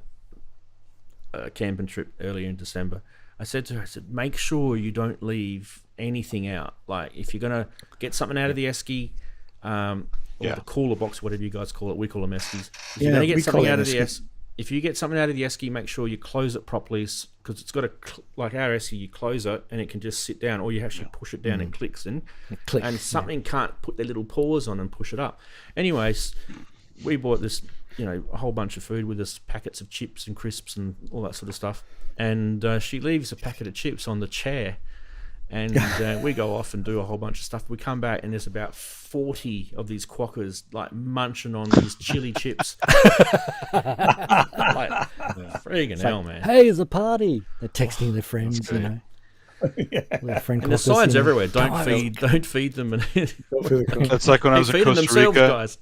camping trip earlier in December. I said to her, make sure you don't leave anything out. Like if you're gonna get something out of the esky, or the cooler box, whatever you guys call it, we call them eskies. If you're gonna get something out of the if you get something out of the esky, make sure you close it properly, because it's got like our esky, you close it and it can just sit down, or you actually push it down and clicks in, and something can't put their little paws on and push it up. Anyways, we bought this, a whole bunch of food with us, packets of chips and crisps and all that sort of stuff, and she leaves a packet of chips on the chair. And we go off and do a whole bunch of stuff. We come back and there's about 40 of these quackers like munching on these chili chips. Friggin' hell, man. Hey, it's a party. They're texting their friends, Their friend and there's signs everywhere. Don't feed them. And that's like when I was in Costa Rica. Guys.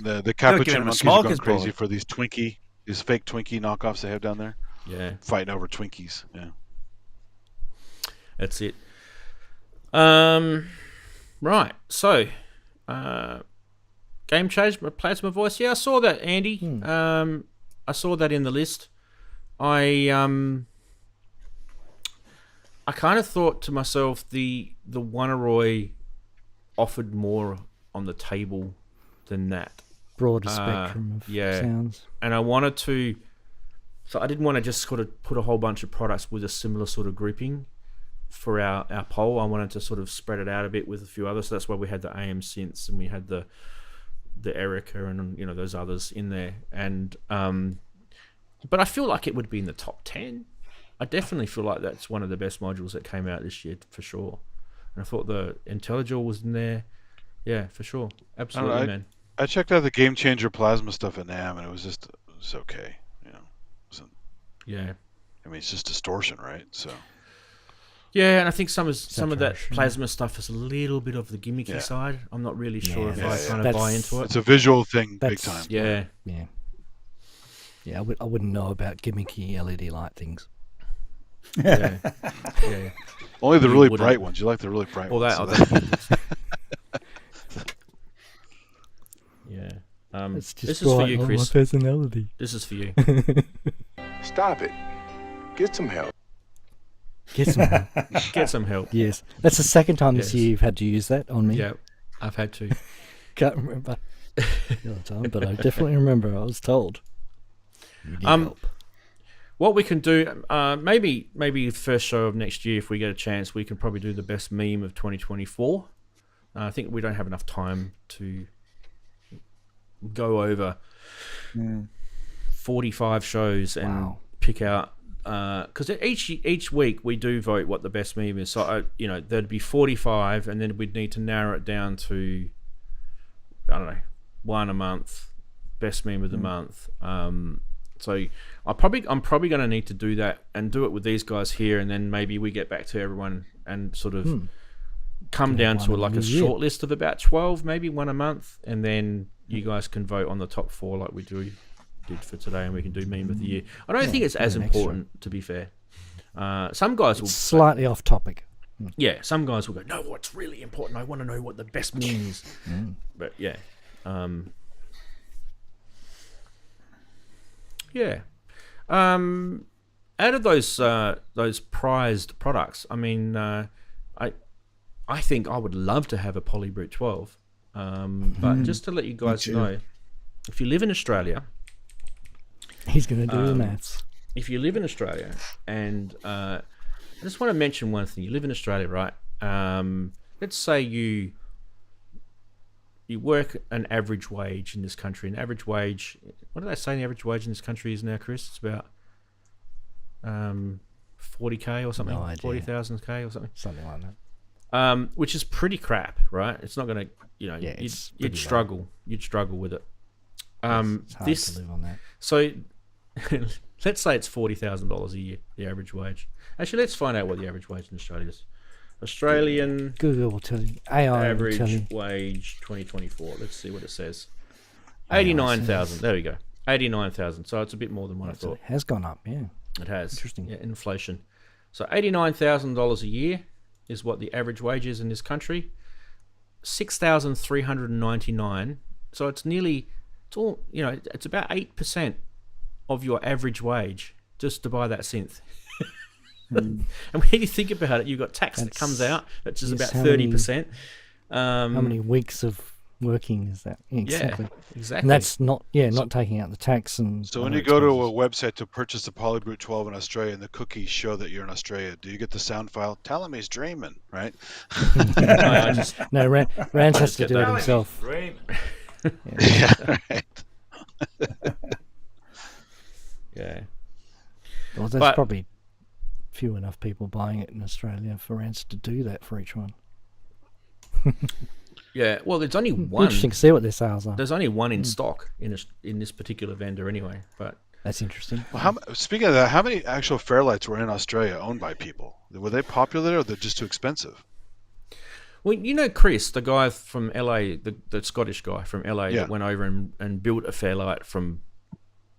The capuchin monkeys are going crazy for these fake Twinkie knockoffs they have down there. Yeah. Fighting over Twinkies. Yeah. That's it. Right. So, game change, plasma voice. Yeah, I saw that, Andy. I saw that in the list. I kind of thought to myself the Oneiroi offered more on the table than that. Broader spectrum of sounds. And I wanted to. So I didn't want to just sort of put a whole bunch of products with a similar sort of grouping for our poll. I wanted to sort of spread it out a bit with a few others. So that's why we had the AM synths and we had the Erica and those others in there. And but I feel like it would be in the top 10. I definitely feel like that's one of the best modules that came out this year for sure. And I thought the IntelliJ was in there. Yeah, for sure. Absolutely, man. I checked out the Game Changer Plasma stuff at NAMM and it was okay. Yeah. I mean, it's just distortion, right? So. Yeah, and I think some of that plasma stuff is a little bit of the gimmicky side. I'm not really sure if I kind of buy into it. It's a visual thing, big time. Yeah. I wouldn't know about gimmicky LED light things. Yeah. Only the really bright ones. You like the really bright ones. Yeah. It's just this is for you, Chris. My personality. This is for you. Stop it. Get some help. Get some help. Get some help. Yes. That's the second time this year you've had to use that on me. Yeah, I've had to. Can't remember the other time, but I definitely remember I was told. You need help. What we can do, maybe the first show of next year, if we get a chance, we can probably do the best meme of 2024. I think we don't have enough time to go over 45 shows and pick out, because each week we do vote what the best meme is. So there'd be 45, and then we'd need to narrow it down to, I don't know, one a month, best meme of the month. So I'm probably going to need to do that and do it with these guys here, and then maybe we get back to everyone and sort of come down to a short list of about 12, maybe one a month, and then you guys can vote on the top 4 like we did for today, and we can do meme of the year. I don't think it's as important, to be fair. Some guys will slightly off topic. Yeah, some guys will go, no, what's really important? I want to know what the best meme is. But yeah. Out of those prized products, I mean, I think I would love to have a Polybrute 12. But just to let you guys know, if you live in Australia, he's going to do the maths. If you live in Australia, and I just want to mention one thing: you live in Australia, right? Let's say you work an average wage in this country. An average wage, what did they say the average wage in this country is now, Chris? It's about 40k or something, 40,000 k or something. Something like that. Which is pretty crap, right? It's not going to, you'd struggle. You'd struggle with it. It's hard to live on that. So let's say it's $40,000 a year, the average wage. Actually, let's find out what the average wage in Australia is. Australian Google will tell you. AI average will tell you. wage 2024. Let's see what it says. 89,000. There we go. 89,000. So it's a bit more than what I thought. It has gone up, yeah. It has. Interesting. Yeah, inflation. So $89,000 a year is what the average wage is in this country. 6,399. So it's all, you know, it's about 8% of your average wage just to buy that synth. And when you think about it, you've got tax that comes out, which is about 30%. How many weeks of working is that? Exactly. And that's not taking out the tax. And so when you go to a website to purchase the Polybrute 12 in Australia and the cookies show that you're in Australia, do you get the sound file? Tell him he's dreaming, right? No, Rant has to do it himself. Yeah, right. Yeah. Well, there's probably few enough people buying it in Australia for Rants to do that for each one. Yeah, well, there's only one. Interesting to see what their sales are. There's only one in stock in this particular vendor anyway. But that's interesting. Well, speaking of that, how many actual Fairlights were in Australia owned by people? Were they popular or they're just too expensive? Well, you know Chris, the guy from LA, the Scottish guy from LA that went over and built a Fairlight from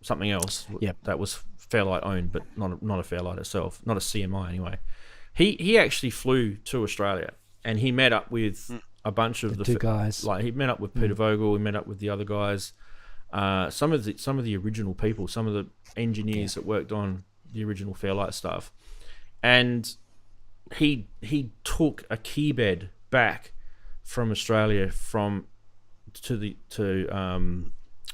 something else that was Fairlight owned, but not a Fairlight itself, not a CMI anyway. He actually flew to Australia and he met up with a bunch of the two guys. Like he met up with Peter Vogel, he met up with the other guys, some of the original people, some of the engineers that worked on the original Fairlight stuff, and he took a key bed back from Australia to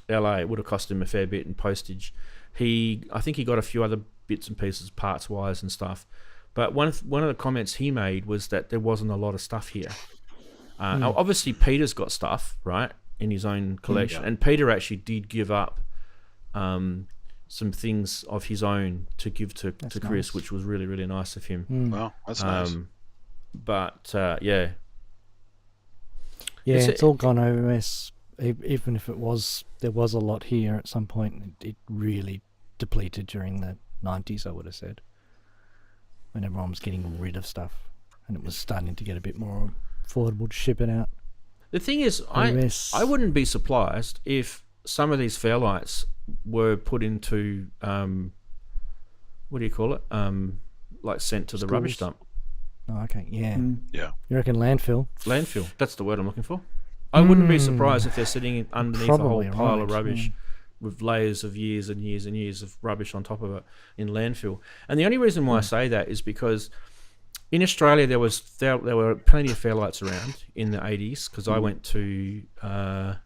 LA. It would have cost him a fair bit in postage. I think he got a few other bits and pieces, parts wise and stuff. But one of the comments he made was that there wasn't a lot of stuff here. Obviously, Peter's got stuff, right, in his own collection. And Peter actually did give up some things of his own to give to Chris, which was really, really nice of him. Wow, that's nice. But, yeah. Yeah, it's all gone OS. Even if there was a lot here at some point, it really depleted during the 90s, I would have said, when everyone was getting rid of stuff and it was starting to get a bit more affordable to ship it out. The thing is, I wouldn't be surprised if some of these Fairlights were put into what do you call it? Like sent to the rubbish dump. Oh, okay, yeah. Yeah. You reckon landfill? Landfill. That's the word I'm looking for. I wouldn't be surprised if they're sitting underneath a whole pile of rubbish with layers of years and years and years of rubbish on top of it in landfill. And the only reason why I say that is because in Australia there were plenty of Fairlights around in the 80s, because I went to my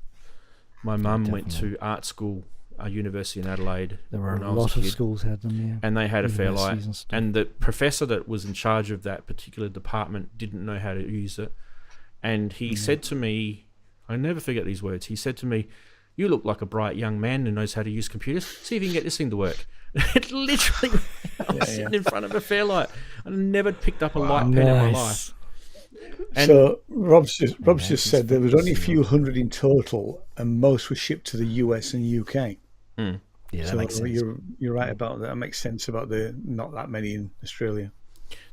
mum went to art school, a university in Adelaide. There were a lot of schools had them, yeah. And they had a Fairlight, and the professor that was in charge of that particular department didn't know how to use it. And he said to me, I never forget these words, he said to me, "You look like a bright young man who knows how to use computers. See if you can get this thing to work." It literally, I was sitting in front of a Fairlight. I never picked up a light pen in my life. And so Rob's just said there was only a few hundred in total, and most were shipped to the US and UK. Yeah, that so makes sense. You're right about that. That makes sense about the not that many in Australia.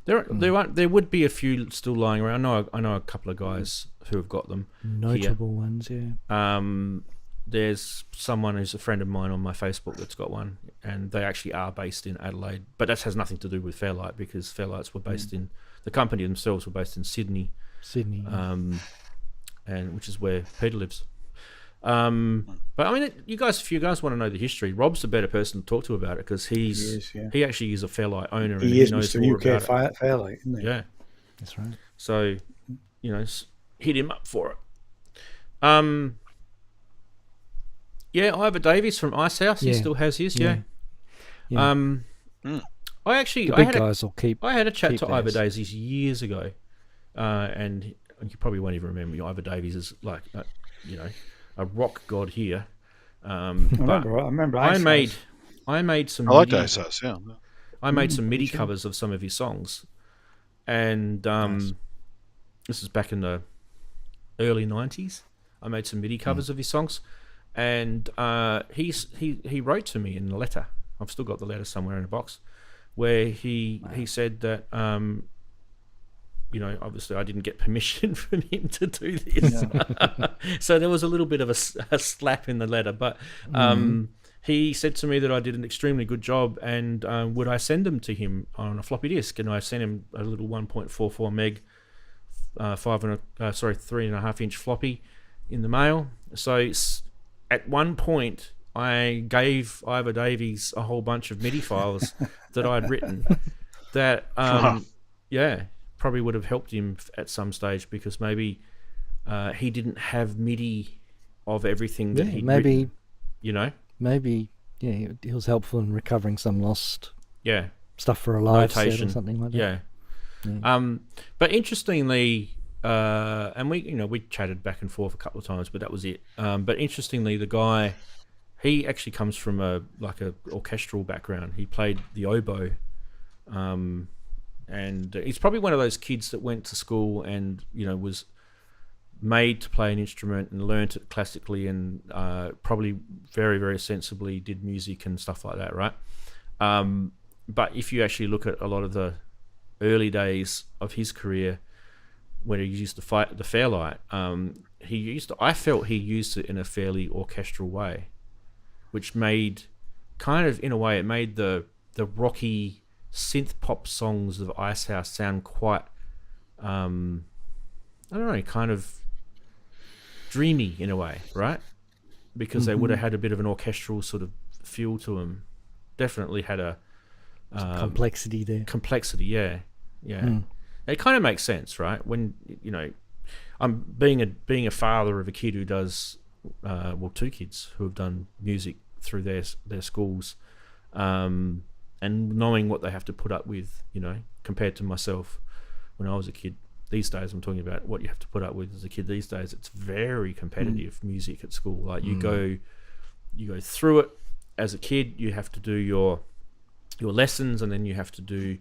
There would be a few still lying around. I know a couple of guys who have got them. Notable ones, yeah. There's someone who's a friend of mine on my Facebook that's got one, and they actually are based in Adelaide. But that has nothing to do with Fairlight, because Fairlights were based in, the company themselves were based in Sydney. And which is where Peter lives. But I mean, if you guys want to know the history, Rob's a better person to talk to about it, because he actually is a Fairlight owner, and he knows Mr. more UK about it. Fairlight, isn't he? Yeah, that's right. So, hit him up for it. Yeah, Ivor Davies from Icehouse, he still has his. Yeah. I actually, I had a chat to Ivor Davies years ago, and you probably won't even remember. Ivor Davies is like, a rock god here. I remember. I made some. I like Icehouse. Yeah. I made some MIDI covers of some of his songs, and this is back in the early 90s. I made some MIDI covers of his songs, and he wrote to me in a letter. I've still got the letter somewhere in a box, where he said that obviously I didn't get permission from him to do this. So there was a little bit of a slap in the letter, but he said to me that I did an extremely good job, and would I send them to him on a floppy disk? And I sent him a little 1.44 meg, 3.5 inch floppy in the mail. So at one point, I gave Ivor Davies a whole bunch of MIDI files that I'd written that, probably would have helped him at some stage, because maybe he didn't have MIDI of everything that he'd written, Maybe, he was helpful in recovering some lost stuff for a live set or something like that. Yeah. But interestingly, and we chatted back and forth a couple of times, but that was it. But interestingly, the guy, he actually comes from a orchestral background. He played the oboe, and he's probably one of those kids that went to school and was made to play an instrument and learnt it classically, and probably very, very sensibly did music and stuff like that, right? But if you actually look at a lot of the early days of his career, when he used to fight the Fairlight, I felt he used it in a fairly orchestral way, which made it made the rocky synth pop songs of Icehouse sound quite, kind of dreamy in a way, right? Because they would have had a bit of an orchestral sort of feel to them. Definitely had a complexity there. Complexity, yeah. It kind of makes sense, right? When I'm being a father of a kid who does two kids who have done music through their schools, and knowing what they have to put up with, compared to myself when I was a kid. These days, I'm talking about what you have to put up with as a kid these days. It's very competitive music at school. Like you go through it as a kid. You have to do your lessons, and then you have to do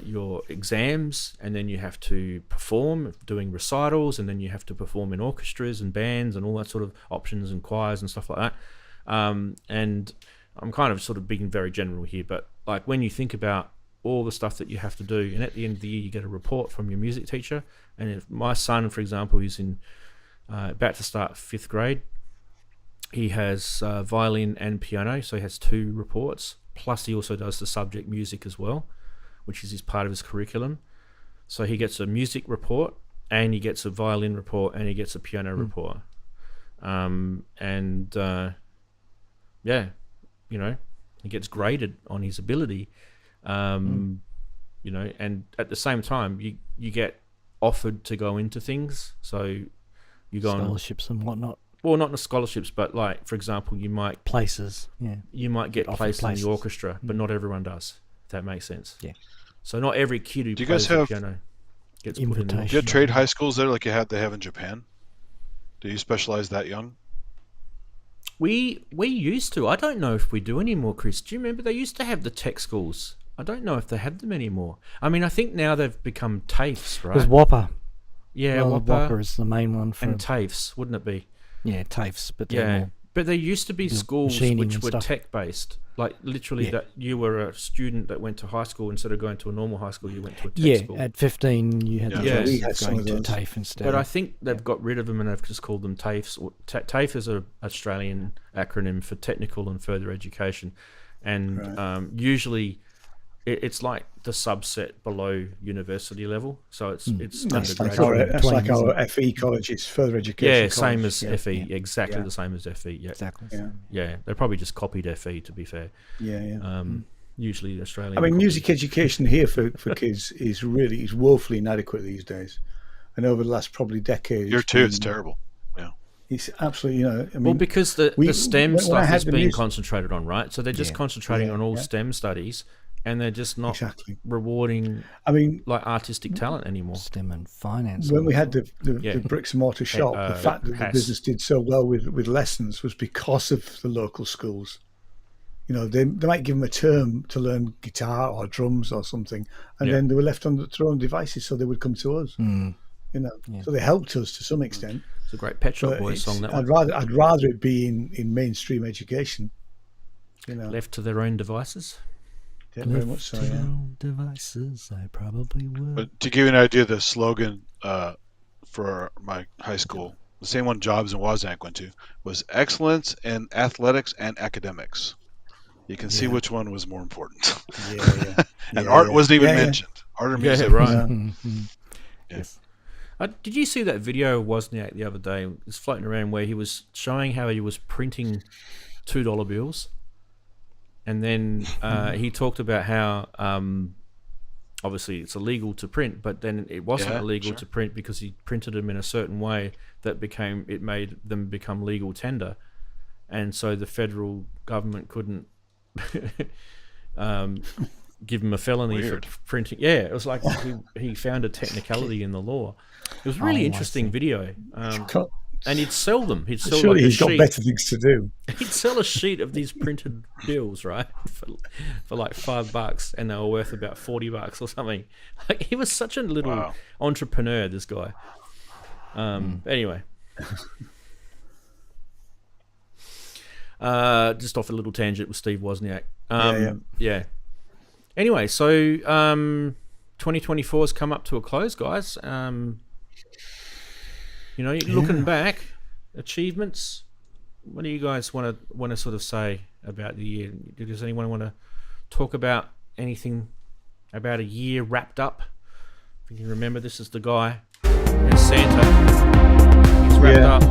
your exams, and then you have to perform doing recitals, and then you have to perform in orchestras and bands and all that sort of options and choirs and stuff like that. And I'm kind of sort of being very general here, but like when you think about all the stuff that you have to do, and at the end of the year you get a report from your music teacher, and if my son, for example, is in about to start 5th grade, he has violin and piano, so he has 2 reports, plus he also does the subject music as well, which is part of his curriculum. So he gets a music report, and he gets a violin report, and he gets a piano report. He gets graded on his ability. And at the same time, you get offered to go into things. So you go scholarships and whatnot. Well, not the scholarships, but like, for example, you might get places in the orchestra, but not everyone does. If that makes sense. Yeah. So not every kid who plays the piano gets put in. Do you have trade high schools there like they have in Japan? Do you specialize that young? We used to. I don't know if we do anymore, Chris. Do you remember they used to have the tech schools? I don't know if they have them anymore. I mean, I think now they've become TAFEs, right? There's Whopper. Yeah, Whopper is the main one for. And TAFEs, wouldn't it be? Yeah, TAFEs, but but there used to be schools which were tech-based. Like literally, that you were a student that went to high school, instead of going to a normal high school, you went to a tech school. Yeah, at 15 you had the choice of going to TAFE instead. But I think they've got rid of them and they've just called them TAFEs. TAFE is an Australian acronym for Technical and Further Education, and usually it's like the subset below university level. So it's undergraduate. That's like our FE college. It's further education. Yeah, same as FE. Yeah. Exactly the same as FE. Yeah, exactly. Yeah, they probably just copied FE, to be fair. Usually Australian. I mean, music education here for kids is woefully inadequate these days, and over the last probably decade. It's terrible. Yeah. It's absolutely, because the STEM stuff is being concentrated on, right? So they're just concentrating on all STEM studies, and they're just not rewarding, like artistic talent anymore. STEM and finance. When we had the bricks and mortar shop, the fact that the business did so well with lessons was because of the local schools. They might give them a term to learn guitar or drums or something, and then they were left on their own devices, so they would come to us. So they helped us to some extent. It's a great Pet Shop Boys song. That I'd rather it be in mainstream education. Left to their own devices. Yeah, very much so. Yeah. Devices, I probably would. But to give you an idea, the slogan for my high school the same one Jobs and Wozniak went to, was excellence in athletics and academics. You can see which one was more important. And art wasn't even mentioned. Art or music. Right. Yes. Did you see that video of Wozniak the other day? It was floating around where he was showing how he was printing $2 bills. And then he talked about how obviously it's illegal to print, but then it wasn't illegal to print because he printed them in a certain way that made them become legal tender. And so the federal government couldn't give him a felony for printing. Yeah, it was like he found a technicality in the law. It was a really interesting video. And he'd sell them. He'd sell surely he's got better things to do. He'd sell a sheet of these printed bills, right, for like $5, and they were worth about $40 or something. Like, he was such a little entrepreneur, this guy. Anyway, just off a little tangent with Steve Wozniak. Yeah. Anyway, so 2024 has come up to a close, guys. Looking back, achievements. What do you guys want to sort of say about the year? Does anyone want to talk about anything about a year wrapped up? If you can remember, this is the guy. There's Santa. He's wrapped up.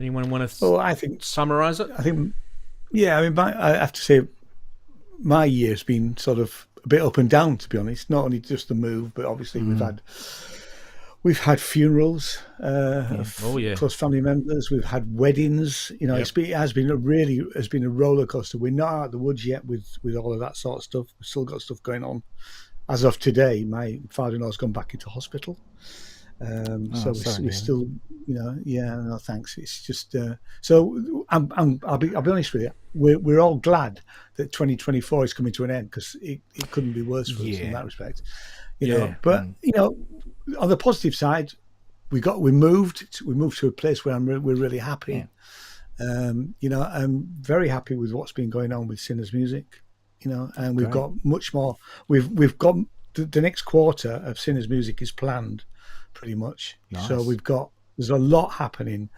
Anyone want to? Well, I think summarize it. I have to say, my year's been sort of a bit up and down, to be honest. Not only just the move, but obviously we've had funerals of close family members. We've had weddings. It has been a roller coaster. We're not out of the woods yet with all of that sort of stuff. We've still got stuff going on. As of today, my father-in-law's gone back into hospital. So we're still, no thanks. It's just so I'll be honest with you. We're all glad that 2024 is coming to an end, because it couldn't be worse for us in that respect. But on the positive side, we moved to a place where we're really happy. I'm very happy with what's been going on with Sinners Music. And we've got much more. We've got the next quarter of Sinners Music is planned. Pretty much. Nice. So there's a lot happening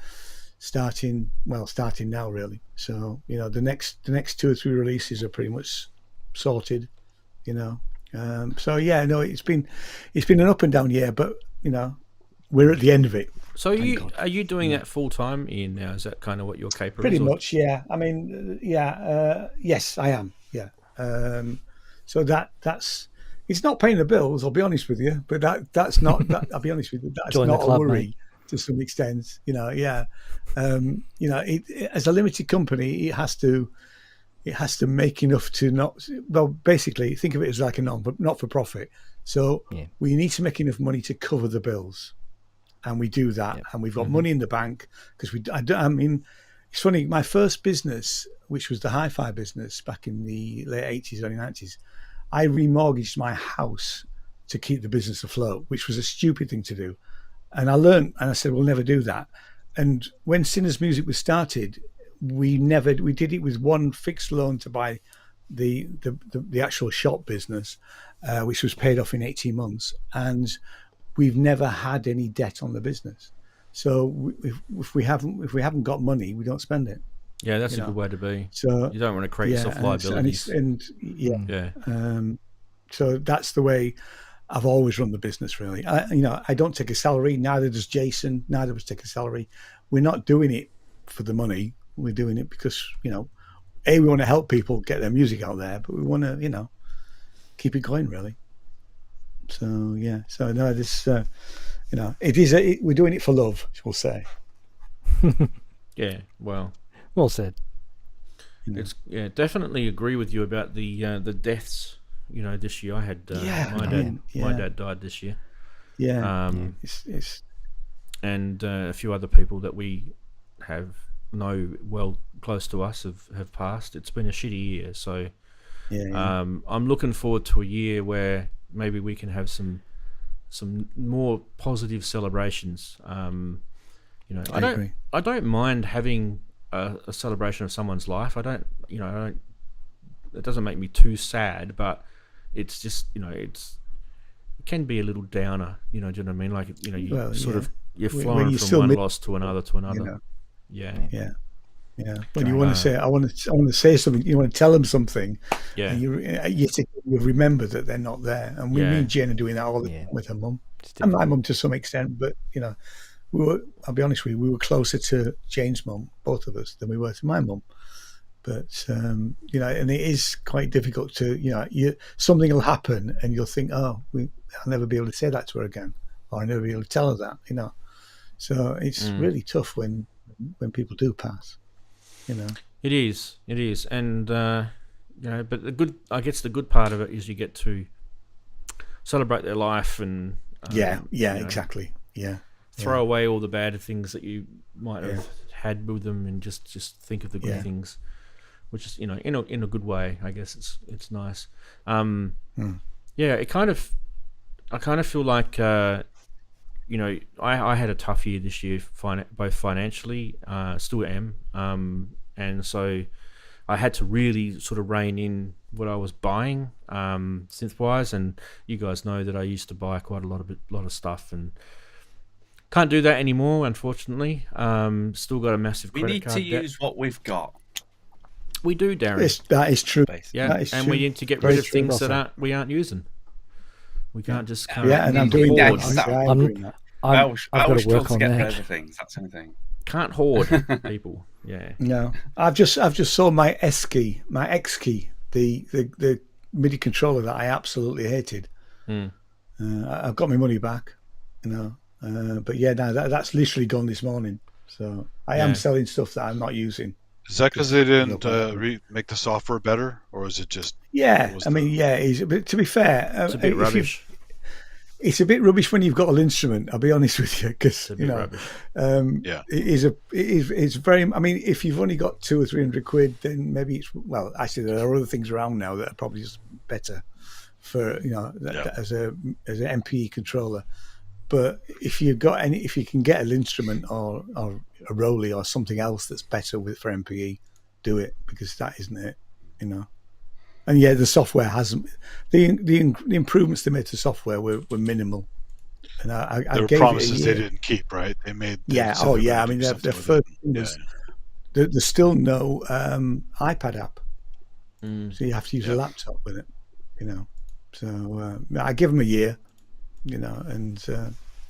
starting now, really. So the next 2 or 3 releases are pretty much sorted. It's been an up and down year, but we're at the end of it. So are you doing that full time, Ian? Now, is that kind of what you're capable? Pretty much, yeah. I mean, yes, I am. Yeah. So that's. It's not paying the bills, I'll be honest with you, but that's not. I'll be honest with you, that's not a worry, mate. To some extent. As a limited company, it has to make enough to not. Well, basically, think of it as like a not for profit. So we need to make enough money to cover the bills, and we do that, and we've got money in the bank because it's funny. My first business, which was the hi-fi business back in the late 80s, early 90s. I remortgaged my house to keep the business afloat, which was a stupid thing to do. And I learned, and I said, we'll never do that. And when Sinners Music was started, we did it with one fixed loan to buy the actual shop business, which was paid off in 18 months. And we've never had any debt on the business. So if we haven't got money, we don't spend it. Yeah, that's a good way to be. So you don't want to create yourself liabilities. So that's the way I've always run the business. Really, I don't take a salary. Neither does Jason. Neither of us take a salary. We're not doing it for the money. We're doing it because we want to help people get their music out there, but we want to keep it going. Really. So yeah. So no, this it is. We're doing it for love, we'll say. Yeah. Well said. It's definitely agree with you about the deaths. This year I had my dad died this year. Yeah. And a few other people that we know well close to us have passed. It's been a shitty year, so I'm looking forward to a year where maybe we can have some more positive celebrations. I agree. I don't mind having a celebration of someone's life. I don't. It doesn't make me too sad, but it's just can be a little downer. You know, do you know what I mean? Like, you know, you you're When flowing you from still one miss, loss to another to another. you know. Yeah. When you want to say, I want to say something, you want to tell them something, Yeah. and you remember that they're not there. And me and Jen are doing that all the time with her mum, and my mum to some extent. But you know, I'll be honest with you, we were closer to Jane's mum, both of us, than we were to my mum. But you know, and it is quite difficult to, you know, something will happen and you'll think, oh, I'll never be able to say that to her again, or I'll never be able to tell her that, you know. So it's really tough when people do pass, you know. It is, and you know, but I guess the good part of it is you get to celebrate their life and you know, exactly, throw away all the bad things that you might have had with them, and just think of the good things, which is, you know, in a good way. I guess it's nice. Yeah, I kind of feel like you know, I had a tough year this year, both financially, still am, and so I had to really sort of rein in what I was buying, synth-wise, and you guys know that I used to buy quite a lot of stuff, and can't do that anymore, unfortunately. Still got a massive credit card debt. We need to use what we've got. We do, Darren. That is true. Yeah, that is and true. we need to get rid of things that we aren't using. We can't just kind of and I'm doing hoard. that. I've got to work on get rid that. of things. That's the thing. Can't hoard, people. Yeah. No, I've just sold my X key, the MIDI controller that I absolutely hated. I've got my money back, you know. But yeah, no, that's literally gone this morning. So I am selling stuff that I'm not using. Is that because they didn't make the software better, or is it just? Yeah, I mean, but to be fair, it's a bit rubbish. It's a bit rubbish when you've got an instrument. I'll be honest with you, because you know, it's very. I mean, if you've only got £200 or £300, then maybe it's, well. Actually, there are other things around now that are probably just better for, you know, as an MPE controller. But if you can get an instrument or a Rolly or something else that's better for MPE, do it, because that isn't it, you know. And yeah, the software hasn't. The improvements they made to software were minimal. And I there were gave promises it they didn't keep, right? They made. I mean, their first thing was there's still no iPad app, so you have to use a laptop with it, you know. So I give them a year, you know, and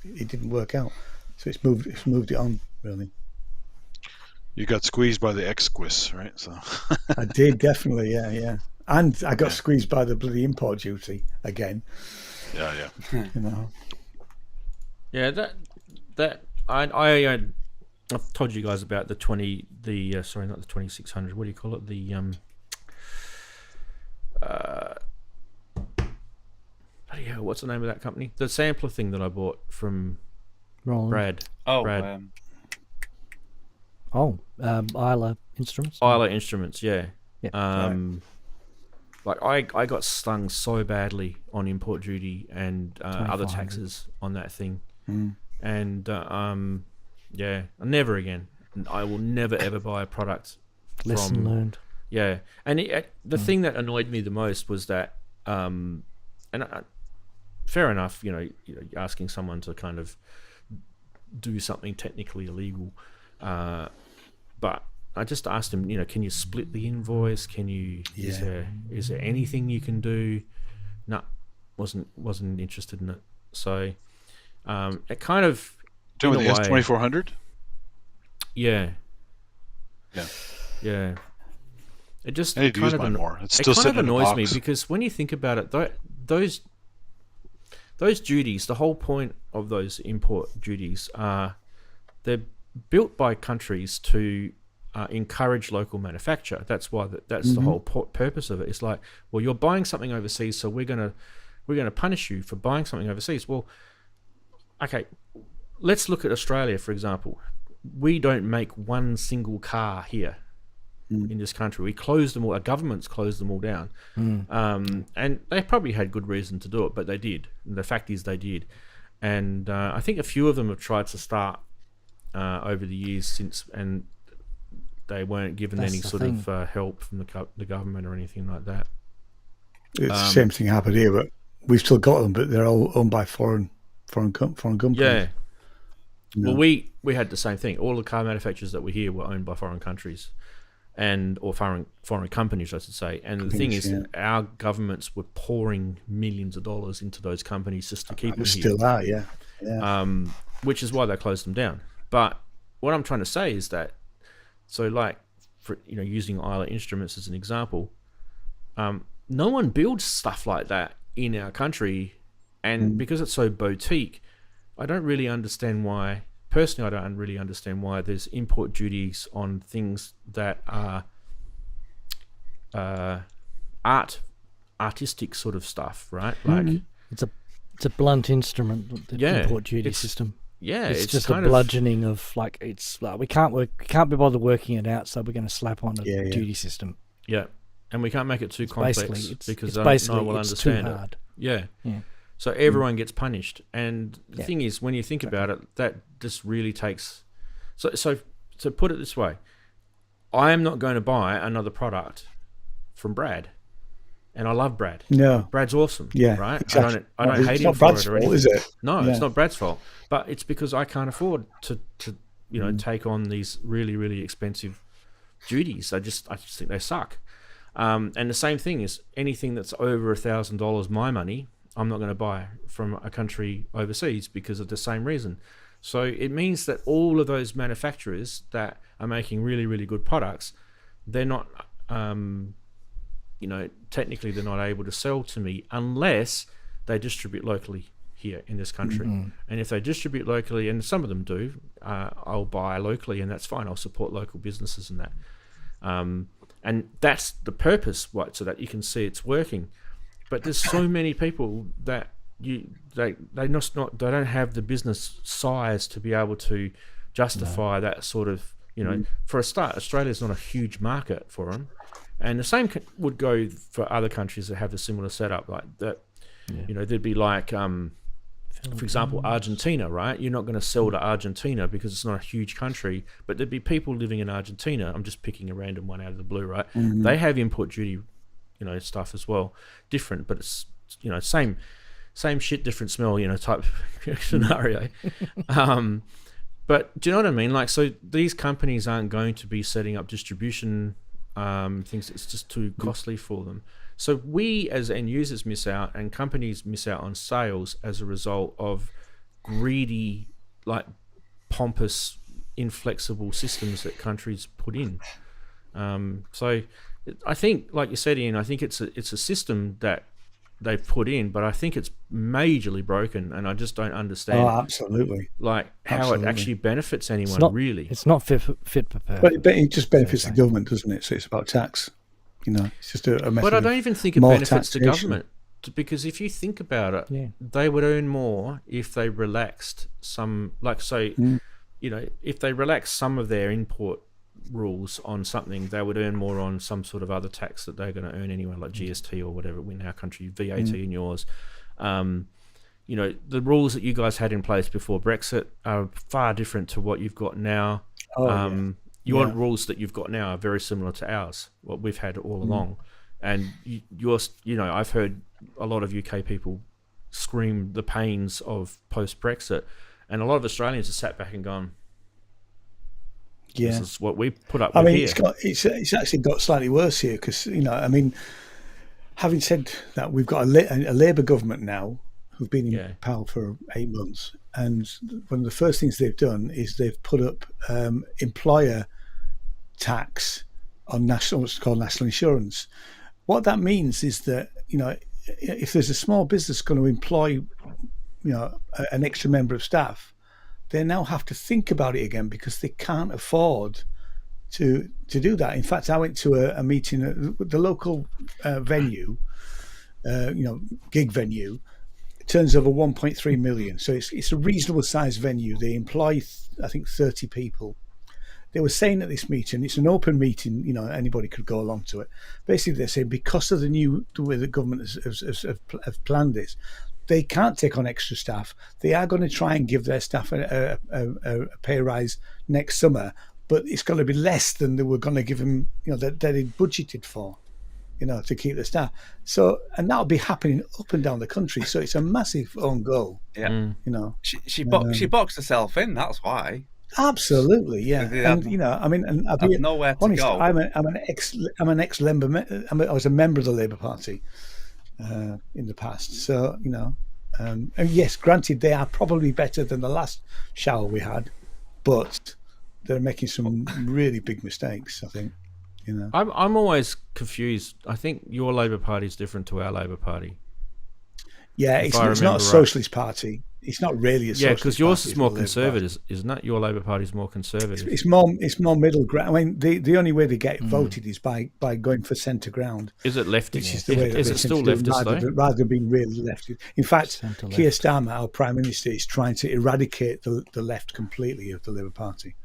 it didn't work out. So it's moved it on, really. You got squeezed by the X-Squiz, right? So I did, definitely, yeah. And I got squeezed by the bloody import duty again. Yeah. You know. Yeah, that I've told you guys about sorry, not the 2600. What do you call it? The bloody hell, what's the name of that company? The sampler thing that I bought from Brad. Isla Instruments. Isla Instruments, yeah. Yeah. Like I got stung so badly on import duty and other taxes on that thing, and never again. I will never ever buy a product. Lesson learned. Yeah, and the thing that annoyed me the most was that, fair enough, you know, asking someone to kind of do something technically illegal, but I just asked him, you know, can you split the invoice? Can you? Is there anything you can do? No, wasn't interested in it. So, it kind of doing the S2400. Yeah. It just I need to use mine more. It's still kind of annoys me box. because when you think about it, those duties, the whole point of those import duties are they're built by countries to encourage local manufacture. That's why that's the whole purpose of it. It's like, well, you're buying something overseas, so we're gonna punish you for buying something overseas. Well, okay, let's look at Australia, for example. We don't make one single car here in this country. We closed them all. Our governments closed them all down, and they probably had good reason to do it, but they did. And the fact is, they did. And I think a few of them have tried to start over the years since, and they weren't given any sort of help from the government or anything like that. It's the same thing happened here, but we've still got them, but they're all owned by foreign companies. Yeah. Well, we had the same thing. All the car manufacturers that were here were owned by foreign countries, or foreign companies, I should say. And the thing is, our governments were pouring millions of dollars into those companies just to keep them here. Still are, yeah. Which is why they closed them down. But what I'm trying to say is that, so like, for using Isla Instruments as an example, no one builds stuff like that in our country, and because it's so boutique, I don't really understand why. Personally, I don't really understand why there's import duties on things that are artistic sort of stuff, right? Like it's a blunt instrument. The import duty system. Yeah, it's just a bludgeoning of like, it's like we can't be bothered working it out, so we're going to slap on a duty system. Yeah, and we can't make it too complex because no one will understand too hard. it. Yeah. So everyone gets punished, and the thing is, when you think about it, that just really takes. So put it this way, I am not going to buy another product from Brad, and I love Brad. No, Brad's awesome. Yeah, right. Exactly. I don't hate him for it or anything. Is it? No, it's not Brad's fault, but it's because I can't afford to take on these really, really expensive duties. I just think they suck. And the same thing is anything that's over $1,000 my money, I'm not going to buy from a country overseas because of the same reason. So it means that all of those manufacturers that are making really, really good products, they're not, technically they're not able to sell to me unless they distribute locally here in this country. And if they distribute locally, and some of them do, I'll buy locally, and that's fine. I'll support local businesses and that. And that's the purpose, right? So that you can see it's working. But there's so many people that they don't have the business size to be able to justify that sort of, for a start, Australia's not a huge market for them. And the same would go for other countries that have a similar setup like that. There'd be like, for example, Argentina, right? You're not going to sell to Argentina because it's not a huge country, but there'd be people living in Argentina. I'm just picking a random one out of the blue, right? They have import duty, stuff as well. Different, but it's, same shit, different smell, type scenario. But do you know what I mean? Like, so these companies aren't going to be setting up distribution things. It's just too costly for them. So we as end users miss out, and companies miss out on sales as a result of greedy, like pompous, inflexible systems that countries put in. So I think, like you said, Ian, I think it's a system that they've put in, but I think it's majorly broken, and I just don't understand. Oh, absolutely. Like how it actually benefits anyone, really. It's not fit for purpose. But it just benefits the government, doesn't it? So it's about tax. It's just a method. But I don't even think it benefits the government, because if you think about it, they would earn more if they relaxed some, if they relaxed some of their import rules on something, they would earn more on some sort of other tax that they're going to earn anyway, like GST or whatever in our country, VAT in yours. The rules that you guys had in place before Brexit are far different to what you've got now. Your rules that you've got now are very similar to ours, what we've had all along. And I've heard a lot of UK people scream the pains of post-Brexit, and a lot of Australians have sat back and gone, this is what we put up with here. It's actually got slightly worse here because, having said that, we've got a Labour government now who've been in power for 8 months, and one of the first things they've done is they've put up employer tax on what's called national insurance. What that means is that, if there's a small business going to employ, an extra member of staff, they now have to think about it again because they can't afford to do that. In fact, I went to a meeting at the local venue, gig venue. It turns over 1.3 million. So it's a reasonable sized venue. They employ, I think, 30 people. They were saying at this meeting, it's an open meeting, anybody could go along to it. Basically, they're saying because of the way the government have planned this, they can't take on extra staff. They are going to try and give their staff a pay rise next summer, but it's going to be less than they were going to give them, that they'd budgeted for. to keep the staff. So, and that'll be happening up and down the country. So it's a massive own goal. Yeah. She boxed herself in. That's why. Absolutely, yeah. And and I'll be nowhere to honest. go. I'm an ex-Labour. I was a member of the Labour Party in the past. So and yes, granted, they are probably better than the last shower we had, but they're making some really big mistakes, I think. I'm always confused. I think your Labour Party is different to our Labour Party. Yeah, it's not a socialist party. It's not really a socialist party. Yeah, because yours is more conservative, isn't it? Your Labour Party is more conservative. It's more middle ground. I mean, the only way they get voted is by going for centre ground. Is it lefty? Which is the way is it still leftist, rather than being really lefty. In fact, Keir Starmer, our Prime Minister, is trying to eradicate the left completely of the Labour Party.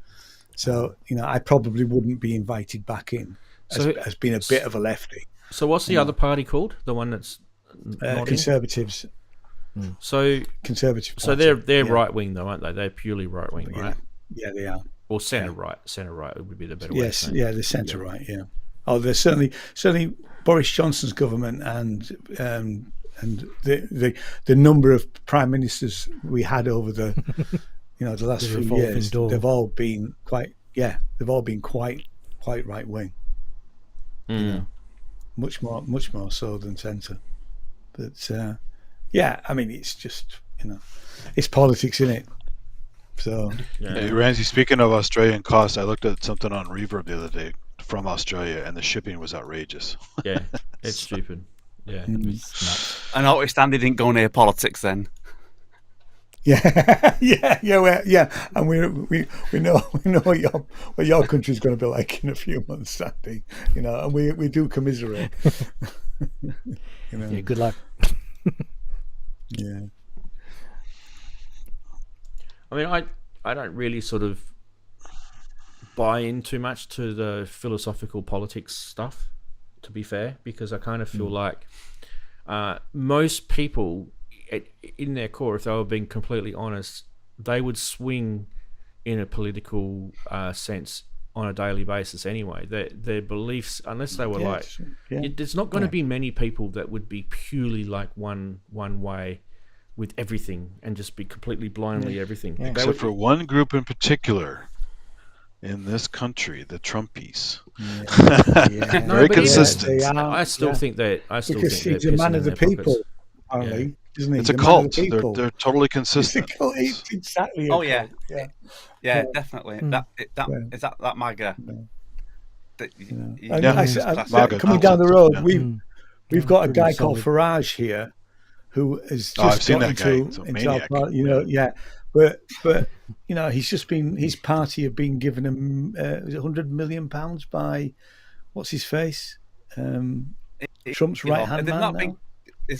So, I probably wouldn't be invited back in as being a bit of a lefty. So what's the other party called? The one that's Conservatives. So Conservative Party. So they're right wing though, aren't they? They're purely right wing, right? Yeah, they are. Or centre right. Centre right would be the better way. Yes, yeah, they're centre right. Yeah. Oh, there's certainly Boris Johnson's government and the number of prime ministers we had over the the last few years. They've all been quite right wing. Much more so than centre. But I mean, it's just it's politics, isn't it? So Hey, Ranzee, speaking of Australian costs, I looked at something on Reverb the other day from Australia, and the shipping was outrageous. Yeah, it's stupid. Yeah, it's nuts. And notwithstanding, didn't go near politics then. Yeah, and we know what your country's going to be like in a few months, Sandy. And we do commiserate. Yeah, good luck. Yeah. I mean, I don't really sort of buy in too much to the philosophical politics stuff, to be fair, because I kind of feel like most people, in their core, if they were being completely honest, they would swing in a political sense on a daily basis anyway. Their beliefs, unless they were there's not going to be many people that would be purely like one way with everything and just be completely blindly everything. Yeah. Except for one group in particular in this country, the Trumpies. Very consistent. I still think that. Because he's a man of the people, apparently, isn't he? It's a cult. They're totally consistent. It's exactly. Oh yeah, definitely. Is that MAGA. Coming down the road, we've got a guy called Farage here, who has just got into our party, but his party have been given him £100 million by what's his face, Trump's right hand man.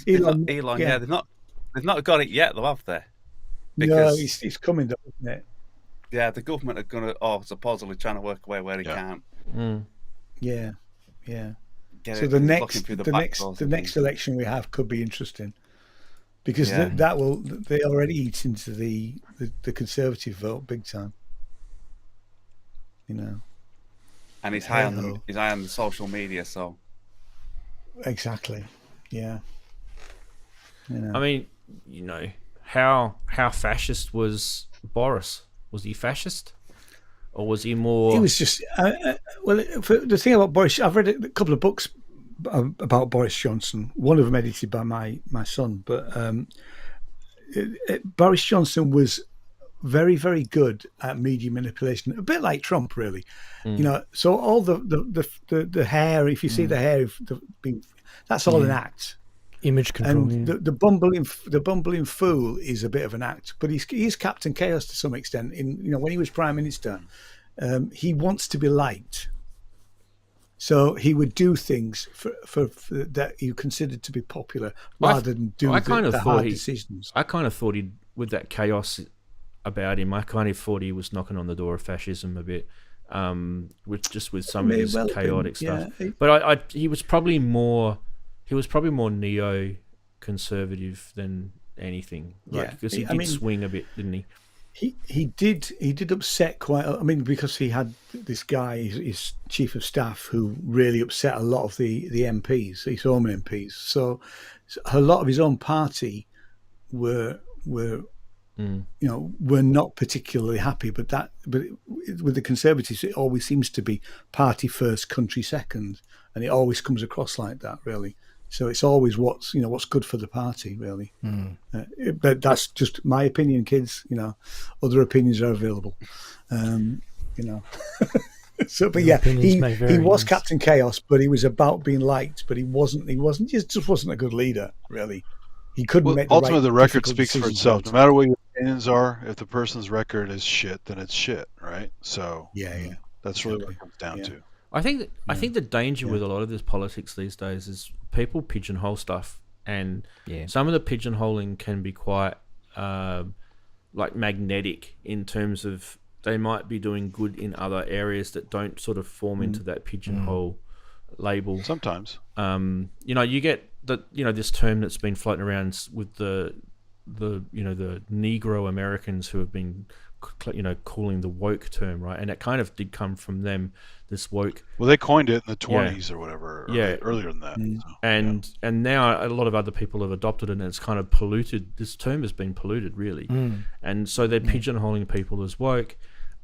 Elon, yeah, they've not got it yet, though, have they? Because it's coming, though, isn't it? Yeah, the government are going to supposedly trying to work away where they can. Yeah. So the next election we have could be interesting. Because they already eat into the Conservative vote big time, And he's high on the social media, so exactly, yeah. I mean, how fascist was Boris? Was he fascist, or was he more? He was just the thing about Boris. I've read a couple of books about Boris Johnson, one of them edited by my son, but Boris Johnson was very, very good at media manipulation, a bit like Trump, really. So all the hair, if you see the hair, that's all an act. Image control. And the bumbling fool is a bit of an act, but he's Captain Chaos to some extent. When he was Prime Minister, he wants to be liked. So he would do things for that you considered to be popular rather than do the hard decisions. I kind of thought with that chaos about him, I kind of thought he was knocking on the door of fascism a bit, with some of his chaotic stuff. But he was probably more neo-conservative than anything. Because he did swing a bit, didn't he? He did upset quite. I mean, because he had this guy, his chief of staff, who really upset a lot of the MPs, his own MPs. So a lot of his own party were not particularly happy. But with the Conservatives, it always seems to be party first, country second, and it always comes across like that, really. So it's always what's good for the party, really. But that's just my opinion, kids. Other opinions are available. So, but yeah, he was Captain Chaos, but he was about being liked, but he wasn't. He just wasn't a good leader, really. He couldn't make ultimately the record difficult speaks for decisions. itself. No matter what your opinions are, if the person's record is shit, then it's shit, right? So that's really what it comes down to. I think the danger with a lot of this politics these days is people pigeonhole stuff, and some of the pigeonholing can be quite magnetic in terms of they might be doing good in other areas that don't sort of form into that pigeonhole label. Sometimes, you get this term that's been floating around with the Negro Americans who have been calling the woke term, right? And it kind of did come from them, this woke. Well, they coined it in the 20s or whatever, earlier than that. So, and now a lot of other people have adopted it, and it's kind of polluted. This term has been polluted, really. And so they're pigeonholing people as woke,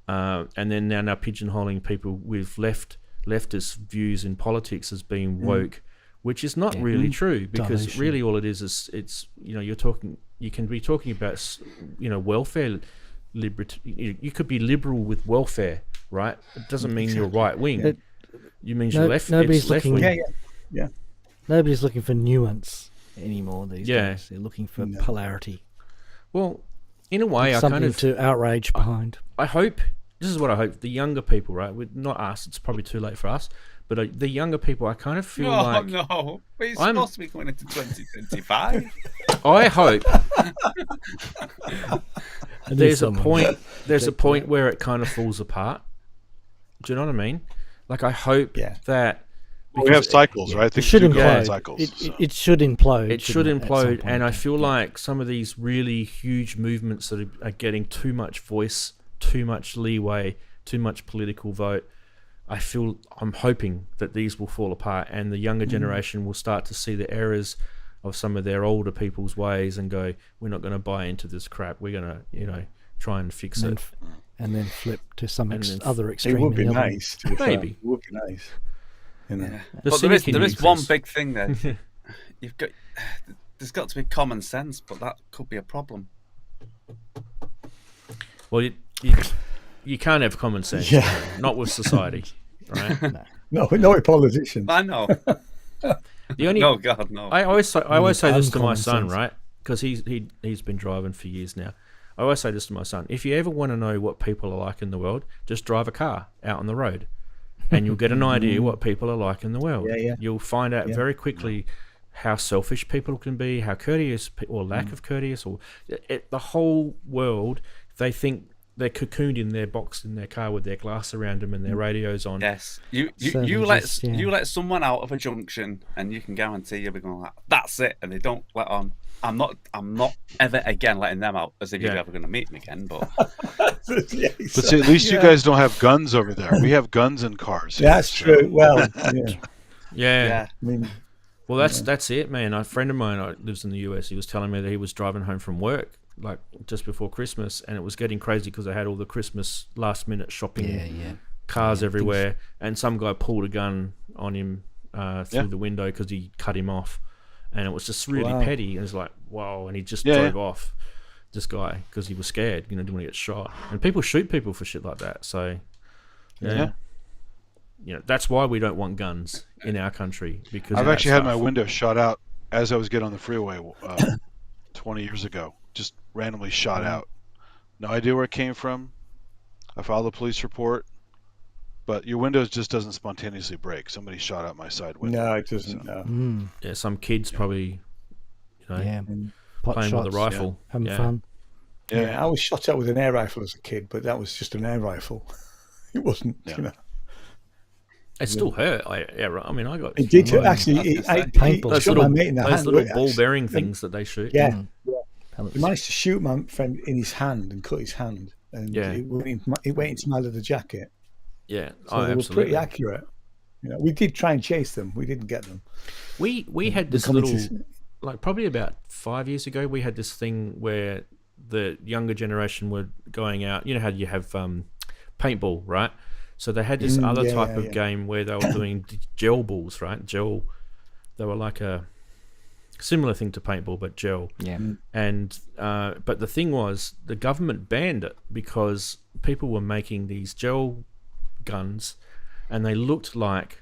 and then now pigeonholing people with leftist views in politics as being woke, which is not really true, because really all it is it's you can be talking about welfare. You could be liberal with welfare, right? It doesn't mean you're right wing. You mean you're left. Nobody's looking. Yeah. Nobody's looking for nuance anymore these days. They're looking for polarity. Well, in a way, something to outrage behind. I hope this is what I hope the younger people, right? Not us. It's probably too late for us. But the younger people, I kind of feel like... No, we're supposed to be going into 2025. I hope there's a point where it kind of falls apart. Do you know what I mean? Like, I hope that... we have cycles, right? It should implode. Cycles, it should implode. It should implode, and I feel like some of these really huge movements that are getting too much voice, too much leeway, too much political vote, I'm hoping that these will fall apart, and the younger generation will start to see the errors of some of their older people's ways and go, we're not going to buy into this crap. We're going to, try and fix it. And then flip to some other extreme. It would be nice. Maybe. It would be nice. Yeah. But there is one big thing there. There's got to be common sense, but that could be a problem. Well, you can't have common sense, not with society, right? No, with politicians. I know. No, God, no. I always say this to my son, sense. right? Because he's been driving for years now. I always say this to my son: if you ever want to know what people are like in the world, just drive a car out on the road, and you'll get an idea what people are like in the world. You'll find out very quickly how selfish people can be, how courteous or lack of courteous, or the whole world. They think they're cocooned in their box in their car with their glass around them and their radios on. Yes, you let someone out of a junction, and you can guarantee you'll be going like, that's it, and they don't let on. I'm not ever again letting them out as if you're ever going to meet them again. But but see, at least you guys don't have guns over there. We have guns in cars. That's true. Well, yeah. I mean, well, that's it, man. A friend of mine lives in the US. He was telling me that he was driving home from work like just before Christmas, and it was getting crazy because they had all the Christmas last minute shopping cars everywhere, and some guy pulled a gun on him through the window because he cut him off, and it was just really petty. And it was like, whoa, and he just drove off, this guy, because he was scared, didn't want to get shot. And people shoot people for shit like that. So that's why we don't want guns in our country, because I've actually had my window shot out as I was getting on the freeway 20 years ago. Just randomly shot out. No idea where it came from. I filed a police report, but your window just doesn't spontaneously break. Somebody shot out my side window. No, it doesn't. So. No. Yeah, some kids probably, playing Pot shots, with a rifle, having fun. Yeah, I was shot at with an air rifle as a kid, but that was just an air rifle. It wasn't, It still hurt. I got. It did actually. Those little ball bearing things that they shoot. Yeah. pellets. He managed to shoot my friend in his hand and cut his hand, and it went into my leather jacket. Yeah, so they were pretty accurate. We did try and chase them. We didn't get them. We had this little, like probably about 5 years ago, we had this thing where the younger generation were going out. You know how you have paintball, right? So they had this other type of game where they were doing gel balls, right? Gel. They were like a similar thing to paintball, but gel. Yeah. And but the thing was, the government banned it because people were making these gel guns, and they looked like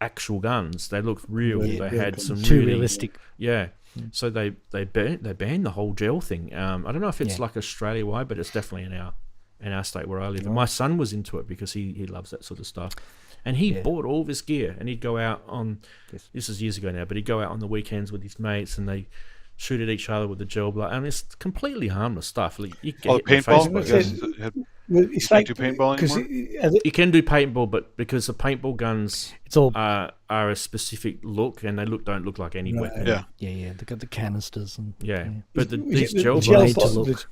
actual guns. They looked real. They had some too really, realistic. Yeah. So they banned the whole gel thing. I don't know if it's like Australia wide, but it's definitely in our state where I live. And my son was into it because he loves that sort of stuff. And he bought all of his gear, and he'd go out on, this is years ago now, but he'd go out on the weekends with his mates, and they shoot at each other with the gel blood. And it's completely harmless stuff. Like, you get paintball? It's like, do paintball anymore? You can do paintball, but because the paintball guns are a specific look, and they don't look like any weapon. Yeah. They got the canisters and But these the gel balls,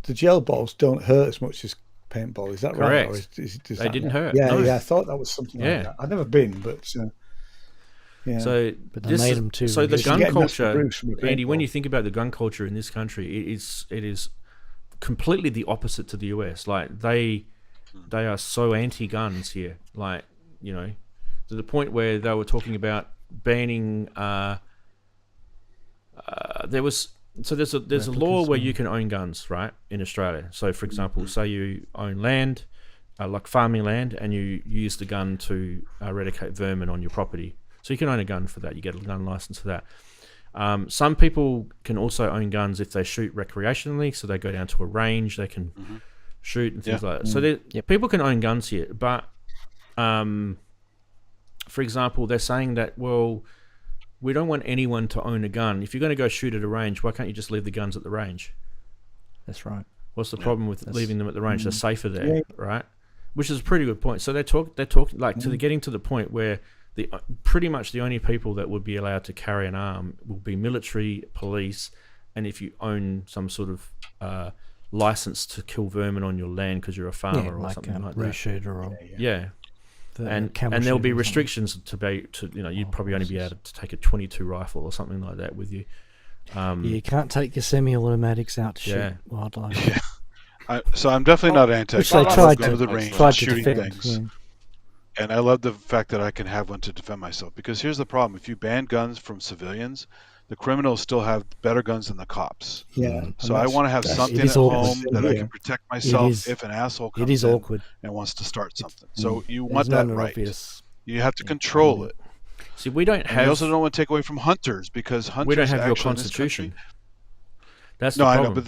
the gel balls don't hurt as much as paintball. Is that right? Correct. Or they didn't hurt. Yeah, no. I thought that was something like that. I've never been, but So, but they made them too. So the gun culture, Andy, when paintball. you think about the gun culture in this country, it is completely the opposite to the US. Like they are so anti-guns here. Like, to the point where they were talking about banning. There's a law where you can own guns, right, in Australia. So, for example, say you own land, like farming land, and you use the gun to eradicate vermin on your property. So you can own a gun for that. You get a gun license for that. Some people can also own guns if they shoot recreationally. So they go down to a range, they can shoot and things like that. So people can own guns here. But, for example, they're saying that, well, we don't want anyone to own a gun. If you're going to go shoot at a range, why can't you just leave the guns at the range? That's right. What's the problem with leaving them at the range? They're safer there, right? Which is a pretty good point. So they're talking like getting to the point where pretty much the only people that would be allowed to carry an arm will be military, police, and if you own some sort of license to kill vermin on your land because you're a farmer or something like that. Shooter or and there'll be restrictions you'd probably only be able to take a 22 rifle or something like that with you. You can't take your semi-automatics out to shoot wildlife. So I'm definitely not anti. Which they tried to the range, shooting defend, things. And I love the fact that I can have one to defend myself. Because here's the problem: if you ban guns from civilians, the criminals still have better guns than the cops. Yeah. So I want to have something at home that I can protect myself if an asshole comes in and wants to start something. So you want that right. You have to control it. See, we don't have. We also don't want to take away from hunters because hunters. We don't have your constitution. That's the problem. I know, but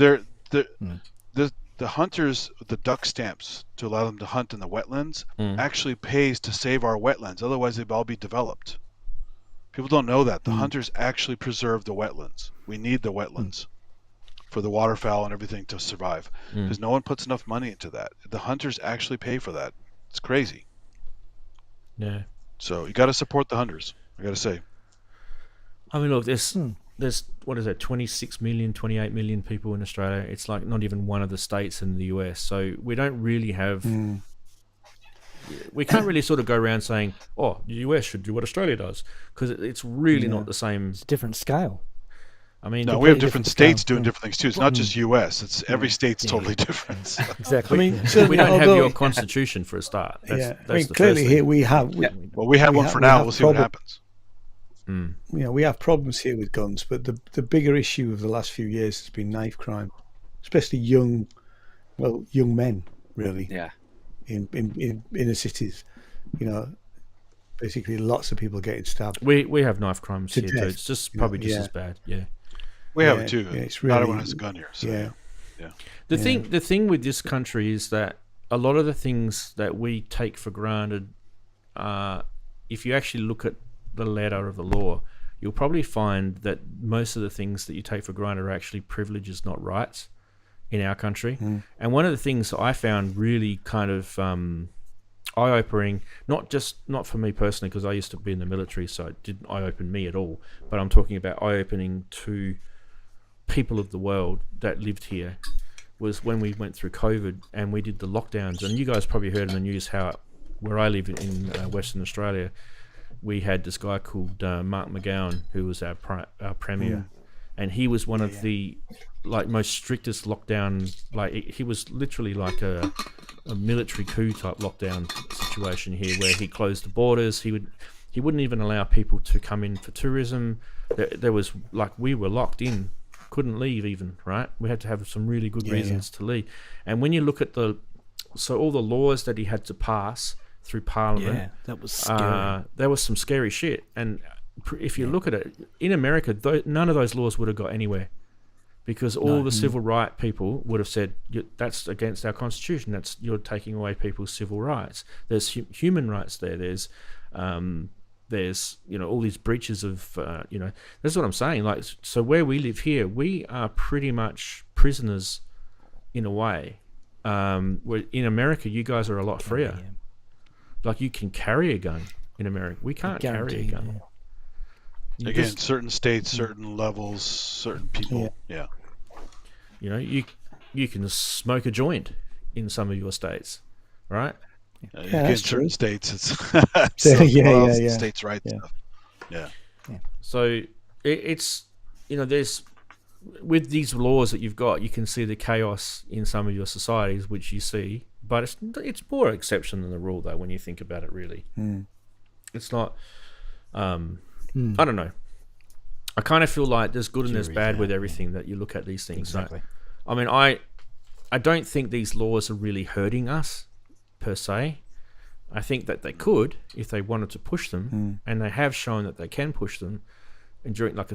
the hunters, the duck stamps to allow them to hunt in the wetlands, actually pays to save our wetlands. Otherwise, they'd all be developed. People don't know that. The hunters actually preserve the wetlands. We need the wetlands for the waterfowl and everything to survive because no one puts enough money into that. The hunters actually pay for that. It's crazy. Yeah. So you got to support the hunters, I got to say. I mean, look, there's what is it, 26 million, 28 million people in Australia. It's like not even one of the states in the US. So we don't really have... We can't really sort of go around saying, oh, the US should do what Australia does, because it's really not the same. It's a different scale. I mean, no, we have different states doing different things too. It's not just US. It's every state's totally different. So. Exactly. I mean, we don't have your constitution for a start. That's clearly here we have. We have one for now. We'll see what happens. We have problems here with guns, but the bigger issue of the last few years has been knife crime, especially young men, really. Yeah. In inner cities, basically lots of people getting stabbed. We have knife crimes to here death, too. It's just probably just as bad. Yeah. We have it too. It's not everyone has a gun here. So The thing with this country is that a lot of the things that we take for granted, if you actually look at the letter of the law, you'll probably find that most of the things that you take for granted are actually privileges, not rights, in our country. And one of the things I found really kind of eye-opening, not for me personally, because I used to be in the military, so it didn't eye-open me at all, but I'm talking about eye-opening to people of the world that lived here was when we went through COVID and we did the lockdowns. And you guys probably heard in the news how where I live in Western Australia, we had this guy called Mark McGowan, who was our premier, and he was one of the most strictest lockdown. Like he was literally like a military coup type lockdown situation here, where he closed the borders. He wouldn't even allow people to come in for tourism. There was we were locked in, couldn't leave even. Right, we had to have some really good reasons to leave. And when you look at all the laws that he had to pass through Parliament, that was scary. There was some scary shit. And if you look at it in America, none of those laws would have got anywhere, because all the civil right people would have said that's against our constitution. You're taking away people's civil rights. There's human rights there. There's all these breaches of that's what I'm saying. So where we live here, we are pretty much prisoners in a way. Where in America, you guys are a lot freer. You can carry a gun in America. We can't carry a gun. Again, certain states, certain levels, certain people. Yeah. You can smoke a joint in some of your states, right? Again, certain states, it's states' rights stuff. Yeah. So it's there's with these laws that you've got, you can see the chaos in some of your societies, which you see, but it's more exception than the rule, though, when you think about it. Really, it's not. I don't know. I kind of feel like there's good and there's bad with everything that you look at these things. Exactly. So, I mean, I don't think these laws are really hurting us per se. I think that they could if they wanted to push them, and they have shown that they can push them. And during that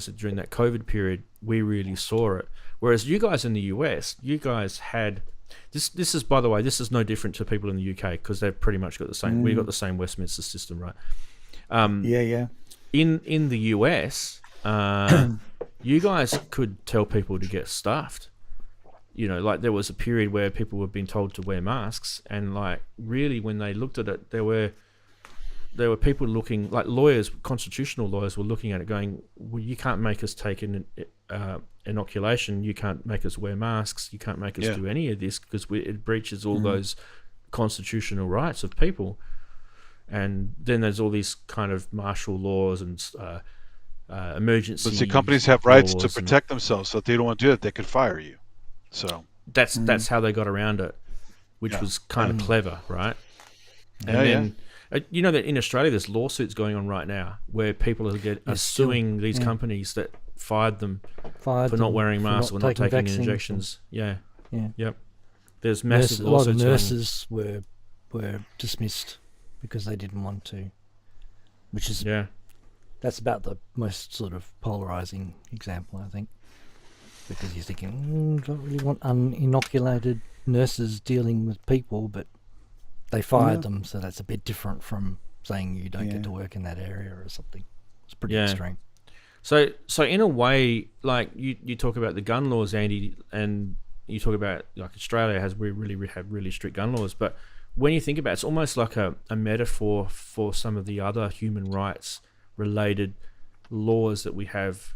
COVID period, we really saw it. Whereas you guys in the US, you guys had this is, by the way, this is no different to people in the UK, because they've pretty much got the same. We've got the same Westminster system, right? In the US, you guys could tell people to get stuffed. There was a period where people were being told to wear masks, and really when they looked at it, there were people looking, lawyers, constitutional lawyers were looking at it going, well, you can't make us take an inoculation, you can't make us wear masks, you can't make us do any of this, because it breaches all those constitutional rights of people. And then there's all these kind of martial laws and emergency. But see, companies have rights to protect themselves, so if they don't want to do it, they could fire you. So that's how they got around it, which was kind of clever, right? And then you know that in Australia there's lawsuits going on right now where people are suing these companies that fired them for not wearing masks or not taking injections. There's massive lawsuits. A lot of nurses were dismissed because they didn't want to, which is that's about the most sort of polarizing example, I think, because you're thinking, don't really want uninoculated nurses dealing with people, but they fired them, so that's a bit different from saying you don't get to work in that area or something. It's pretty extreme. So in a way, you talk about the gun laws, Andy, and you talk about Australia we really have really strict gun laws, but when you think about it, it's almost like a metaphor for some of the other human rights related laws that we have,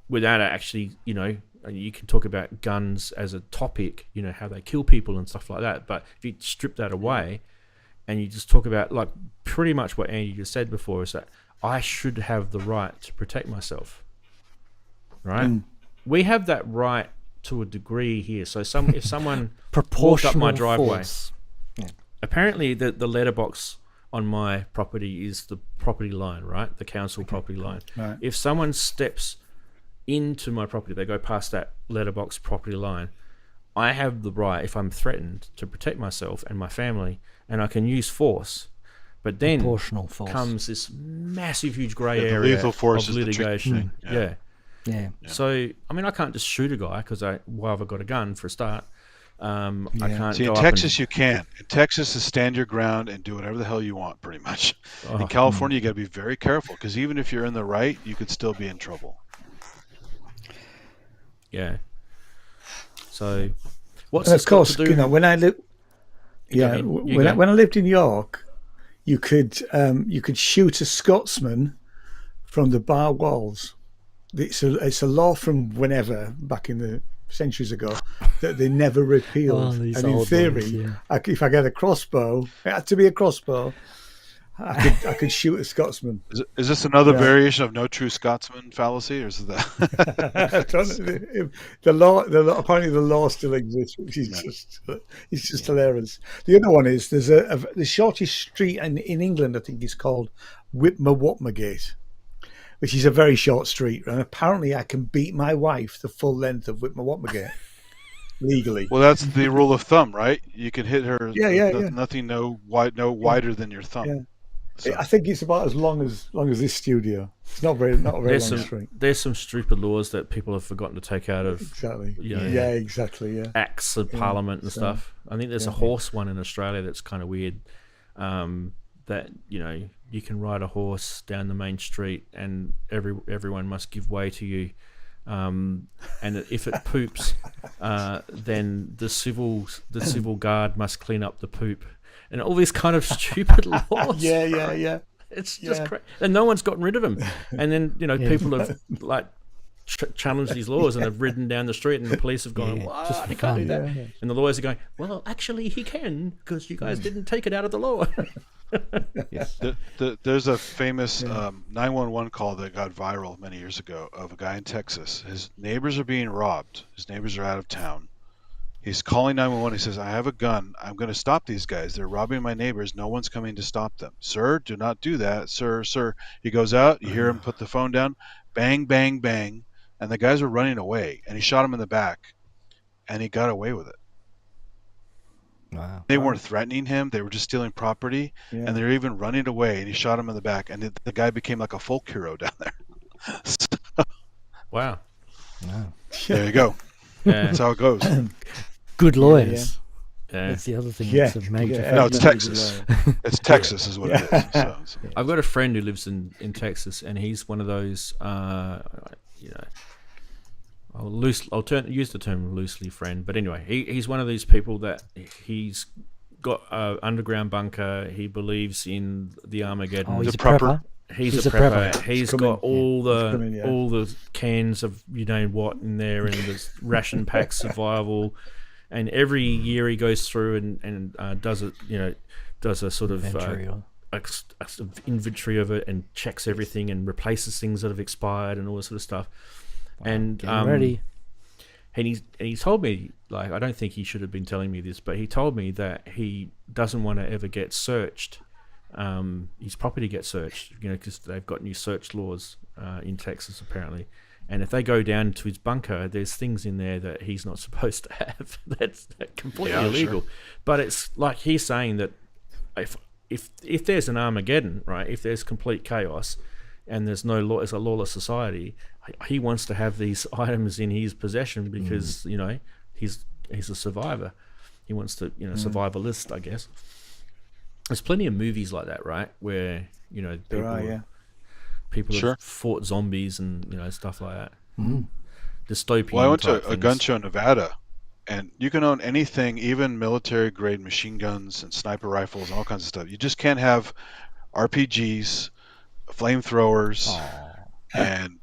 without actually, you can talk about guns as a topic, how they kill people and stuff like that. But if you strip that away and you just talk about pretty much what Andy just said before, is that I should have the right to protect myself, right? We have that right to a degree here. So if someone walked up my driveway, apparently the letterbox on my property is the property line, right? The council property line. Right. If someone steps into my property, they go past that letterbox property line, I have the right, if I'm threatened, to protect myself and my family, and I can use force. But then proportional force comes this massive, huge grey area lethal force of is litigation. The tricky thing. Yeah. So, I mean, I can't just shoot a guy because why have I got a gun for a start? I can't. See, in Texas, you can. In Texas, is stand your ground and do whatever the hell you want, pretty much. In California, you got to be very careful, because even if you're in the right, you could still be in trouble. Yeah. So, what's and this of course, got to do? when I lived, when I lived in York, you could shoot a Scotsman from the bar walls. it's a law from whenever, back in the centuries ago, that they never repealed. And in theory, if I get a crossbow, it had to be a crossbow. I could shoot a Scotsman. Is this another variation of no true Scotsman fallacy, or is that? the law? Apparently, the law still exists, which is just hilarious. The other one is there's the shortest street in England. I think is called Whitmer-Whatmergate, which is a very short street, and apparently I can beat my wife the full length of Whitmer-Whatmergate legally. Well, that's the rule of thumb, right? You can hit her. Nothing wider than your thumb. Yeah. So. I think it's about as long as this studio. It's not a very long street. There's some stupid laws that people have forgotten to take out of acts of Parliament and stuff. I think there's a horse one in Australia that's kind of weird. That you can ride a horse down the main street and everyone must give way to you. And if it poops, then the civil guard must clean up the poop. And all these kind of stupid laws. Yeah. It's just crazy. And no one's gotten rid of them. And then, people have like challenged these laws and have ridden down the street and the police have gone, "What? He can't do that." Yeah. And the lawyers are going, "Well, actually he can, because you guys didn't take it out of the law." There's a famous 911 call that got viral many years ago of a guy in Texas. His neighbors are being robbed. His neighbors are out of town. He's calling 911. He says, "I have a gun. I'm going to stop these guys. They're robbing my neighbors. No one's coming to stop them." "Sir, do not do that. Sir." He goes out. You hear him put the phone down. Bang, bang, bang. And the guys were running away. And he shot him in the back. And he got away with it. Wow. They weren't threatening him. They were just stealing property. Yeah. And they were even running away. And he shot him in the back. And the guy became like a folk hero down there. Wow. There you go. Yeah. That's how it goes. Good lawyers. That's the other thing. Yeah. That's a major No, it's Texas. It's Texas is what it is. So. I've got a friend who lives in Texas, and he's one of those, I'll use the term loosely friend, but anyway, he's one of these people that he's got an underground bunker. He believes in the Armageddon. He's a prepper. He's a prepper. He's got all the cans of what in there, and there's ration pack survival. And every year he goes through and does it. Does a sort of inventory of it and checks everything and replaces things that have expired and all this sort of stuff. Wow, and ready. And he told me, like, I don't think he should have been telling me this, but he told me that he doesn't want to ever get searched. His property gets searched, because they've got new search laws in Texas apparently. And if they go down to his bunker, there's things in there that he's not supposed to have. That's completely illegal. Sure. But it's like he's saying that if there's an Armageddon, right? If there's complete chaos and there's no law, it's a lawless society, he wants to have these items in his possession because he's a survivor. He wants to survivalist, I guess. There's plenty of movies like that, right? Where people have fought zombies and stuff like that. Dystopian. Well, I went to a gun show in Nevada, and you can own anything, even military grade machine guns and sniper rifles and all kinds of stuff. You just can't have RPGs, flamethrowers, and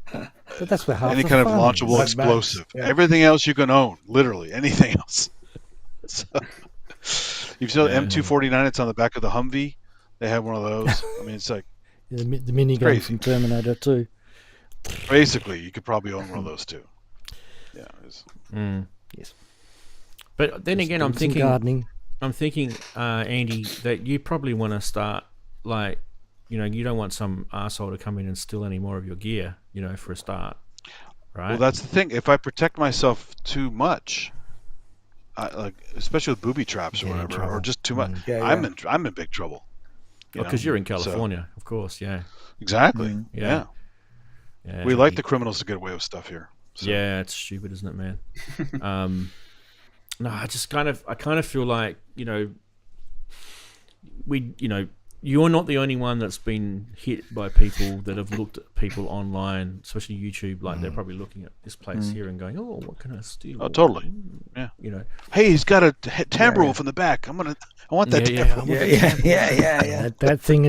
but that's where any kind of launchable explosive. Yeah. Everything else you can own, literally anything else. So, you've seen the M249. It's on the back of the Humvee. They have one of those. I mean, it's like the minigun from Terminator 2. Basically, you could probably own one of those too. Yeah. Yes. But then again, I'm thinking, gardening. Andy, that you probably want to start like, you don't want some arsehole to come in and steal any more of your gear, for a start, right? Well, that's the thing. If I protect myself too much, especially with booby traps or whatever, or just too much, I'm in big trouble. Because you're in California, of course, yeah. Exactly. Mm-hmm. Yeah. We like the criminals to get away with stuff here. So. Yeah, it's stupid, isn't it, man? No, I kind of feel like, you're not the only one that's been hit by people that have looked at people online, especially YouTube. Like they're probably looking at this place here and going, "Oh, what can I steal?" Oh, totally. Yeah. Hey, he's got a tambour wolf in the back. I want that tambour wolf. Yeah. That thing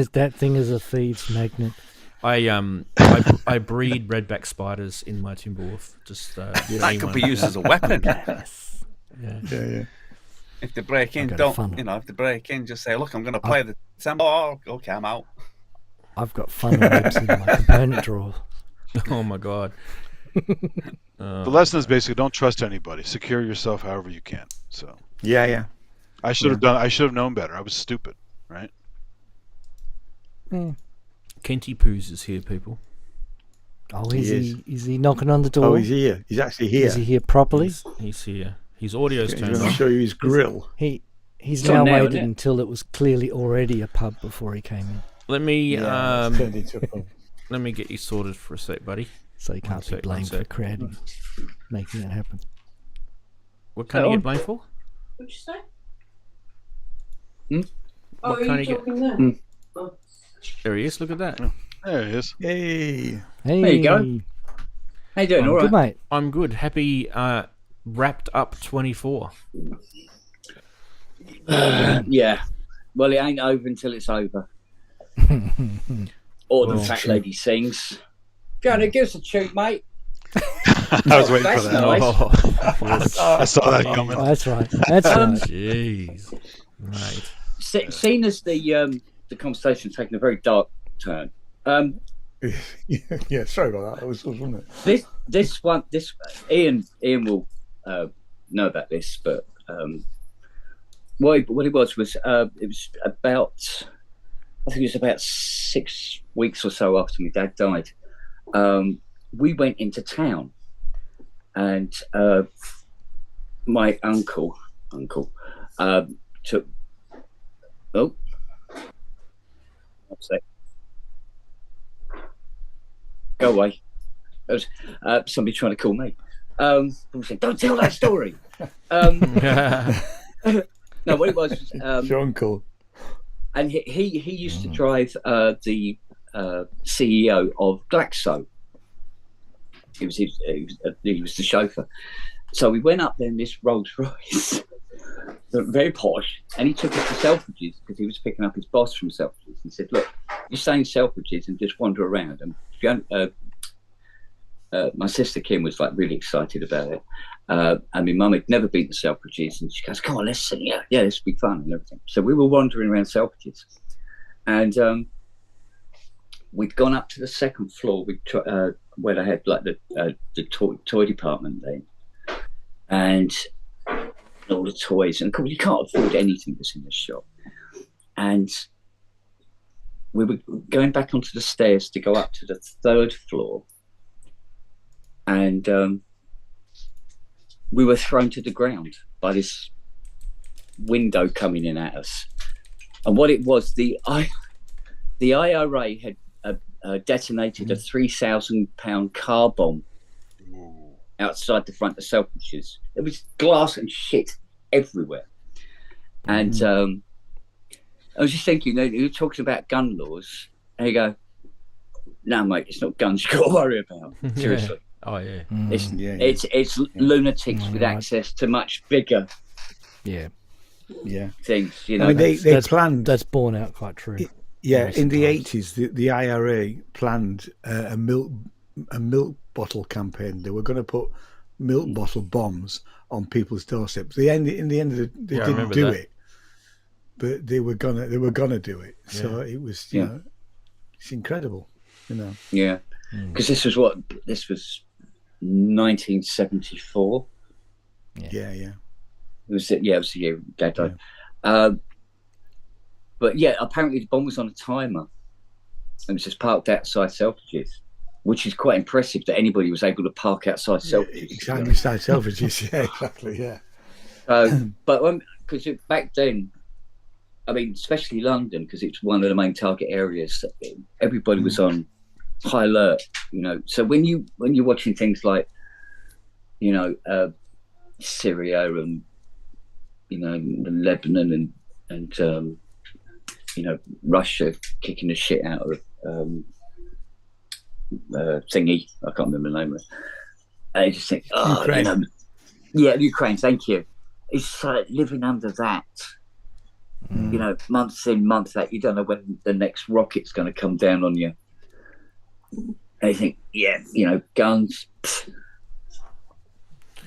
is a thieves' magnet. I breed redback spiders in my Timberwolf. Just that could be used as a weapon. Yes. Yeah. If they break in, if they break in, just say, "Look, I'm going to play the tempo." Oh, okay, I'm out. I've got funnel webs in my component drawer. Oh my god. The lesson is basically don't trust anybody. Secure yourself however you can. So Yeah. I should have known better. I was stupid, right? Kenty Poos is here, people. Oh, is he knocking on the door? Oh, he's here. He's actually here. Is he here properly? He's here. His audio's turned I'll on. show you his grill. He's now waited until it was clearly already a pub before he came in. Let me turned into a pub. let me get you sorted for a sec, buddy. So he can't be blamed for creating, making it happen. What can you get blamed for? What'd you say? What are can you you talking there? Oh. There he is. Look at that. There he is. Hey. Hey. There you go. How you doing? All right, good, mate. I'm good. Happy wrapped up 24. Yeah. Well, it ain't over until it's over. Or the fat lady sings. Johnny, give us a tune, mate. I was waiting for that. Nice. I saw that coming. Oh, that's right. That's right. Jeez. Right. Seen as the conversation taking a very dark turn. Yeah, sorry about that. It was wasn't it? This Ian will know about this, but what it was about, I think it was about 6 weeks or so after my dad died. We went into town, and my uncle took. Oh, what's that? Go away. That was somebody trying to call me. Saying, don't tell that story. No, what it was Your uncle. and he used to drive the CEO of Glaxo. He was the chauffeur. So we went up there in this Rolls Royce, very posh, and he took us to Selfridges because he was picking up his boss from Selfridges. He said, "Look, you stay in Selfridges and just wander around." And my sister Kim was like really excited about it. And my mum had never been to Selfridges, and she goes, "Come on, let's sing. Yeah, this will be fun and everything." So we were wandering around Selfridges, and we'd gone up to the second floor where they had like the toy department then, and all the toys. And of course, you can't afford anything that's in the shop. And we were going back onto the stairs to go up to the third floor, and we were thrown to the ground by this window coming in at us. And what it was, the IRA had detonated a 3,000-pound car bomb outside the front of Selfridges. There was glass and shit everywhere. And I was just thinking, you were talking about gun laws, and you go, "No, mate, it's not guns you've got to worry about." Seriously. Oh yeah. It's lunatics with access to much bigger things. You know, I mean, they planned. That's borne out quite true. In the 80s, the IRA planned a milk bottle campaign. They were going to put milk bottle bombs on people's doorsteps. In the end, they didn't do it, but they were gonna do it. Yeah. So it was, you know, it's incredible, you know. Yeah, because this was 1974. Yeah. It was the year Dad died. But yeah, apparently the bomb was on a timer and was just parked outside Selfridges, which is quite impressive that anybody was able to park outside Selfridges. Exactly, outside Selfridges. Yeah, exactly. Yeah. But because back then, I mean, especially London, because it's one of the main target areas, everybody was on high alert. You know, so when you're watching things like, you know, Syria and, you know, Lebanon and you know, Russia kicking the shit out of thingy, I can't remember the name of it. I just think, Ukraine. You know, Ukraine, thank you. It's living under that, you know, months in, months out. You don't know when the next rocket's going to come down on you. They think, yeah, guns, pfft,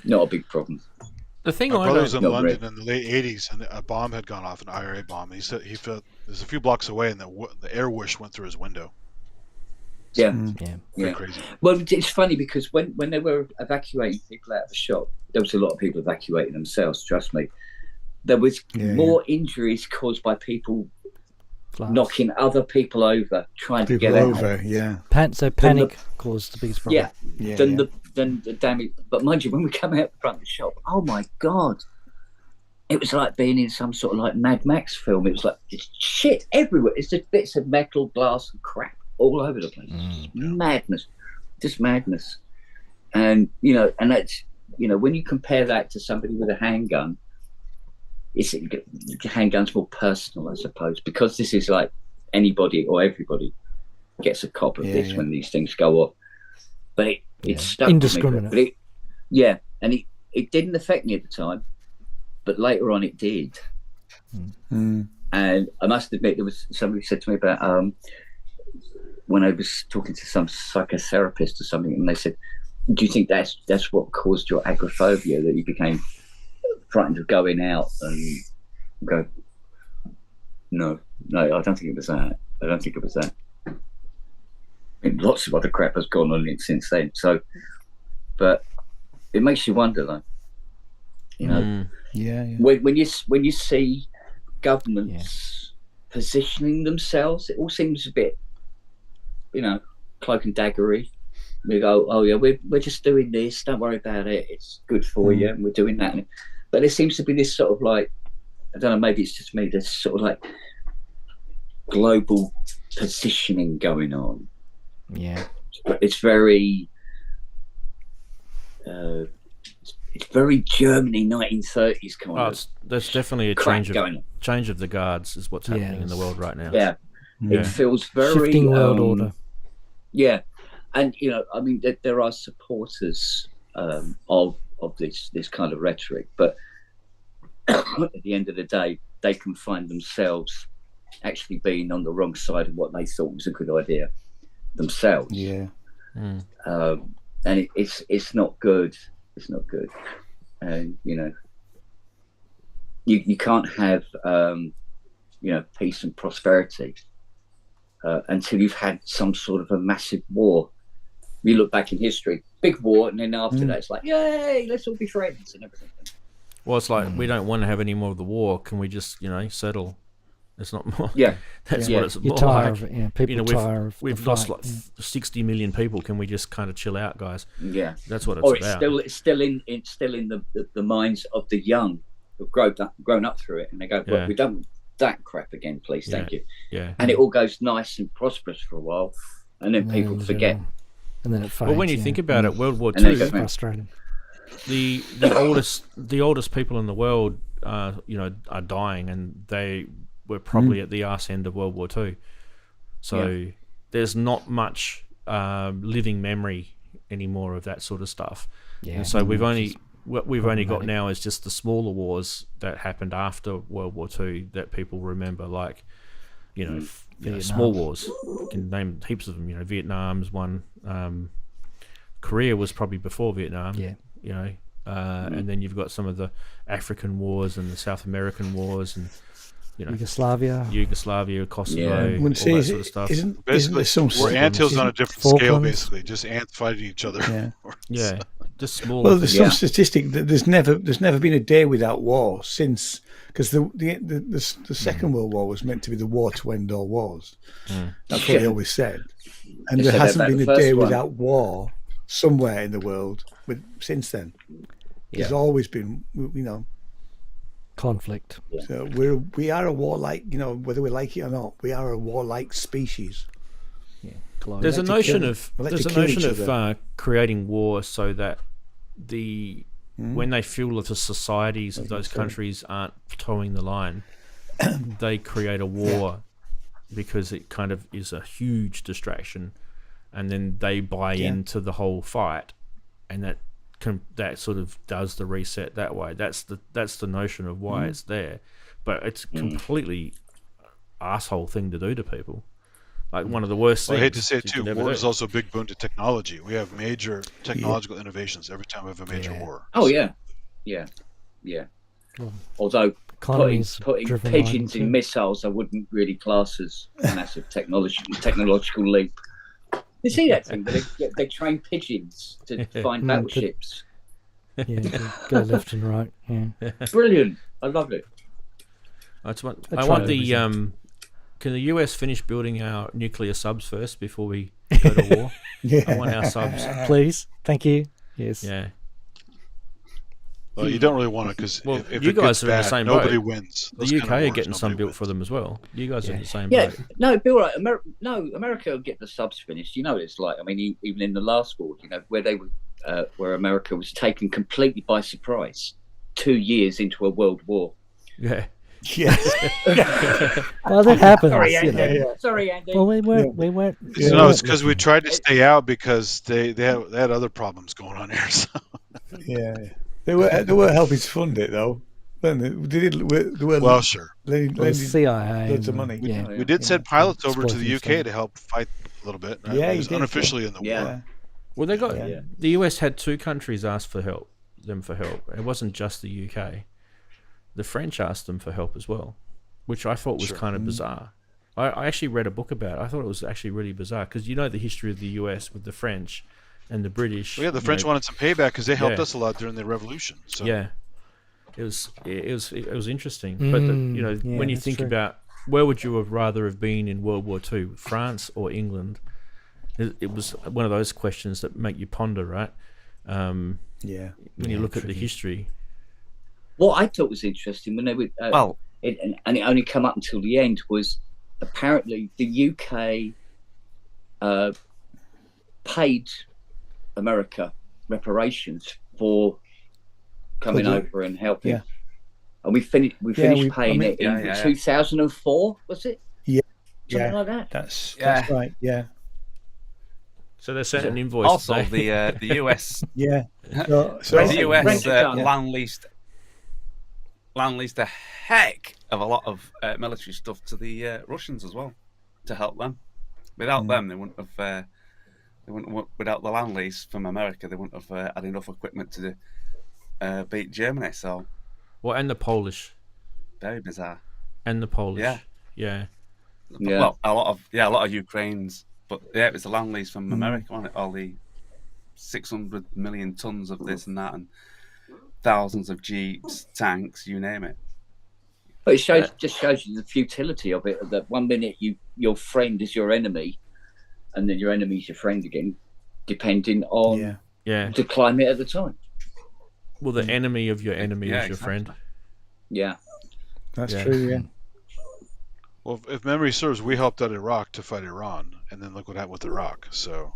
not a big problem. The thing My I brother was don't, in London in the late '80s, and a bomb had gone off, an IRA bomb. He said he felt there's a few blocks away, and the air whoosh went through his window. Yeah, Pretty crazy. Well, it's funny because when they were evacuating people out of the shop, there was a lot of people evacuating themselves. Trust me, there was more injuries caused by people knocking other people over, trying to get out. So panic caused the biggest problem. Than the damage. But mind you, when we come out the front of the shop, oh my God, it was like being in some sort of like Mad Max film. It was like shit everywhere. It's just bits of metal, glass, and crap all over the place. Madness, just madness. And and that's when you compare that to somebody with a handgun, handgun's more personal, I suppose, because this is like anybody or everybody gets a cop of this when these things go off. But it stuck indiscriminate. With me. But and it didn't affect me at the time, but later on it did. And I must admit, there was somebody said to me about when I was talking to some psychotherapist or something, and they said, "Do you think that's what caused your agoraphobia, that you became frightened of going out?" And go, no, I don't think it was that. I don't think it was that. And lots of other crap has gone on since then. So, but it makes you wonder, though. When you see governments positioning themselves, it all seems a bit, cloak and daggery. We go, oh yeah, we're just doing this. Don't worry about it. It's good for you, and we're doing that. But there seems to be this sort of like, I don't know, maybe it's just me. There's sort of like global positioning going on. Yeah, it's very Germany 1930s kind of. There's definitely a change of the guards is what's happening in the world right now. It feels very shifting world order. And I mean, there are supporters of this kind of rhetoric, but at the end of the day, they can find themselves actually being on the wrong side of what they thought was a good idea themselves. And it's not good. It's not good. And you can't have peace and prosperity until you've had some sort of a massive war. You look back in history, big war, and then after that it's like, yay, let's all be friends and everything. Well, it's like we don't want to have any more of the war. Can we just settle? It's not more. That's what it's more like. Of it, people tire of we've lost like 60 million people. Can we just kind of chill out, guys? That's what it's about. Or it's still in the minds of the young who've grown up through it, and they go, well, we don't want that crap again, please, thank you. And it all goes nice and prosperous for a while, and then people forget. And then it fades. Well, when you think about it, World War II, frustrating. The oldest people in the world, are dying, and they were probably at the arse end of World War II. So there's not much living memory anymore of that sort of stuff. And so what we've only got now is just the smaller wars that happened after World War II that people remember, like small wars. You can name heaps of them. Vietnam's one. Korea was probably before Vietnam. And then you've got some of the African wars and the South American wars, and Yugoslavia, Kosovo, all that sort of stuff. Isn't there some we're anthills on a different scale, basically, just ants fighting each other. Just small. Well, there's some statistic that there's never been a day without war since, because the Second World War was meant to be the war to end all wars. That's what they always said, and there hasn't been a day without war somewhere in the world since then. There's always been, conflict. So we are a warlike, whether we like it or not, we are a warlike species. There's a notion of creating war so that when they feel that the societies of those countries aren't towing the line, they create a war because it kind of is a huge distraction, and then they buy into the whole fight, and that sort of does the reset that way. That's the notion of why it's there, but it's completely asshole thing to do to people. like one of the worst Well, things. I hate to say it you too, can ever war do. is also a big boon to technology. We have major technological innovations every time we have a major war. Oh, So- yeah. Although Economy's putting driven by them pigeons in too. missiles, I wouldn't really class as a massive technological leap. You see that thing? They train pigeons to find battleships. Yeah, go left and right. Yeah. Brilliant. I love it. I try want everything. Can the US finish building our nuclear subs first before we go to war? I want our subs. Please, thank you. Yes. Yeah. Well, you don't really want to because Well, if you it guys gets are in the bad, same nobody boat. wins. The Those UK kind of are wars, getting some nobody built wins. for them as well. You guys are in the same Yeah, boat. no, Bill, right. America will get the subs finished. You know, it's like, I mean, even in the last war, you know, where they were, where America was taken completely by surprise 2 years into a world war. Yeah. Yeah. Well, that happens. Sorry, you know. Andy. Sorry, Andy. Well, we weren't. So, no, it's because we tried to stay out because they had other problems going on here. So. Yeah. They were helping to fund it though. Weren't they? They were Well, sure. The CIA. loads of money. Yeah. We did send pilots over to the Exploiting UK to help fight a little bit. Right? Yeah, It you was did, unofficially in the Yeah. war. Well, they got Yeah. the US had 2 countries ask for help. It wasn't just the UK. The French asked them for help as well, which I thought was Sure. kind of bizarre. I actually read a book about it. I thought it was actually really bizarre because you know the history of the US with the French and the British. Well, yeah, the you French know, wanted some payback because they helped Yeah. us a lot during the Revolution. So. Yeah, it was interesting. But you know, yeah, when you that's think true. about where would you have rather have been in World War II, France or England? It was one of those questions that make you ponder, right? When you look at the history. What I thought was interesting when they were, and it only come up until the end, was apparently the UK paid America reparations for coming over and helping. Yeah. And we finished paying it in yeah. 2004, was it? Yeah. Something like that. That's Yeah. right. Yeah. So they sent an invoice. Also, today. the US, Yeah. So the US yeah. land leased a heck of a lot of military stuff to the Russians as well to help them. Without them, they wouldn't have. Without the land lease from America, they wouldn't have had enough equipment to beat Germany. So, well, and the Polish. very bizarre. And the Polish. Yeah. Yeah. Yeah. Well, a lot of Ukraine's, but yeah, it was a land lease from America, wasn't it? All the 600 million tons of this and that, and thousands of jeeps, tanks, you name it. But it just shows you the futility of it. That one minute your friend is your enemy, and then your enemy is your friend again, depending on Yeah. the climate at the time. Well, the enemy of your enemy is your friend. Yeah. That's Yeah. true. Yeah. Well, if memory serves, we helped out Iraq to fight Iran, and then look what happened with Iraq. So.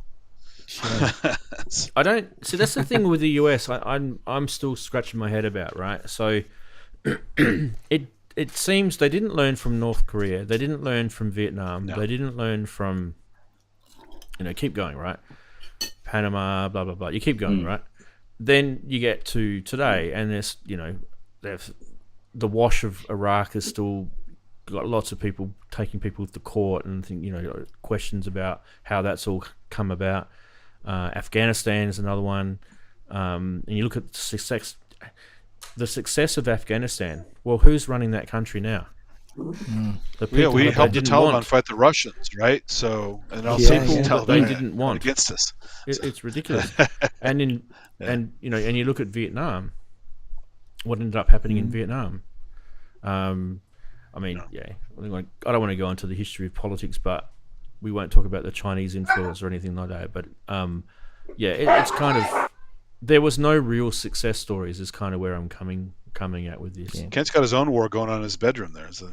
I don't see. That's the thing with the US. I'm still scratching my head about, right? So it seems they didn't learn from North Korea. They didn't learn from Vietnam. No. They didn't learn from, keep going, right? Panama, blah blah blah. You keep going, right? Then you get to today, and there's the wash of Iraq is still got lots of people taking people to court and questions about how that's all come about. Afghanistan is another one, and you look at the success of Afghanistan. Well, who's running that country now? The people we that helped they the didn't Taliban want. fight the Russians, right? So, and all People the that they Taliban didn't want against us. It's ridiculous. And you look at Vietnam. What ended up happening in Vietnam? I don't want to go into the history of politics, but we won't talk about the Chinese influence or anything like that. But it's kind of, there was no real success stories. Is kind of where I'm coming at with this. Yeah. Kent's got his own war going on in his bedroom there. So.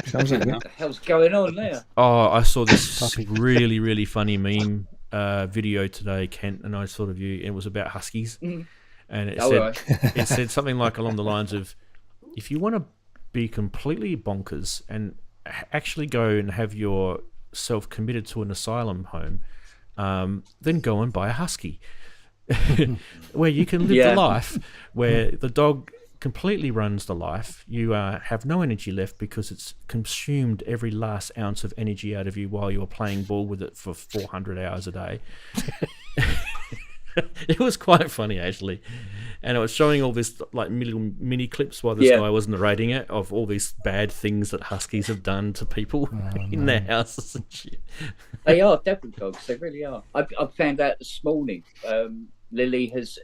Sounds like What the hell's going on there? Oh, I saw this really, really funny meme video today, Kent, and I thought of you. It was about huskies, and it said something like along the lines of, if you want to be completely bonkers and actually go and have yourself committed to an asylum home, then go and buy a husky. Where you can live the life where the dog completely runs the life. You have no energy left because it's consumed every last ounce of energy out of you while you're playing ball with it for 400 hours a day. It was quite funny, actually. And it was showing all this like mini clips while this guy was narrating it of all these bad things that huskies have done to people in their houses and shit. They are devil dogs. They really are. I found out this morning. Lily has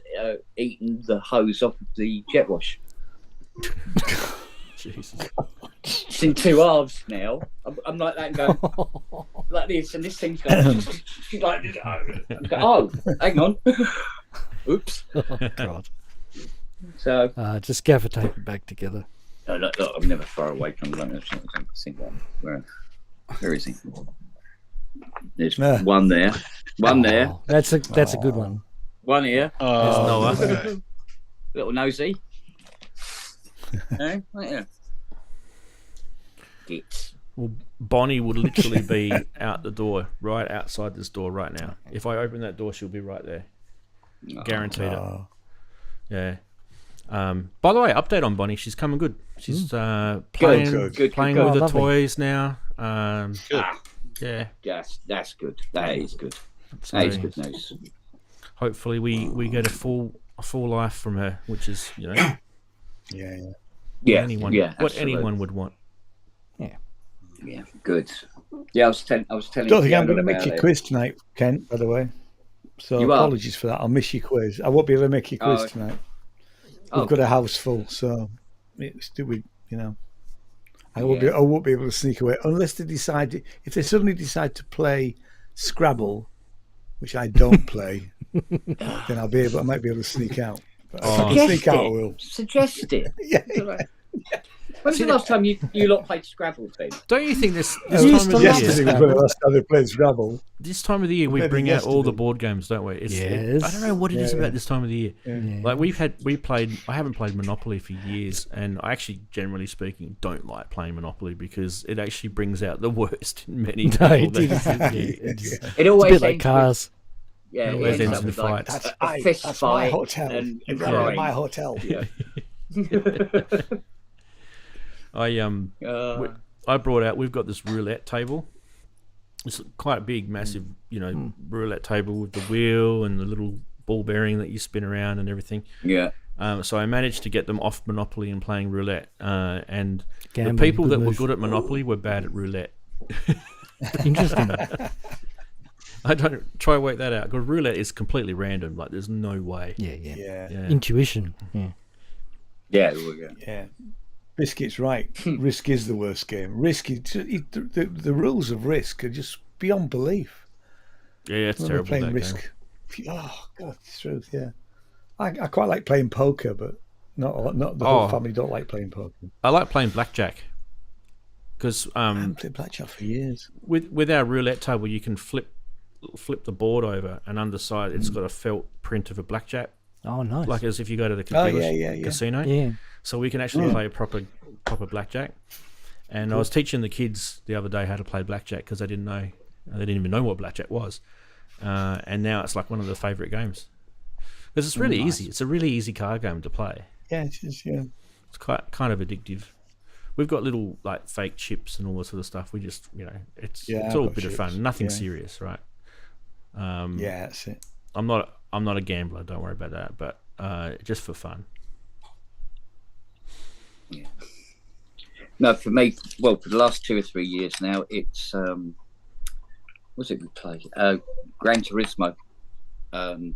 eaten the hose off of the jet wash. Jesus. It's in two halves now. I'm like that and going like this, and this thing's going. She's like, oh, hang on. Oops. Oh, God. So just gaffer tape it back together. No, look, I'm never far away from London. Where is he? There's one there. One there. That's a good one. One here. There's Noah. Little nosy. Right here. Well, Bonnie would literally be out the door, right outside this door right now. If I open that door, she'll be right there. Guaranteed it. Yeah. By the way, update on Bonnie. She's coming good. She's playing with the toys now. Good. Yeah. Yes, that's good. That is good. That is good news. Hopefully, we get a full life from her, which is what anyone would want. Yeah, good. Yeah, I was telling. Don't think I'm going to make your quiz tonight, Kent. By the way, so apologies for that. I'll miss your quiz. I won't be able to make your quiz tonight. We've got a house full, so it's I won't be able to sneak away unless they decide. If they suddenly decide to play Scrabble, which I don't play, then I might be able to sneak out. But if I can sneak out, I will. Suggest it. When's the last time you lot played Scrabble, then? Don't you think this time of the year? Yesterday was the last time they played Scrabble. This time of the year, we bring out all the board games, don't we? I don't know what it is about this time of the year. Yeah. Like I haven't played Monopoly for years, and I actually, generally speaking, don't like playing Monopoly because it actually brings out the worst in many people. It always it's a bit like cars. Yeah, it always ends in fights. That's a fist that's fight my hotel. and my hotel. Yeah. I brought out. We've got this roulette table. It's quite a big, massive, roulette table with the wheel and the little ball bearing that you spin around and everything. Yeah. So I managed to get them off Monopoly and playing roulette. And Gambling, the people that move. were good at Monopoly were bad at roulette. Interesting. I don't try to work that out because roulette is completely random. Like there's no way. Yeah. Intuition. Yeah. Biscuit's right. Risk is the worst game. Risk is the rules of Risk are just beyond belief. Yeah, it's terrible. Playing Risk. Game. Oh God, it's true. Yeah, I quite like playing poker, but not the whole family don't like playing poker. I like playing blackjack because I haven't played blackjack for years. With our roulette table, you can flip the board over, and underside it's got a felt print of a blackjack. Oh, nice! Like as if you go to the casino. Yeah. So we can actually play a proper blackjack. And I was teaching the kids the other day how to play blackjack because they didn't even know what blackjack was. And now it's like one of their favourite games because it's really easy. It's a really easy card game to play. Yeah, it is. Yeah, it's kind of addictive. We've got little like fake chips and all this sort of stuff. We just it's all a bit of fun. Nothing serious, right? Yeah, that's it. I'm not a gambler. Don't worry about that. But just for fun. Yeah. No, for me, for the last 2 or 3 years now, it's what's it we play? Gran Turismo. I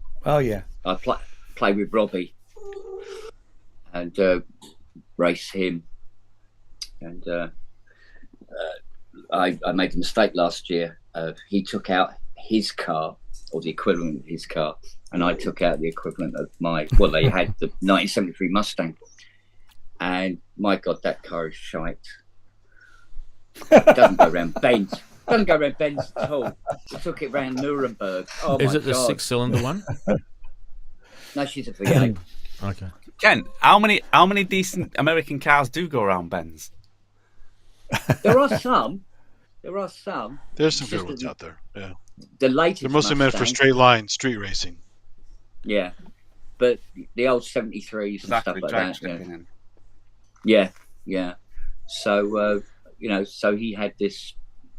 play with Robbie and race him, and I made a mistake last year. He took out his car or the equivalent of his car, and I took out the equivalent of my. Well, they had the 1973 Mustang. And my God, that car is shite. It doesn't go around bends. Doesn't go around bends at all. We took it round Nuremberg. Oh my God. Is it the 6-cylinder one? No, she's a V8. Okay. Ken, how many decent American cars do go around bends? There are some. There's some good ones out there. Yeah. The latest. They're mostly meant for straight line street racing. Yeah. but the old 73s and stuff like that. Yeah. So so he had this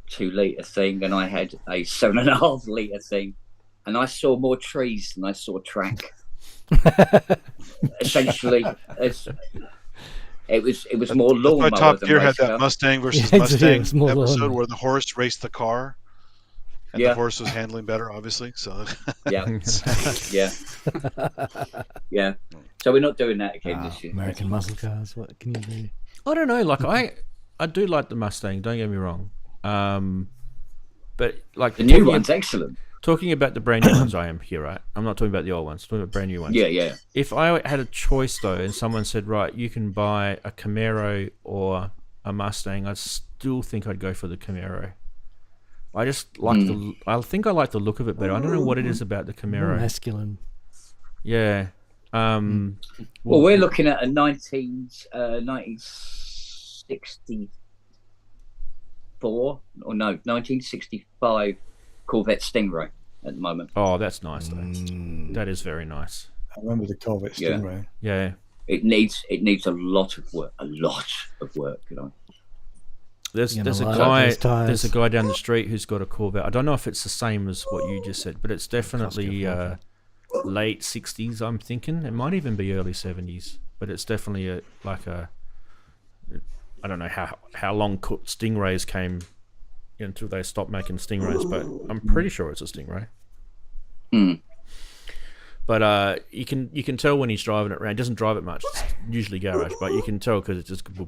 2-litre thing, and I had a 7.5-litre thing, and I saw more trees than I saw track. Essentially, it was more lawnmower. That's why Top than Gear race had that car. Mustang versus Yeah, Mustang it's more episode lawnmower. where the horse raced the car, and the horse was handling better, obviously. So Yeah. So we're not doing that again this year. American muscle cars. What can you do? I don't know. Like I do like the Mustang. Don't get me wrong. But like The new one's excellent. Talking about the brand new ones, I am here, right? I'm not talking about the old ones. I'm talking about brand new ones. Yeah. If I had a choice though, and someone said, right, you can buy a Camaro or a Mustang, I still think I'd go for the Camaro. I just like I think I like the look of it better. I don't know what it is about the Camaro. More masculine. Yeah. Well, we're looking at a 1965 Corvette Stingray at the moment. Oh, that's nice though. That is very nice. I remember the Corvette Stingray. Yeah. It needs a lot of work. There's a guy down the street who's got a Corvette. I don't know if it's the same as what you just said, but it's definitely late 60s, I'm thinking. It might even be early 70s, but it's definitely I don't know how long Stingrays came until they stopped making Stingrays, but I'm pretty sure it's a Stingray. But you can tell when he's driving it around. He doesn't drive it much. It's usually garage, but you can tell because it's just down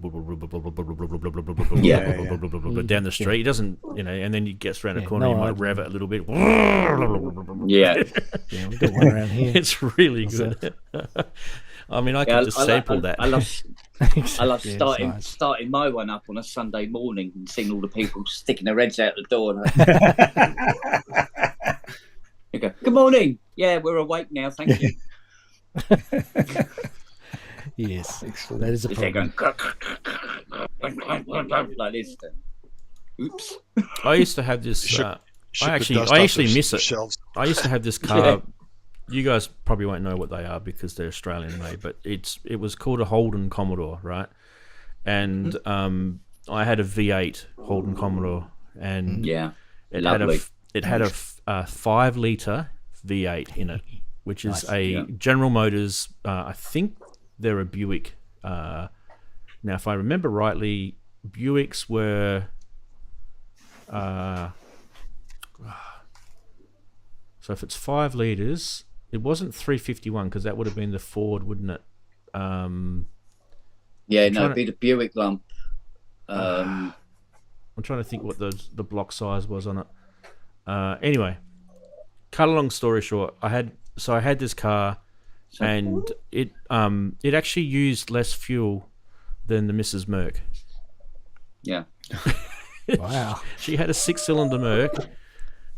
the street. He doesn't, and then he gets around a corner. He might rev it a little bit. Yeah, we've got one around here. It's really good. I mean, I can just sample that. I love starting my one up on a Sunday morning and seeing all the people sticking their heads out the door. You go, good morning. Yeah, we're awake now. Thank you. Yes, that is a problem. Like this. Oops. I used to have this. I actually miss it. Shelves. I used to have this car. You guys probably won't know what they are because they're Australian made, but it was called a Holden Commodore, right? And I had a V8 Holden Commodore, and it had a 5-litre V8 in it, which is General Motors. I think they're a Buick. Now, if I remember rightly, Buicks were. So if it's 5 litres, it wasn't 351 because that would have been the Ford, wouldn't it? It'd be the Buick lump. I'm trying to think what the block size was on it. Anyway, cut a long story short, I had this car, and it actually used less fuel than the Mrs. Merc. Yeah. Wow. She had a 6-cylinder Merc,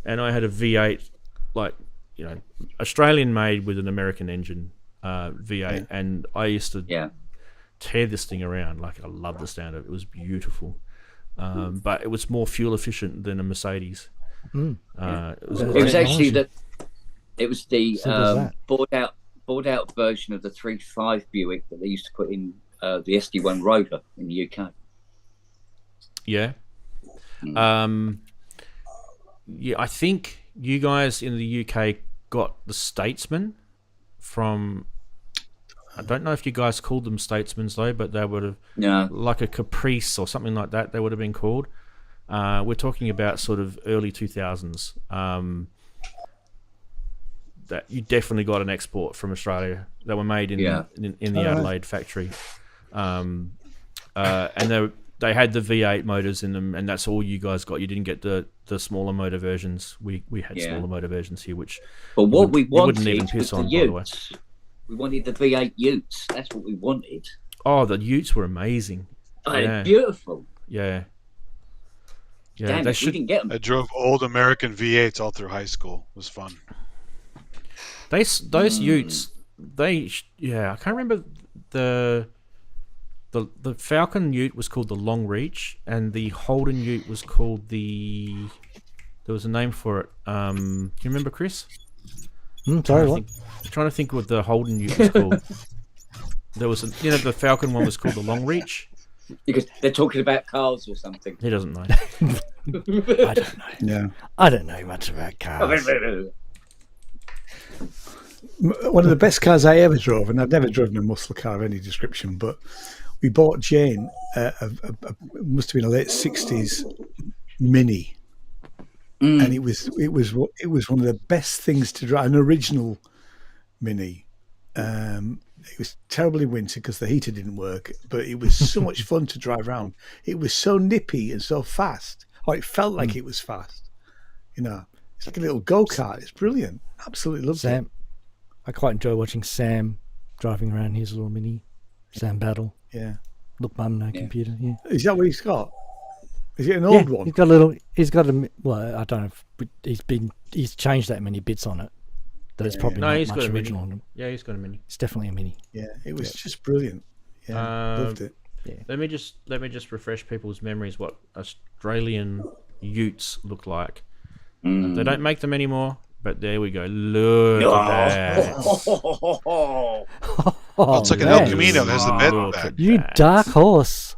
and I had a V8, Australian made with an American engine, V8, and I used to tear this thing around. Like, I love the sound of it. It was beautiful, but it was more fuel efficient than a Mercedes. It was actually the bored out version of the 3.5 Buick that they used to put in the SD1 Rover in the UK. Yeah. I think you guys in the UK got the Statesman from. I don't know if you guys called them Statesmans though, but they would have like a Caprice or something like that. They would have been called. We're talking about sort of early 2000s. That you definitely got an export from Australia. They were made in the Adelaide factory, and they had the V8 motors in them, and that's all you guys got. You didn't get the smaller motor versions. We had smaller motor versions here, which we wanted wouldn't even piss on, by the way. We wanted the V8 Utes. That's what we wanted. Oh, the Utes were amazing. They're beautiful. Yeah. Yeah, Damn it, we didn't get them. I drove old American V8s all through high school. It was fun. Those Utes, I can't remember the Falcon Ute was called the Long Reach, and the Holden Ute was called there was a name for it. Do you remember, Chris? Sorry, what? Trying to think what the Holden ute was called. There was, the Falcon one was called the Long Reach. Because they're talking about cars or something. He doesn't know. I don't know. Yeah. I don't know much about cars. One of the best cars I ever drove, and I've never driven a muscle car of any description, but we bought Jane must have been a late 60s Mini. And it was one of the best things to drive, an original Mini. It was terribly winter because the heater didn't work, but it was so much fun to drive around. It was so nippy and so fast. Or it felt like it was fast. It's like a little go-kart. It's brilliant. Absolutely loved it. I quite enjoy watching Sam driving around his little Mini. Sam Battle. Yeah. Look, Mum, no computer. Yeah. Is that what he's got? Is it an old one? He's got a. Well, I don't know. He's changed that many bits on it. There's probably not much original on them. Yeah, he's got a Mini. It's definitely a Mini. Yeah, it was just brilliant. Yeah, loved it. Yeah. Let me just refresh people's memories what Australian utes look like. They don't make them anymore, but there we go. Look at that. It's like an El Camino. Has the bed back. You dark horse.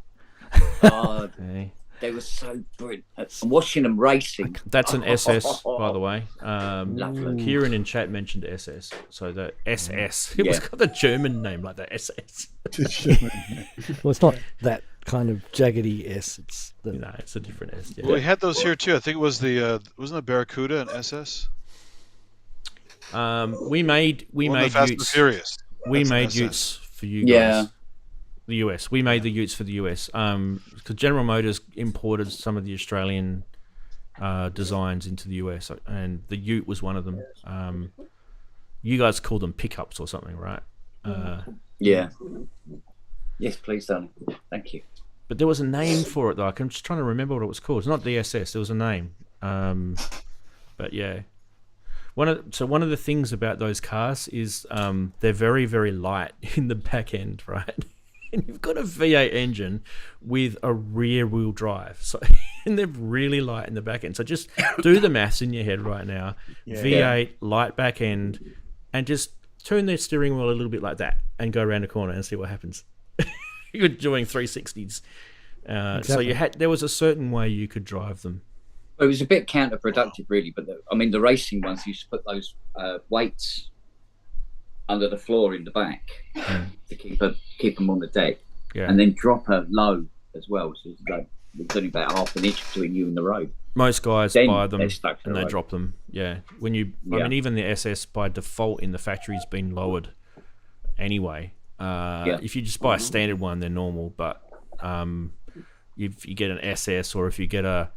Okay. They were so brilliant. I'm watching them racing. That's an SS, by the way. Lovely. Kieran in chat mentioned SS. So the SS. It was got a German name like the SS. Well, it's not that kind of jaggedy S. No, it's a different S. Yeah. Well, we had those here too. I think it was wasn't the Barracuda an SS? We made Fast and utes. Furious. We That's made an utes for you guys. Yeah. The US. We made the utes for the US. Because General Motors imported some of the Australian designs into the US, and the ute was one of them. You guys call them pickups or something, right? Yeah. Yes, please, darling. Thank you. But there was a name for it, though. I'm just trying to remember what it was called. It's not the SS. There was a name. But yeah. One of the things about those cars is they're very, very light in the back end, right? And you've got a V8 engine with a rear wheel drive. So and they're really light in the back end. So just do the maths in your head right now. Yeah. V8, light back end, and just turn the steering wheel a little bit like that and go around a corner and see what happens. You're doing 360s. Exactly. So there was a certain way you could drive them. It was a bit counterproductive, really. But the racing ones used to put those weights under the floor in the back to keep them on the deck, and then drop her low as well. So it's only about half an inch between you and the road. Most guys buy them and they drop them. Yeah, I mean, even the SS by default in the factory's been lowered anyway. If you just buy a standard one, they're normal. But if you get an SS or if you get an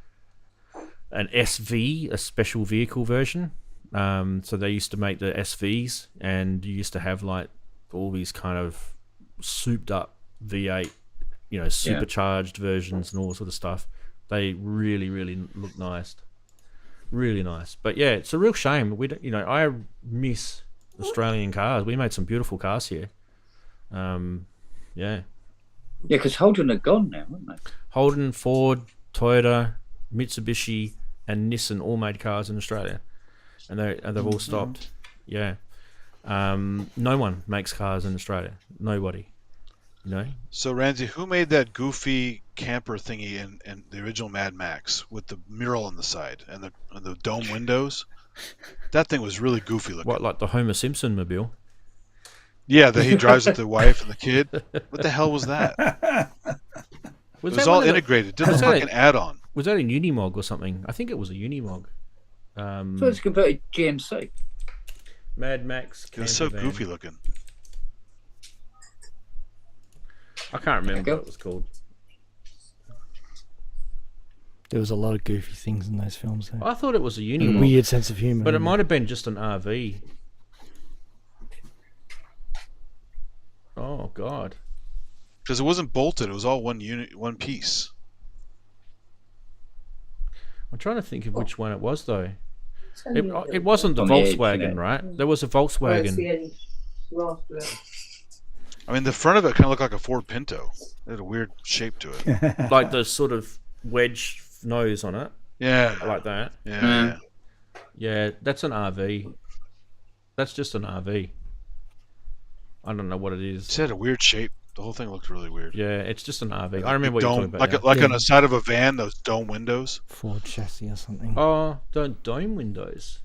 SV, a special vehicle version. So they used to make the SVs, and you used to have like all these kind of souped up V8, supercharged versions and all sort of stuff. They really, really look nice, really nice. But yeah, it's a real shame. I miss Australian cars. We made some beautiful cars here. Yeah, because Holden are gone now, aren't they? Holden, Ford, Toyota, Mitsubishi, and Nissan all made cars in Australia. And they've all stopped. Yeah. No one makes cars in Australia. Nobody. So, Ranzee, who made that goofy camper thingy in the original Mad Max with the mural on the side and the dome windows? That thing was really goofy looking. What, like the Homer Simpson mobile? Yeah, that he drives with the wife and the kid. What the hell was that? It was all integrated. Did a fucking add-on. Was that a Unimog or something? I think it was a Unimog. So it's converted GMC. Mad Max. It was so goofy looking. I can't remember what it was called. There was a lot of goofy things in those films. Though. I thought it was a Unimog. Weird sense of humour. But it might have been just an RV. Oh, God. Because it wasn't bolted. It was all one piece. I'm trying to think of which one it was, though. It wasn't the Volkswagen, right? There was a Volkswagen. I mean, the front of it kind of looked like a Ford Pinto. It had a weird shape to it. Like the sort of wedge nose on it. Yeah. Like that. Yeah. Yeah, that's an RV. That's just an RV. I don't know what it is. It had a weird shape. The whole thing looked really weird. Yeah, it's just an RV. I remember what you're talking about. Like on the side of a van, those dome windows. Ford chassis or something. Oh, dome windows.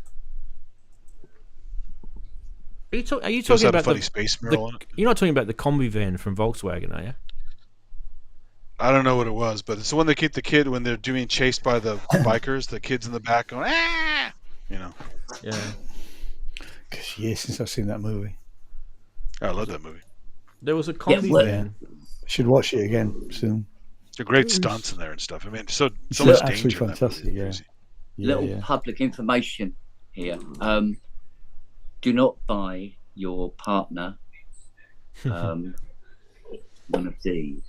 Are you talking about funny space mural on it? You're not talking about the combi van from Volkswagen, are you? I don't know what it was, but it's the one that keep the kid when they're being chased by the bikers. The kids in the back going, ah! You know. Yeah. Because years since I've seen that movie. I love that movie. There was a combi van. Should watch it again soon. There are great stunts in there and stuff. I mean, so It's much actually danger. fantastic. Yeah. Little public information here. Do not buy your partner one of these.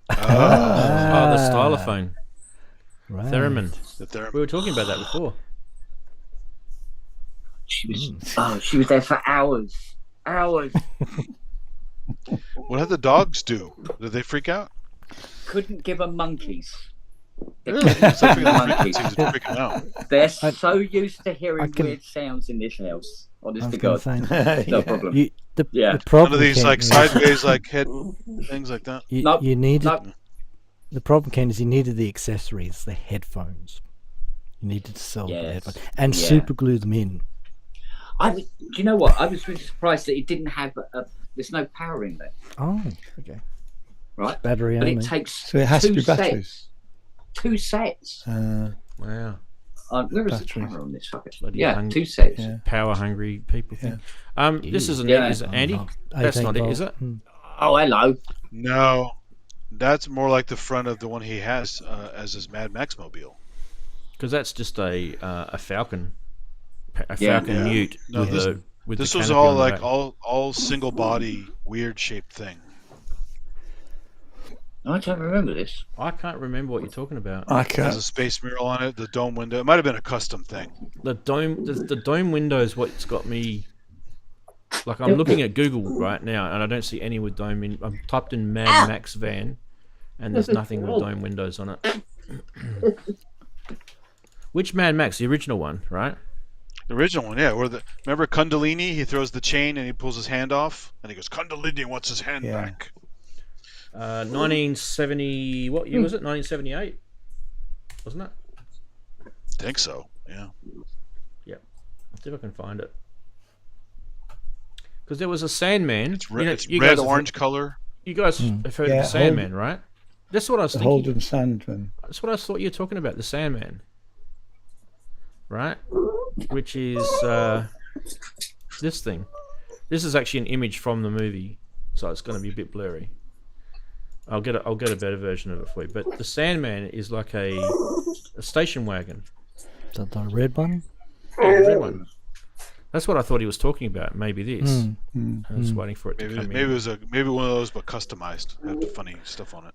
Oh, the stylophone. Right. Theremin. The Theremin. We were talking about that before. She was there for hours. Hours. What did the dogs do? Did they freak out? Couldn't give them monkeys. Really? Monkeys. He was freaking out. They're so used to hearing weird sounds in this house. Honest to God. No problem. The None problem of these Ken, like sideways like head things like that. You needed. The problem, Ken, is you needed the accessories, the headphones. You needed to sell the headphones and super glue them in. Do you know what? I was really surprised that it didn't have there's no power in there. Oh, okay. Right. Battery but only. it takes So it has to be batteries. sets. 2 sets. Wow. Where is the Batteries. camera on this? Bloody 2 sets. Yeah. Power hungry people thing. This is is it Andy? 18 That's not it, volt. is it? Oh, hello. No, that's more like the front of the one he has as his Mad Max mobile. Because that's just a Falcon. A Falcon Mute. No, with this the was canopy all on the like back. all single body weird shaped thing. I don't remember this. I can't remember what you're talking about. I It has a can't. space mural on it, the dome window. It might have been a custom thing. The dome window is what's got me. Like I'm looking at Google right now, and I don't see any with dome. I've typed in Mad Max van, and there's nothing with dome windows on it. Which Mad Max? The original one, right? The original one, yeah. Remember Kundalini? He throws the chain and he pulls his hand off, and he goes, "Kundalini wants his hand back." 1970. What year was it? 1978, wasn't it? I think so. Yeah. Yep. Let's see if I can find it. Because there was a Sandman. It's red, you it's guys red have- orange color. You guys have heard of Yeah, the Sandman, right? That's what I was The thinking. Holden Sandman. That's what I thought you were talking about, the Sandman. Right? Which is this thing. This is actually an image from the movie, so it's going to be a bit blurry. I'll get a better version of it for you. But the Sandman is like a station wagon. Is that the red one? Yeah, the red one. That's what I thought he was talking about. Maybe this. I was waiting for it to come Maybe in. maybe one of those, but customized. Have the funny stuff on it.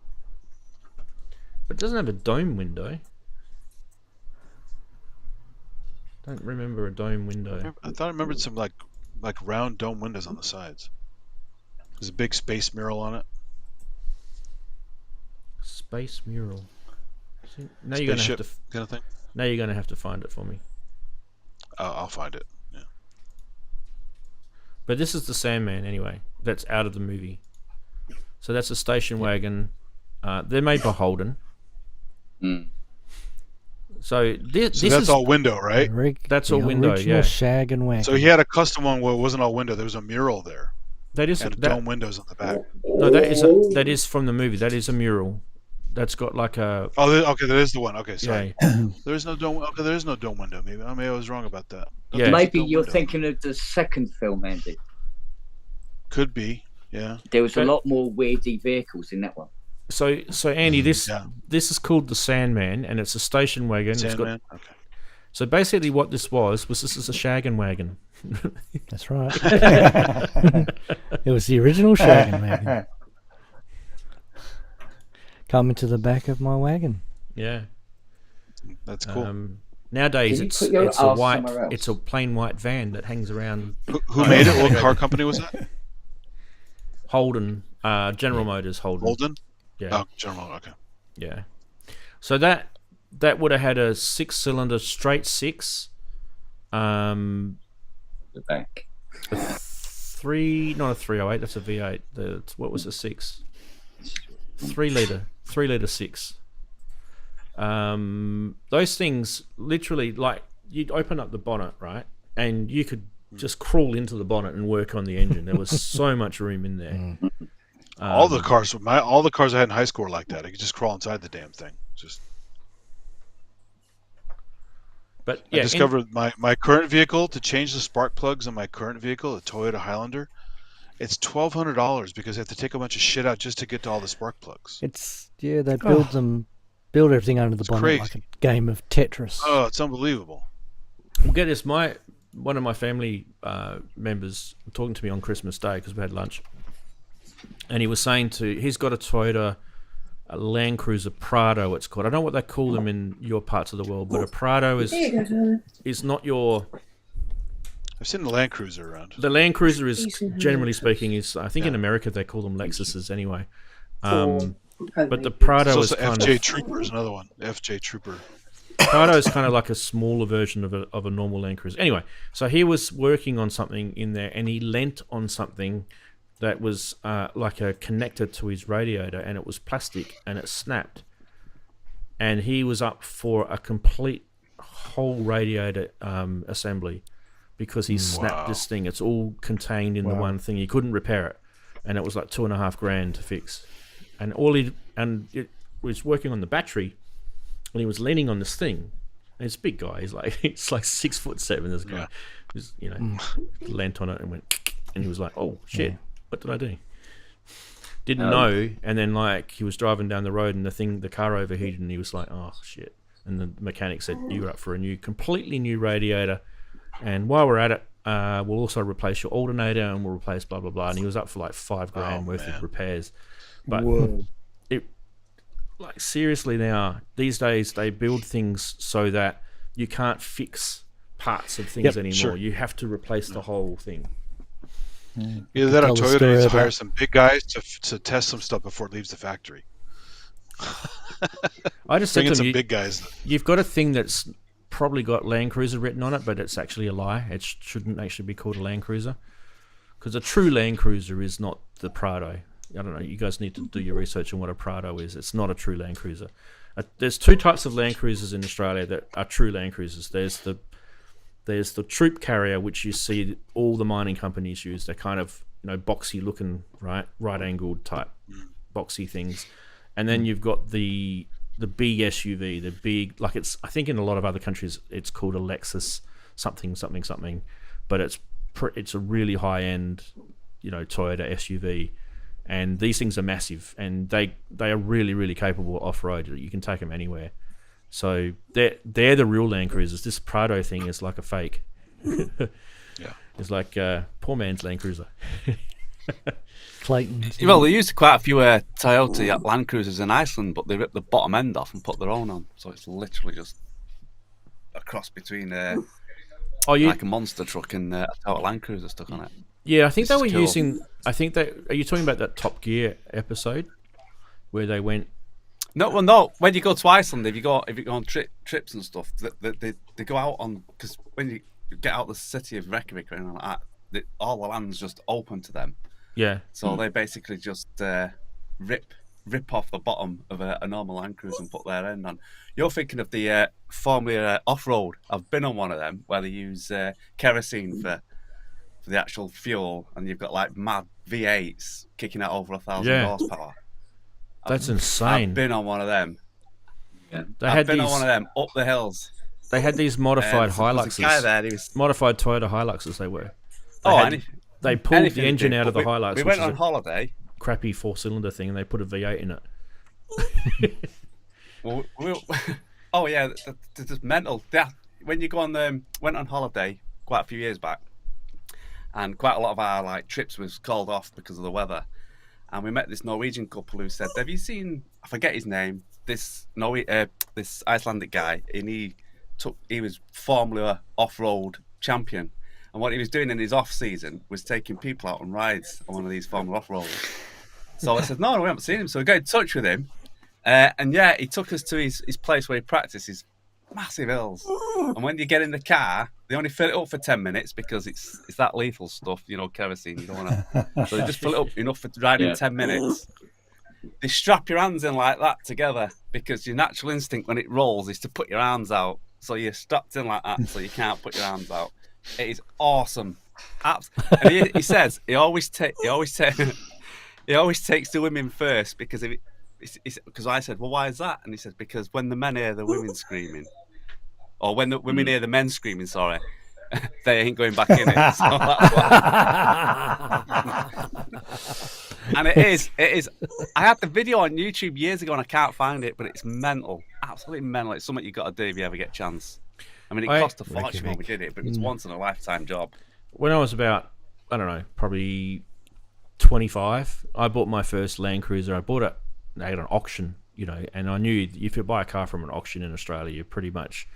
But it doesn't have a dome window. Don't remember a dome window. I thought I remembered some like round dome windows on the sides. There's a big space mural on it. Space mural. See, now you're gonna have to. Kind of thing. Now you're gonna have to find it for me. I'll find it. Yeah. But this is the Sandman anyway. That's out of the movie. So that's a station wagon. They're made by Holden. So this that's is all window, right? That's all window, original yeah. shag and wagon. So he had a custom one where it wasn't all window. There was a mural there. that is And dome windows on the back. no, that is from the movie. That is a mural. That's got like a Okay, that is the one. Okay, sorry. yeah. There is no dome. Okay, there is no dome window. Maybe I was wrong about that. Yeah. There's a Maybe dome you're window. thinking of the second film, Andy. Could be. Yeah. There was a Okay. lot more weirdy vehicles in that one. So Andy, this Yeah. this is called the Sandman, and it's a station wagon. It's got, Sandman. Okay. so basically, what this was this is a shaggin' wagon. That's right. It was the original shag and wagon. Come into the back of my wagon. Yeah. That's cool. Nowadays, Can you it's put your a arse white, somewhere else? it's a plain white van that hangs around. Who made it? What car company was that? Holden, General Motors Holden. Holden. Yeah. Oh, General. Okay. Yeah. So that would have had a 6-cylinder straight 6, the back. Not a 308. That's a V8. What was the 6? 3 liter 6. Those things literally, like, you'd open up the bonnet, right, and you could just crawl into the bonnet and work on the engine. There was so much room in there. All the cars I had in high school were like that. I could just crawl inside the damn thing. But yeah, I discovered my current vehicle, to change the spark plugs on my current vehicle, the Toyota Highlander, it's $1,200 because they have to take a bunch of shit out just to get to all the spark plugs. They build everything under the bonnet crazy. like a game of Tetris. Oh, it's unbelievable. Well, get this, one of my family members were talking to me on Christmas Day because we had lunch, and he was saying he's got a Toyota, a Land Cruiser Prado, it's called. I don't know what they call them in your parts of the world, but a Prado is not your... I've seen the Land Cruiser around. The Land Cruiser is, generally speaking, I think in America they call them Lexuses anyway. But the Prado is kind FJ of... Trooper is another one. FJ Trooper. Prado is kind of like a smaller version of a normal Land Cruiser. Anyway, so he was working on something in there, and he leant on something that was like a connector to his radiator, and it was plastic, and it snapped. And he was up for a complete whole radiator assembly because he snapped this thing. It's all contained in the one thing. He couldn't repair it, and it was like $2,500 to fix. And it was working on the battery, and he was leaning on this thing. And it's a big guy. He's like 6'7". This guy, just, leant on it and went, and he was like, "Oh shit, what did I do?" Didn't know. And then he was driving down the road, and the car overheated, and he was like, "Oh shit!" And the mechanic said, "You're up for a completely new radiator, and while we're at it, we'll also replace your alternator, and we'll replace blah blah blah." And he was up for like $5,000 worth of repairs. But seriously now, these days they build things so that you can't fix parts of things anymore. Sure. You have to replace the whole thing. Either that or Toyota needs to hire some big guys to test some stuff before it leaves the factory. I just said to some big guys. You've got a thing that's probably got Land Cruiser written on it, but it's actually a lie. It shouldn't actually be called a Land Cruiser, because a true Land Cruiser is not the Prado. I don't know. You guys need to do your research on what a Prado is. It's not a true Land Cruiser. There's two types of Land Cruisers in Australia that are true Land Cruisers. There's the troop carrier, which you see all the mining companies use. They're kind of boxy looking, right angled type boxy things. And then you've got the big SUV, the big, I think in a lot of other countries it's called a Lexus something, but it's a really high end, Toyota SUV. And these things are massive, and they are really, really capable off-road. You can take them anywhere. So they're the real Land Cruisers. This Prado thing is like a fake. It's like poor man's Land Cruiser. Clayton. Well, they used quite a few Toyota Land Cruisers in Iceland, but they ripped the bottom end off and put their own on. So it's literally just a cross between like a monster truck and a Toyota Land Cruiser stuck on it. Yeah, I think they were using. Are you talking about that Top Gear episode where they went? No, well, no. When you go to Iceland, if you go on trips and stuff, they go out on, because when you get out the city of Reykjavik and all that, all the land's just open to them. Yeah. So they basically just rip off the bottom of a normal Land Cruiser and put their end on. You're thinking of the Formula off-road. I've been on one of them where they use kerosene for the actual fuel, and you've got like mad V8s kicking out over 1,000 horsepower. That's insane. I've been on one of them. Yeah. I've been on one of them up the hills. They had these modified Hiluxes. Modified Toyota Hiluxes they were. They pulled the engine out of the Hilux. We went on holiday. Crappy 4-cylinder thing, and they put a V8 in it. Oh yeah, it's mental. Yeah, when you go on went on holiday quite a few years back, and quite a lot of our trips was called off because of the weather. And we met this Norwegian couple who said, "Have you seen? I forget his name. This Icelandic guy, and he was Formula off-road champion. And what he was doing in his off season was taking people out on rides on one of these Formula off-roaders." So I said, "No, we haven't seen him." So we got in touch with him, and he took us to his place where he practices massive hills. And when you get in the car, They only fill it up for 10 minutes because it's that lethal stuff, you know, kerosene. You don't want to. So they just fill it up enough for riding 10 minutes. They strap your hands in like that together because your natural instinct when it rolls is to put your arms out. So you're strapped in like that, so you can't put your arms out. It is awesome. And he says he always takes the women first because because I said, well, why is that? And he said because when the men hear the women screaming. Or when the women hear the men screaming, sorry, they ain't going back in it. So that's why. And it is. I had the video on YouTube years ago and I can't find it, but it's mental. Absolutely mental. It's something you've got to do if you ever get a chance. I mean, it cost a fortune when we did it, but it's once in a lifetime job. When I was about, I don't know, probably 25, I bought my first Land Cruiser. I bought it at an auction, you know, and I knew if you buy a car from an auction in Australia, you're pretty much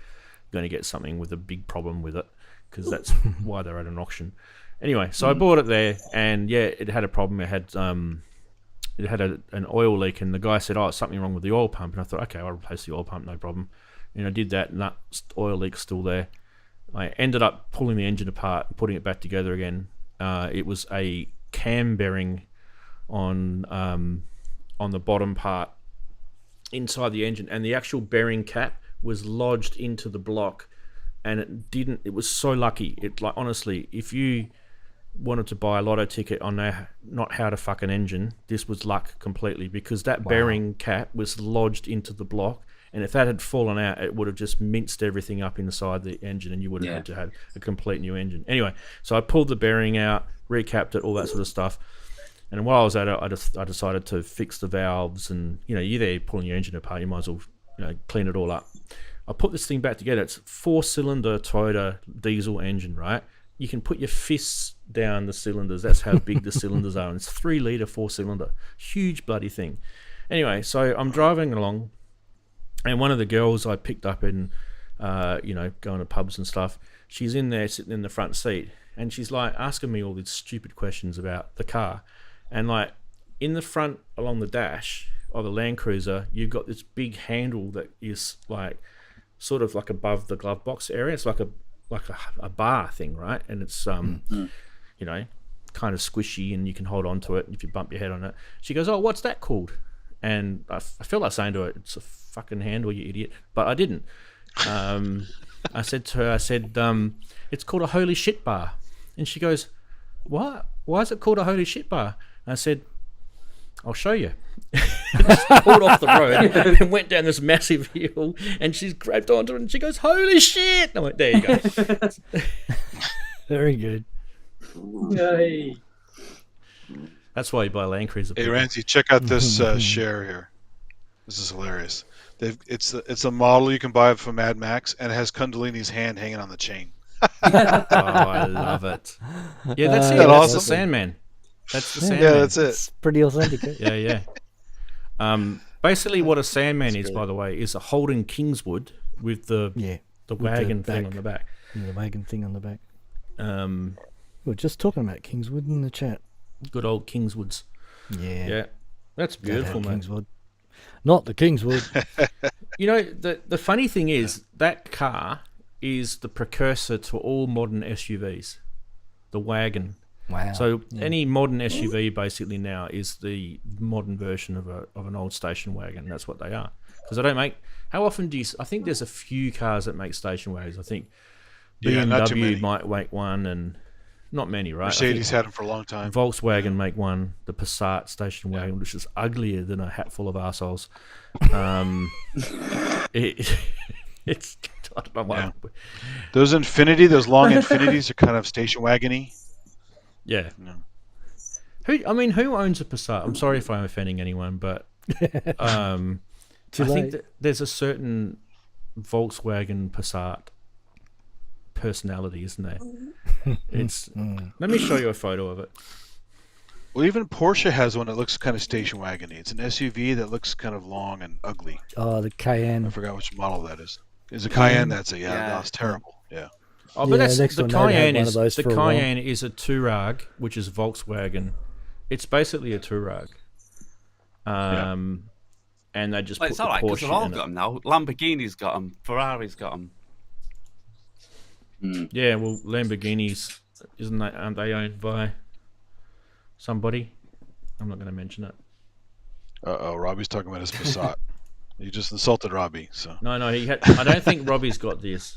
going to get something with a big problem with it because that's why they're at an auction. Anyway, so I bought it there, and yeah, it had a problem. It had an oil leak, and the guy said, "Oh, it's something wrong with the oil pump." And I thought, okay, I'll replace the oil pump, no problem. And I did that, and that oil leak's still there. I ended up pulling the engine apart, and putting it back together again. It was a cam bearing on the bottom part inside the engine, and the actual bearing cap was lodged into the block, and it was so lucky. It, like, honestly, if you wanted to buy a lotto ticket on not how to fuck an engine, this was luck completely, because that bearing cap was lodged into the block, and if that had fallen out, it would have just minced everything up inside the engine, and you would have had to have a complete new engine. Anyway, so I pulled the bearing out, recapped it, all that sort of stuff. And while I was at it, I decided to fix the valves, and you know, you're there pulling your engine apart, you might as well, you know, clean it all up. I put this thing back together. It's a 4-cylinder Toyota diesel engine, right? You can put your fists down the cylinders. That's how big the cylinders are. And it's 3-litre 4-cylinder, huge bloody thing. Anyway, so I'm driving along, and one of the girls I picked up in, you know, going to pubs and stuff, she's in there sitting in the front seat, and she's like asking me all these stupid questions about the car. And like in the front along the dash of the Land Cruiser, you've got this big handle that is like sort of like above the glove box area. It's like a bar thing, right? And it's you know, kind of squishy, and you can hold on to it if you bump your head on it. She goes, "Oh, what's that called?" And I feel like saying to her, "It's a fucking handle, you idiot," but I didn't. I said to her, "It's called a holy shit bar." And she goes, "What? Why is it called a holy shit bar?" And I said, "I'll show you." Just pulled off the road and went down this massive hill, and she's grabbed onto it, and she goes, "Holy shit!" And I went, "There you go." Very good. Yay. That's why you buy Land Cruiser. Hey, Ranzee, check out this share here. This is hilarious. It's a model you can buy from Mad Max, and it has Kundalini's hand hanging on the chain. Oh, I love it. Yeah, that's it. That's awesome? The Sandman. That's the Sandman. Yeah, that's it. It's pretty authentic. Yeah. Basically, what a Sandman is, by the way, is a Holden Kingswood with the wagon thing on the back. Yeah, the wagon thing on the back. We were just talking about Kingswood in the chat. Good old Kingswoods. Yeah. That's beautiful, mate. Kingswood. Not the Kingswood. You know, the funny thing is, that car is the precursor to all modern SUVs. The wagon. Wow. So any modern SUV basically now is the modern version of an old station wagon. That's what they are. Because they don't make... How often do you... I think there's a few cars that make station wagons. I think BMW might make one, and not many, right? Mercedes had them for a long time. Volkswagen make one, the Passat station wagon, which is uglier than a hatful of arseholes. It's... I don't know why. Those long Infinities are kind of station wagony. Yeah. No. Who owns a Passat? I'm sorry if I'm offending anyone, but I think that there's a certain Volkswagen Passat personality, isn't there? It's. Let me show you a photo of it. Well, even Porsche has one that looks kind of station wagony. It's an SUV that looks kind of long and ugly. Oh, the Cayenne. I forgot which model that is. Is a Cayenne? That's a that's terrible. Yeah. Oh, but that's the Cayenne is the Cayenne is a Touareg, which is Volkswagen. It's basically a Touareg. And they just put it's the all right because Porsche they've all in got it. them now. Lamborghini's got them. Ferrari's got them. Yeah, well, Lamborghinis, aren't they owned by somebody? I'm not going to mention it. Robbie's talking about his Passat. You just insulted Robbie, so. No, I don't think Robbie's got this.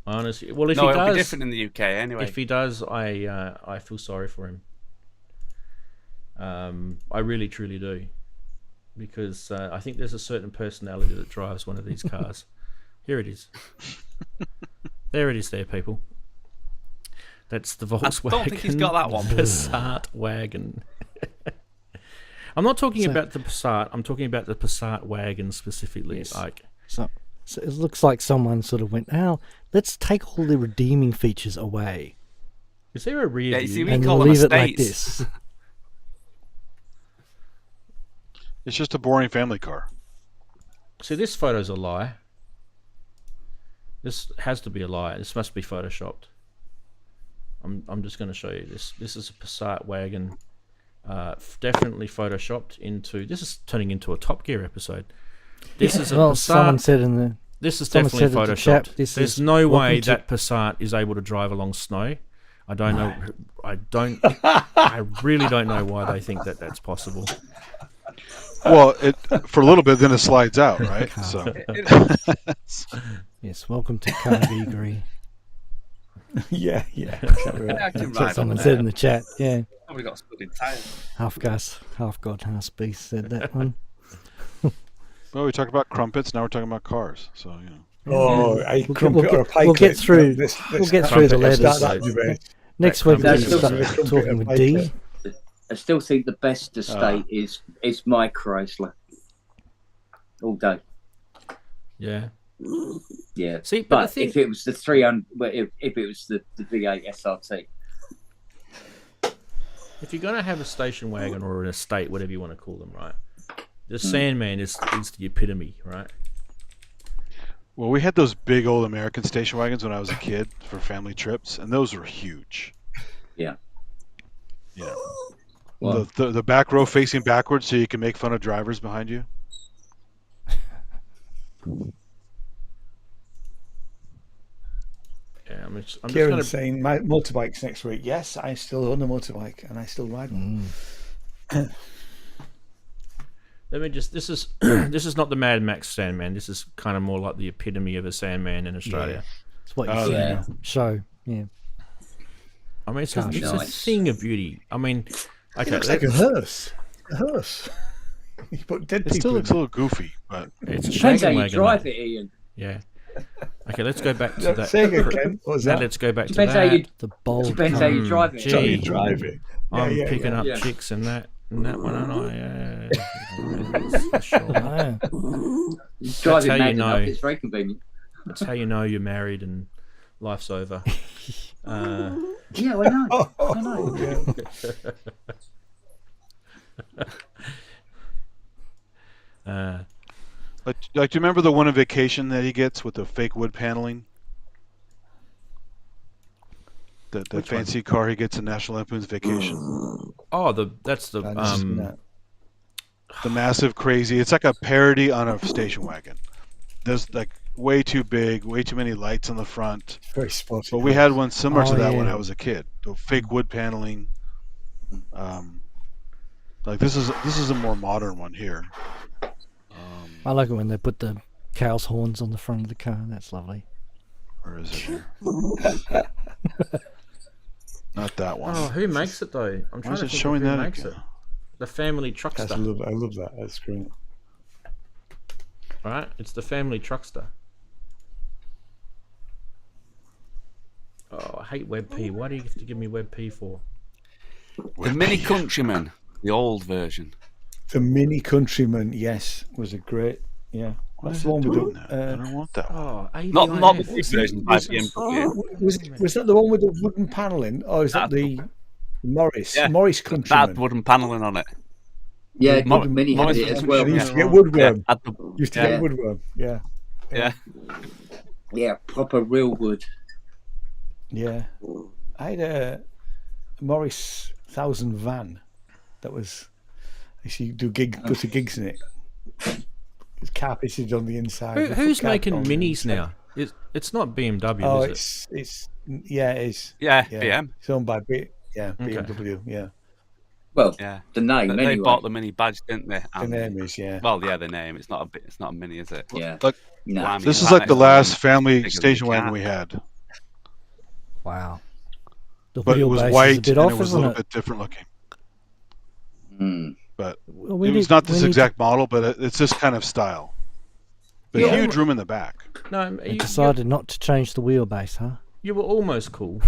Honestly, well, if he does, it'll be different in the UK anyway. If he does, I feel sorry for him. I really, truly do, because I think there's a certain personality that drives one of these cars. Here it is. There it is, there, people. That's the Volkswagen. I don't think he's got that one. Passat wagon. I'm not talking about the Passat. I'm talking about the Passat wagon specifically. Yes. Like, so it looks like someone sort of went, let's take all the redeeming features away. is there a rear you view? see, we And call we'll them leave it like estates. this. It's just a boring family car. See, this photo's a lie. This has to be a lie. This must be photoshopped. I'm just going to show you this. This is a Passat wagon. Definitely photoshopped into. This is turning into a Top Gear episode. This is a Passat. Someone said in the. This is someone definitely said in the chat, photoshopped. this There's is no way welcome to- that Passat is able to drive along snow. I don't know. I really don't know why they think that that's possible. Well, for a little bit, then it slides out, right? So. Yes, welcome to Car Geekery. Yeah, exactly. I can That's what ride someone on said there. in the chat. Yeah, Probably got studded tyres. half gas, half god, half beast said that one. Well, we talk about crumpets. Now we're talking about cars. So Oh, a crumpet or a pike. We'll get through. Let's We'll get through the Crumpet letters. start that debate. Next week we'll That's start still- talking with D. I still think the best estate is my Chrysler. All day. Yeah. Yeah. See, but I But think if it was the 300, well, if it was the V8 SRT, if you're going to have a station wagon or an estate, whatever you want to call them, right? The Sandman is the epitome, right? well, we had those big old American station wagons when I was a kid for family trips, and those were huge. yeah. Yeah. Well, The back row facing backwards so you can make fun of drivers behind you. Yeah, I'm just Kieran's going to. saying my motorbike's next week. Yes, I still own a motorbike and I still ride one. Let me just. This is this is not the Mad Max Sandman. This is kind of more like the epitome of a Sandman in Australia. That's what you Oh, see in yeah. the show. Yeah. I mean, it's Gosh. a Nice. thing of beauty. I mean, It okay, looks like a hearse. A hearse. You put dead It still people looks a little goofy, but it's a depends how shaggin' you wagon. drive mate. it, Ian. Yeah. Okay, let's go back to in. that. Say again, Ken. What was Now that? let's go back Depends to how that. you The bold. depends how you drive it. Gee. How you drive it. I'm picking up Yeah. chicks in that one, aren't I? Yeah. For sure. Ah, Driving how you mad know. enough, it's very convenient. That's how you know you're married and life's over. Yeah, I know. I know. like, do you remember the one on Vacation that he gets with the fake wood paneling? The fancy car he gets in National Lampoon's Vacation. Oh, that's the The massive, crazy. It's like a parody on a station wagon. There's like way too big, way too many lights on the front. Very sporty. But we had one similar to that when yeah. I was a kid. The fake wood paneling. Like this is a more modern one here. I like it when they put the cow's horns on the front of the car. That's lovely. Where is it here? Not that one. Oh, who makes it though? I'm trying is to it think showing of who that makes again? it. The Family I Truckster. love that. That's great. All right, it's the Family Truckster. Oh, I hate WebP. Why do you have to give me WebP for? The Mini Countryman, the old version. The Mini Countryman, yes, was a great. Yeah, Why that's is the it one with doing the. that? I don't want that one. Oh, Not the AVIF. big version by BMW. Was that the one with the wooden panelling, or is that the Morris? Yeah. Morris That Countryman. had wooden panelling on it. Yeah, Mo- Golden Mini had Morris it as was well. You Yeah. used to get woodworm. Had the- Used to yeah. get woodworm. Yeah, Yeah. Yeah, proper real wood. yeah. I had a Morris 1000 van. That was. I used to go to gigs in it. It's carpeted on the inside. Who's Carpet making on the minis inside. now? It's not BMW, Oh, is it? it's yeah, it is. Yeah, BM. It's owned by BMW. Yeah. Well, Yeah, the name they anyway. bought the mini badge, didn't they? The name is Well, yeah, the name. It's not a mini, is it? Yeah. Look, No. Blimey, this is that like next the to last one family bigger than station the wagon cat. we had, Wow. The but it was wheelbase is white a bit and off, it was a isn't little it? bit different looking. But Well, it was not this exact model, but it's this kind of style. But Yeah. huge room in the back. No, They decided not to change the wheelbase, huh? you were almost cool.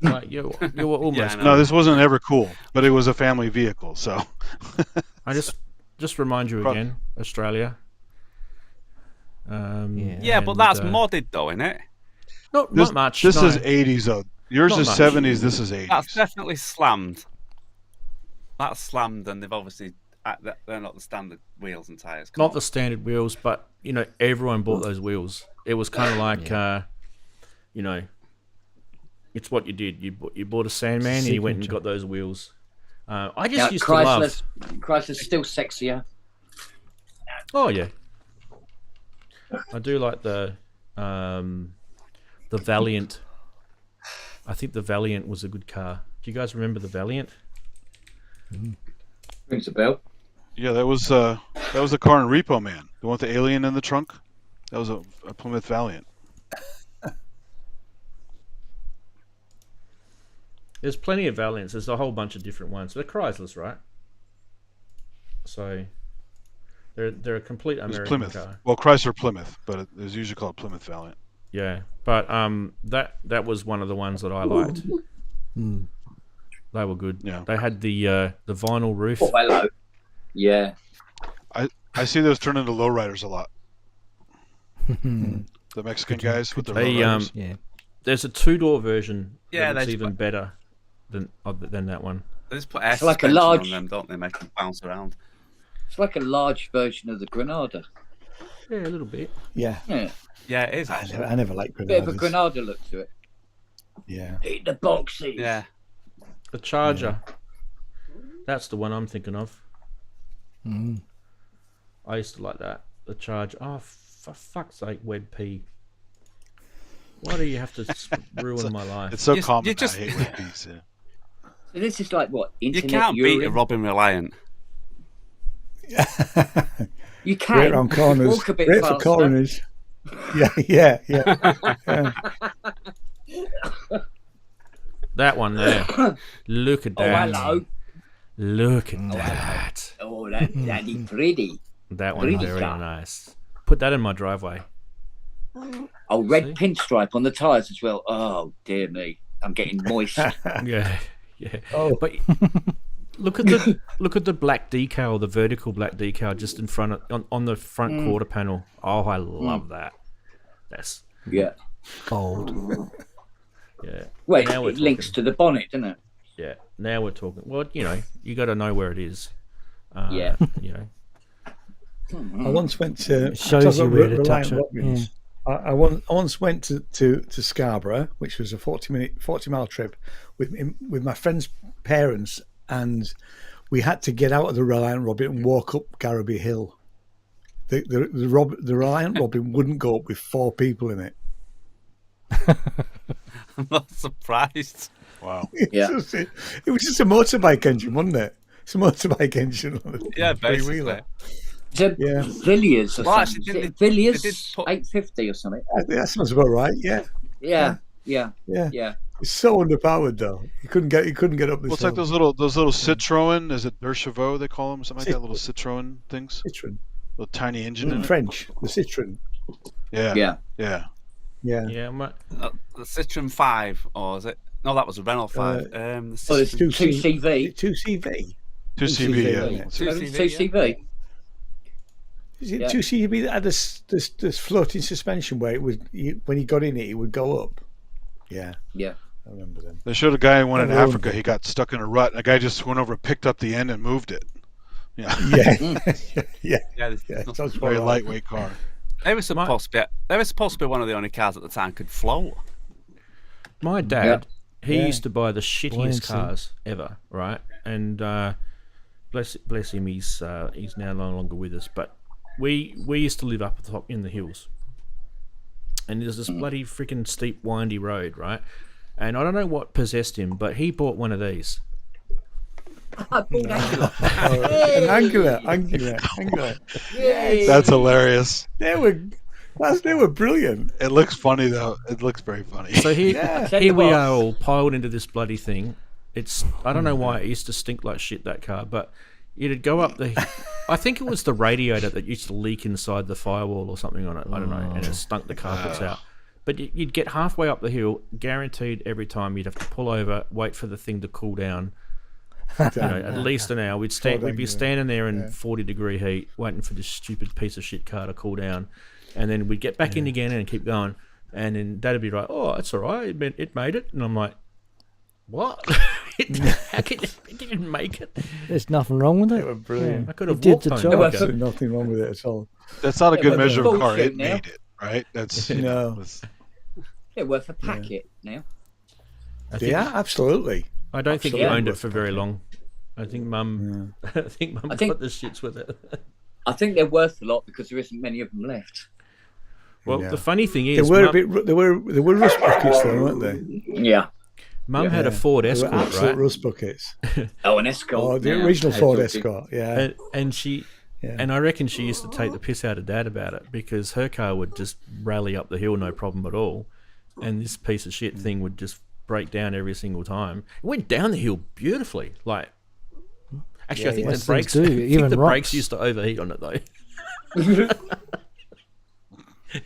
Like you were almost. Yeah, I cool. know. No, this wasn't ever cool, but it was a family vehicle. So I just remind you again, Australia. Yeah, but and, that's modded though, isn't it? not much. This no. is 80s though. Yours Not is much. 70s. This is 80s. That's definitely slammed. That's slammed, and they've obviously they're not the standard wheels and tires. Not the standard wheels, but everyone bought those wheels. It was kind of like it's what you did. You bought a Sandman and you went and got those wheels. I just used to love. Chrysler's still sexier. Oh yeah, I do like the Valiant. I think the Valiant was a good car. Do you guys remember the Valiant? Rings a bell. Yeah, that was a car in Repo Man. The one with the alien in the trunk. That was a Plymouth Valiant. There's plenty of Valiants. There's a whole bunch of different ones. They're Chryslers, right? So they're a complete It was American Plymouth. car. Well, Chrysler Plymouth, but it was usually called Plymouth Valiant. Yeah, but that was one of the ones that I liked. They were good. Yeah. They had the vinyl roof. Oh, hello. Yeah. I see those turn into lowriders a lot. The Mexican guys with the lowriders. Yeah. There's a 2-door version Yeah, that's they even better than that one. They just put air It's like a suspension large- on them, don't they? Make them bounce around. It's like a large version of the Granada. Yeah, a little bit. Yeah. Yeah. Yeah, it is. I Actually. never liked Bit of a Granadas. Granada look to it. Yeah. Eat the boxes. Yeah. The Charger. That's the one I'm thinking of. I used to like that. The Charger. Oh, for fuck's sake, WebP. Why do you have to ruin my life? It's so You common. just- I hate with these. Yeah. So this is like what? You Internet can't beat a urine? Robin Reliant. You can. Great round corners. Walk a bit Great for faster. corners. Yeah. That one there. Look at Oh, that. hello. Look at that. Oh, that's pretty. That one's Really very sharp. nice. Put that in my driveway. Oh, red See? pinstripe on the tyres as well. Oh, dear me. I'm getting moist. Yeah. Oh. But look at the black decal, the vertical black decal just in front of, on the front quarter panel. Oh, I love that. That's Yeah. Bold. yeah. Well, Now we're it links talking. to the bonnet, doesn't it? Yeah. Now we're talking. Well, you got to know where it is. Yeah. I once went to. It shows you where to Reliant touch it. Robins. I once went to Scarborough, which was a 40-mile trip with my friend's parents, and we had to get out of the Reliant Robin and walk up Garraby Hill. The Reliant Robin wouldn't go up with 4 people in it. I'm not surprised. Wow. Yeah. It was just a motorbike engine, wasn't it? It's a motorbike engine. On a Yeah, basically. three-wheeler. The Yeah. Villiers or Well, something. actually, Is didn't it they- Villiers they did put- 850 or something. I think that sounds about right. Yeah. Yeah. It's so underpowered though. You couldn't get up this. Well, it's like those little Citroen. Is it Derchevaux they call them? Something like that. Little Citroen things. Citroen. Little tiny engine in In it. French, the Citroen. Yeah. Yeah. Yeah. Yeah. Yeah. The Citroen 5, or is it? No, that was a Renault 5. The Well, it's Citroen 2CV. 2CV. 2CV. Yeah. isn't it? 2CV. Is it Yeah. 2CV that had this floating suspension where it would when he got in it would go up? Yeah, Yeah. I remember them. They showed a guy who went in I ruined Africa. it. He got stuck in a rut. A guy just went over, picked up the end, and moved it. Yeah. Yeah, Mm. yeah. Yeah, Sounds Very about right. lightweight car. they were supposed to be one of the only cars at the time could float. My dad, he Yeah. used to buy the shittiest Buoyancy. cars ever, right? And bless him, he's now no longer with us. But we used to live up at the top in the hills, and there's this bloody freaking steep, windy road, right? And I don't know what possessed him, but he bought one of these. I bought Angular. An angular. Yay. That's hilarious. They were brilliant. It looks funny though. It looks very funny. So here Tell you we what. are all piled into this bloody thing. I don't know why it used to stink like shit, that car, but it'd go up the... I think it was the radiator that used to leak inside the firewall or something on it. I don't know, and it stunk the carpets out. But you'd get halfway up the hill, guaranteed every time you'd have to pull over, wait for the thing to cool down. At least an hour. We'd be standing there in 40-degree heat, waiting for this stupid piece of shit car to cool down, and then we'd get back in again and keep going. And then Dad'd be like, "Oh, it's all right. It made it." And I'm like, "What? It didn't make it." There's nothing wrong with it. They were brilliant. I could have It did walked the home. job. Okay. There's nothing wrong with it at all. That's not a good but measure of a car. bullshit It now. made it, right? That's No. They're worth a packet now. Yeah, absolutely. I don't think he Absolutely. owned it for very long. I think Mum. I think Mum I think- got the shits with it. I think they're worth a lot because there isn't many of them left. Well, Yeah. the funny thing They is, were Mum, they were rust buckets though, weren't they? Yeah. Mum had a Ford They were Escort, absolute right? rust buckets. Oh, an Escort. Oh, the now. original Ford That's all Escort. Yeah. And she, Yeah. and I reckon she used to take the piss out of Dad about it because her car would just rally up the hill, no problem at all, and this piece of shit thing would just break down every single time. It went down the hill beautifully, like. Actually, I think Most the brakes. things do, I think even the brakes rocks. used to overheat on it though.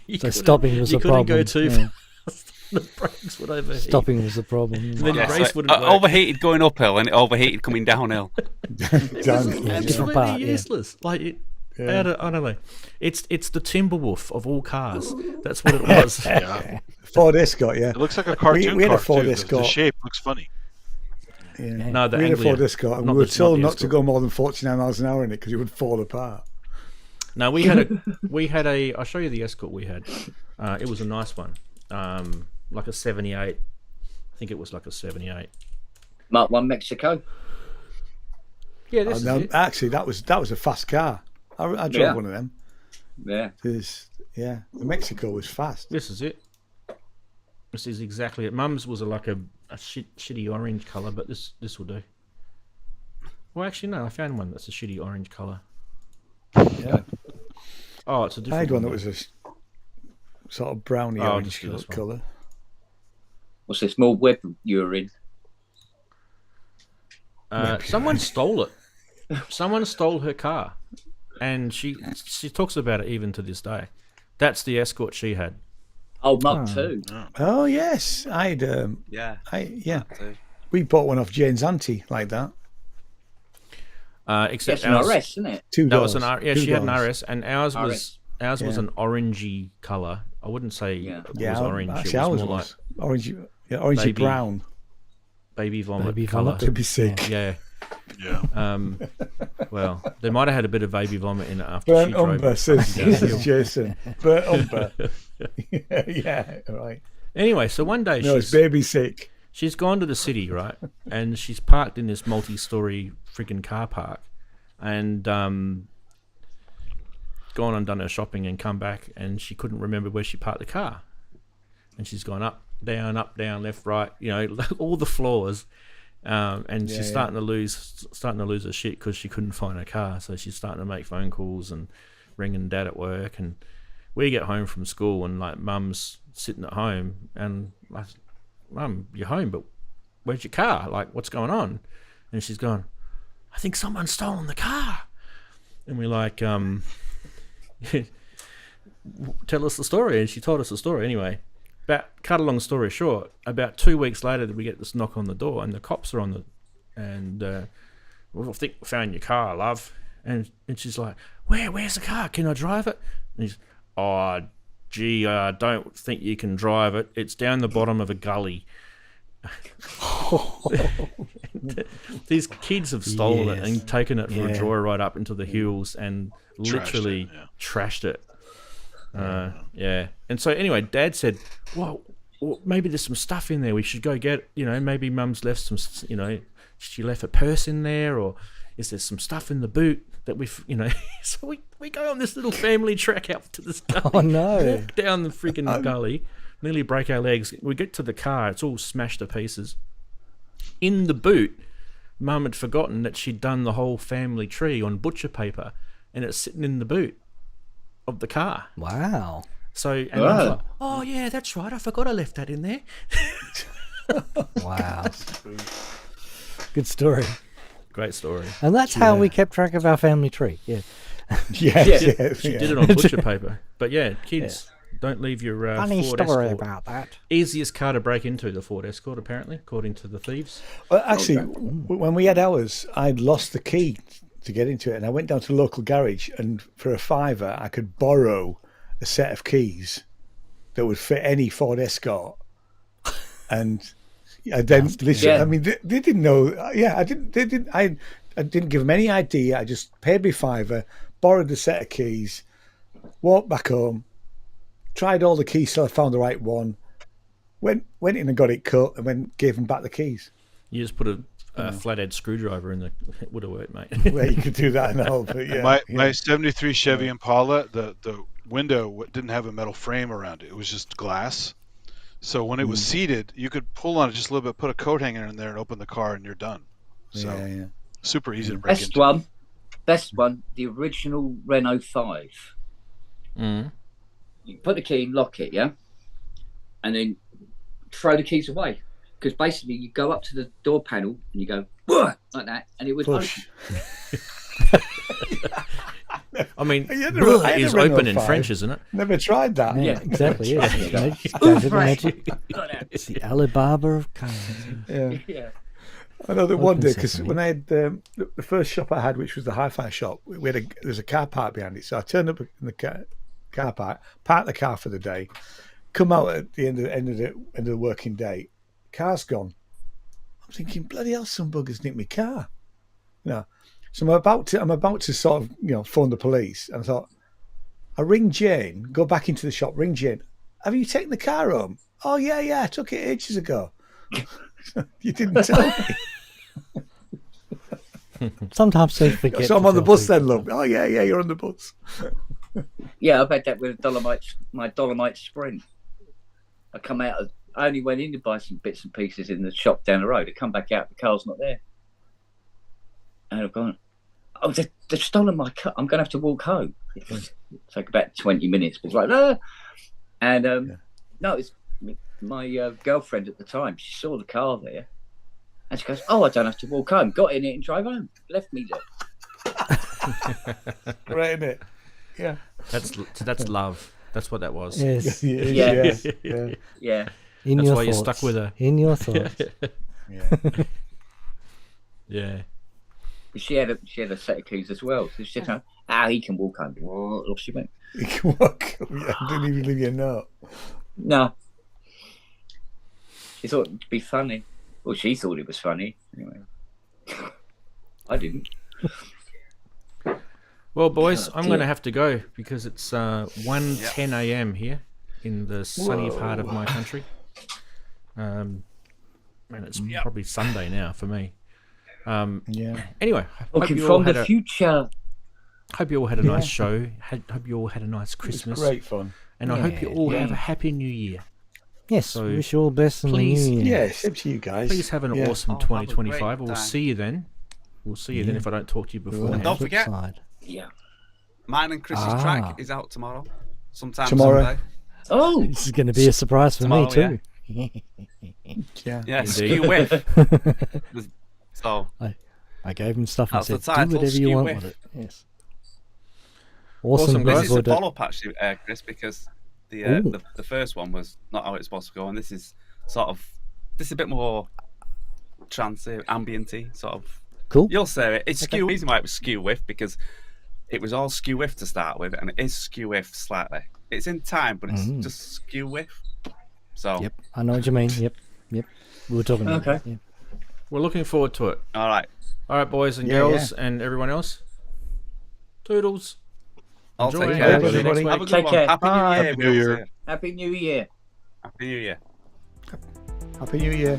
You So couldn't- stopping was you a couldn't problem. go too yeah. fast. The brakes would overheat. Stopping was the problem. And then Yeah, the race so wouldn't work. overheated going uphill and it overheated coming downhill. Done. different Absolutely part, yeah. useless. Like it. Yeah. I don't know. It's the Timberwolf of all cars. That's what it was. Yeah. Ford Escort. Yeah. It looks like a cartoon we had a car Ford too. The Escort. shape looks funny. Yeah. No, the We had a Anglia, Ford Escort, and not we were the- told not not the to go more than 49 miles an hour in it because it would fall apart. No, we had a. I'll show you the Escort we had. It was a nice one, like a 78. I think it was like a 78. Mark 1 Mexico. Yeah, this is No, it. actually, that was a fast car. I drove Yeah. one of them. Yeah. The Mexico was fast. This is it. This is exactly it. Mum's was like a shitty orange color, but this will do. Well, actually, no. I found one that's a shitty orange color. Yeah. Oh, it's a I different had one that though. was a sort of browny Oh, orange just do this one. colour. What's this small web you're in? Someone stole it. Someone stole her car, and she talks about it even to this day. That's the Escort she had. Oh, Mark 2. Oh yes, I'd Yeah. too. we bought one off Jane's auntie like that. Except That's an ours, RS, isn't it? Two that doors. was an R. Yeah, Two she had an doors. RS, and ours was Yeah. an orangey color. I wouldn't say Yeah. it Yeah, was orange. actually, It was ours more was orangey, orangey Baby brown. like baby vomit Baby color. vomit. To be sick. Yeah. Yeah. Well, they might have had a bit of baby vomit in it after Burnt she drove. umber, says Jason. Burnt umber. yeah, right. Anyway, so one day No, it's baby sick. she's gone to the city, right? And she's parked in this multi-story freaking car park, and gone and done her shopping and come back, and she couldn't remember where she parked the car. And she's gone up, down, left, right. You know, all the floors. And she's starting to lose her shit because she couldn't find her car. So she's starting to make phone calls and ringing Dad at work. And we get home from school, and like Mum's sitting at home, and like, Mum, you're home, but where's your car? Like, what's going on? And she's gone, I think someone's stolen the car. And we're like, tell us the story. And she told us the story anyway. Cut a long story short, about 2 weeks later, we get this knock on the door, and the cops are on and well, I think we found your car, love. And she's like, where's the car? Can I drive it? And he's, oh, gee, I don't think you can drive it. It's down the bottom of a gully. These kids have stolen it and taken it for a joyride up into the hills and literally trashed it. Yeah. And so anyway, Dad said, well, maybe there's some stuff in there. We should go get, maybe Mum's left some, she left a purse in there, or, is there some stuff in the boot that we've, so we go on this little family trek out to this gully. Oh, no. Walk down the freaking gully, nearly break our legs. We get to the car, it's all smashed to pieces. In the boot, Mum had forgotten that she'd done the whole family tree on butcher paper, and it's sitting in the boot of the car. Wow. So, and I was like, oh yeah, that's right, I forgot I left that in there. Wow. Good story. Great story. And that's how we kept track of our family tree. Yeah. She did it on butcher paper. But yeah, kids, don't leave your Funny Ford story Escort. about that. Easiest car to break into, the Ford Escort, apparently, according to the thieves. Well, actually, when we had ours, I'd lost the key to get into it, and I went down to the local garage, and for a £5, I could borrow a set of keys that would fit any Ford Escort. And then listen, I mean, they didn't know. Yeah, I didn't give them any idea. I just paid me £5, borrowed the set of keys, walked back home, tried all the keys till I found the right one, went in and got it cut, and then gave them back the keys. You just put a flathead screwdriver in it would have worked, mate. Well, you could do that and all, but yeah. My 73 Chevy Impala, the window didn't have a metal frame around it. It was just glass. So when it was seated, you could pull on it just a little bit, put a coat hanger in there, and open the car, and you're done. So super easy to break into. Best one, the original Renault 5. Mm. You put the key in, lock it, yeah? And then throw the keys away. Because basically you go up to the door panel and you go, like that, and it would open. I mean, is open in French, isn't it? Never tried that. Yeah, exactly. Yeah. It's the Alibaba of cars. Yeah. I know that one day, because when I had the first shop I had, which was the hi-fi shop, there's a car park behind it. So I turned up in the car park, parked the car for the day, come out at the end of the working day, car's gone. I'm thinking, bloody hell, some buggers nicked my car. So I'm about to sort of, phone the police. And I thought, I ring Jane, go back into the shop, ring Jane. Have you taken the car home? Oh, yeah, I took it ages ago. You didn't tell me. Sometimes they forget. So I'm on the bus then, love. Oh, yeah, you're on the bus. Yeah, I've had that with my Dolomite Sprint. I only went in to buy some bits and pieces in the shop down the road. I come back out, the car's not there. And I've gone, they've stolen my car. I'm going to have to walk home. It'll take about 20 minutes. But it's like, no. And no, it's my girlfriend at the time. She saw the car there. And she goes, I don't have to walk home. Got in it and drove home. Left me there. Right in it. Yeah. That's love. That's what that was. Yes. Yeah. That's why you're stuck with her. In your thoughts. Yeah. She had a set of keys as well. So she said, he can walk home. Off she went. He can walk home. I didn't even leave you a note. No. She thought it'd be funny. Well, she thought it was funny. Anyway. I didn't. Well, boys, I'm going to have to go because it's 1:10 a.m. here in the sunny part of my country. And it's probably Sunday now for me. Anyway, looking from the future. Hope you all had a nice show. Hope you all had a nice Christmas. It was great fun. And I hope you all have a happy New Year. Yes, so wish you all the best in the New Year. Yeah, same to you guys. Please have an awesome 2025. We'll see you then. We'll see you then if I don't talk to you before. And don't forget, mine and Chris's track is out tomorrow. Sometime Sunday. Oh, this is going to be a surprise for me too. Yeah, Skew Whiff. So I gave him stuff and that's said, do whatever you want with it. Yes. Awesome. This is a follow-up actually, Chris, because the first one was not how it's supposed to go, and this is a bit more trancey, ambienty, sort of. Cool. You'll say it. It's Skew. The reason why it was Skew Whiff because it was all Skew Whiff to start with, and it is Skew Whiff slightly. It's in time, but it's just Skew Whiff. So. Yep, I know what you mean. Yep. We were talking about that. Yeah. We're looking forward to it. All right, boys and girls and everyone else. Toodles. I'll Enjoy. take care, everybody. Have a good Take one. care. Happy New Year. Happy New Year. Happy New Year. Happy New Year.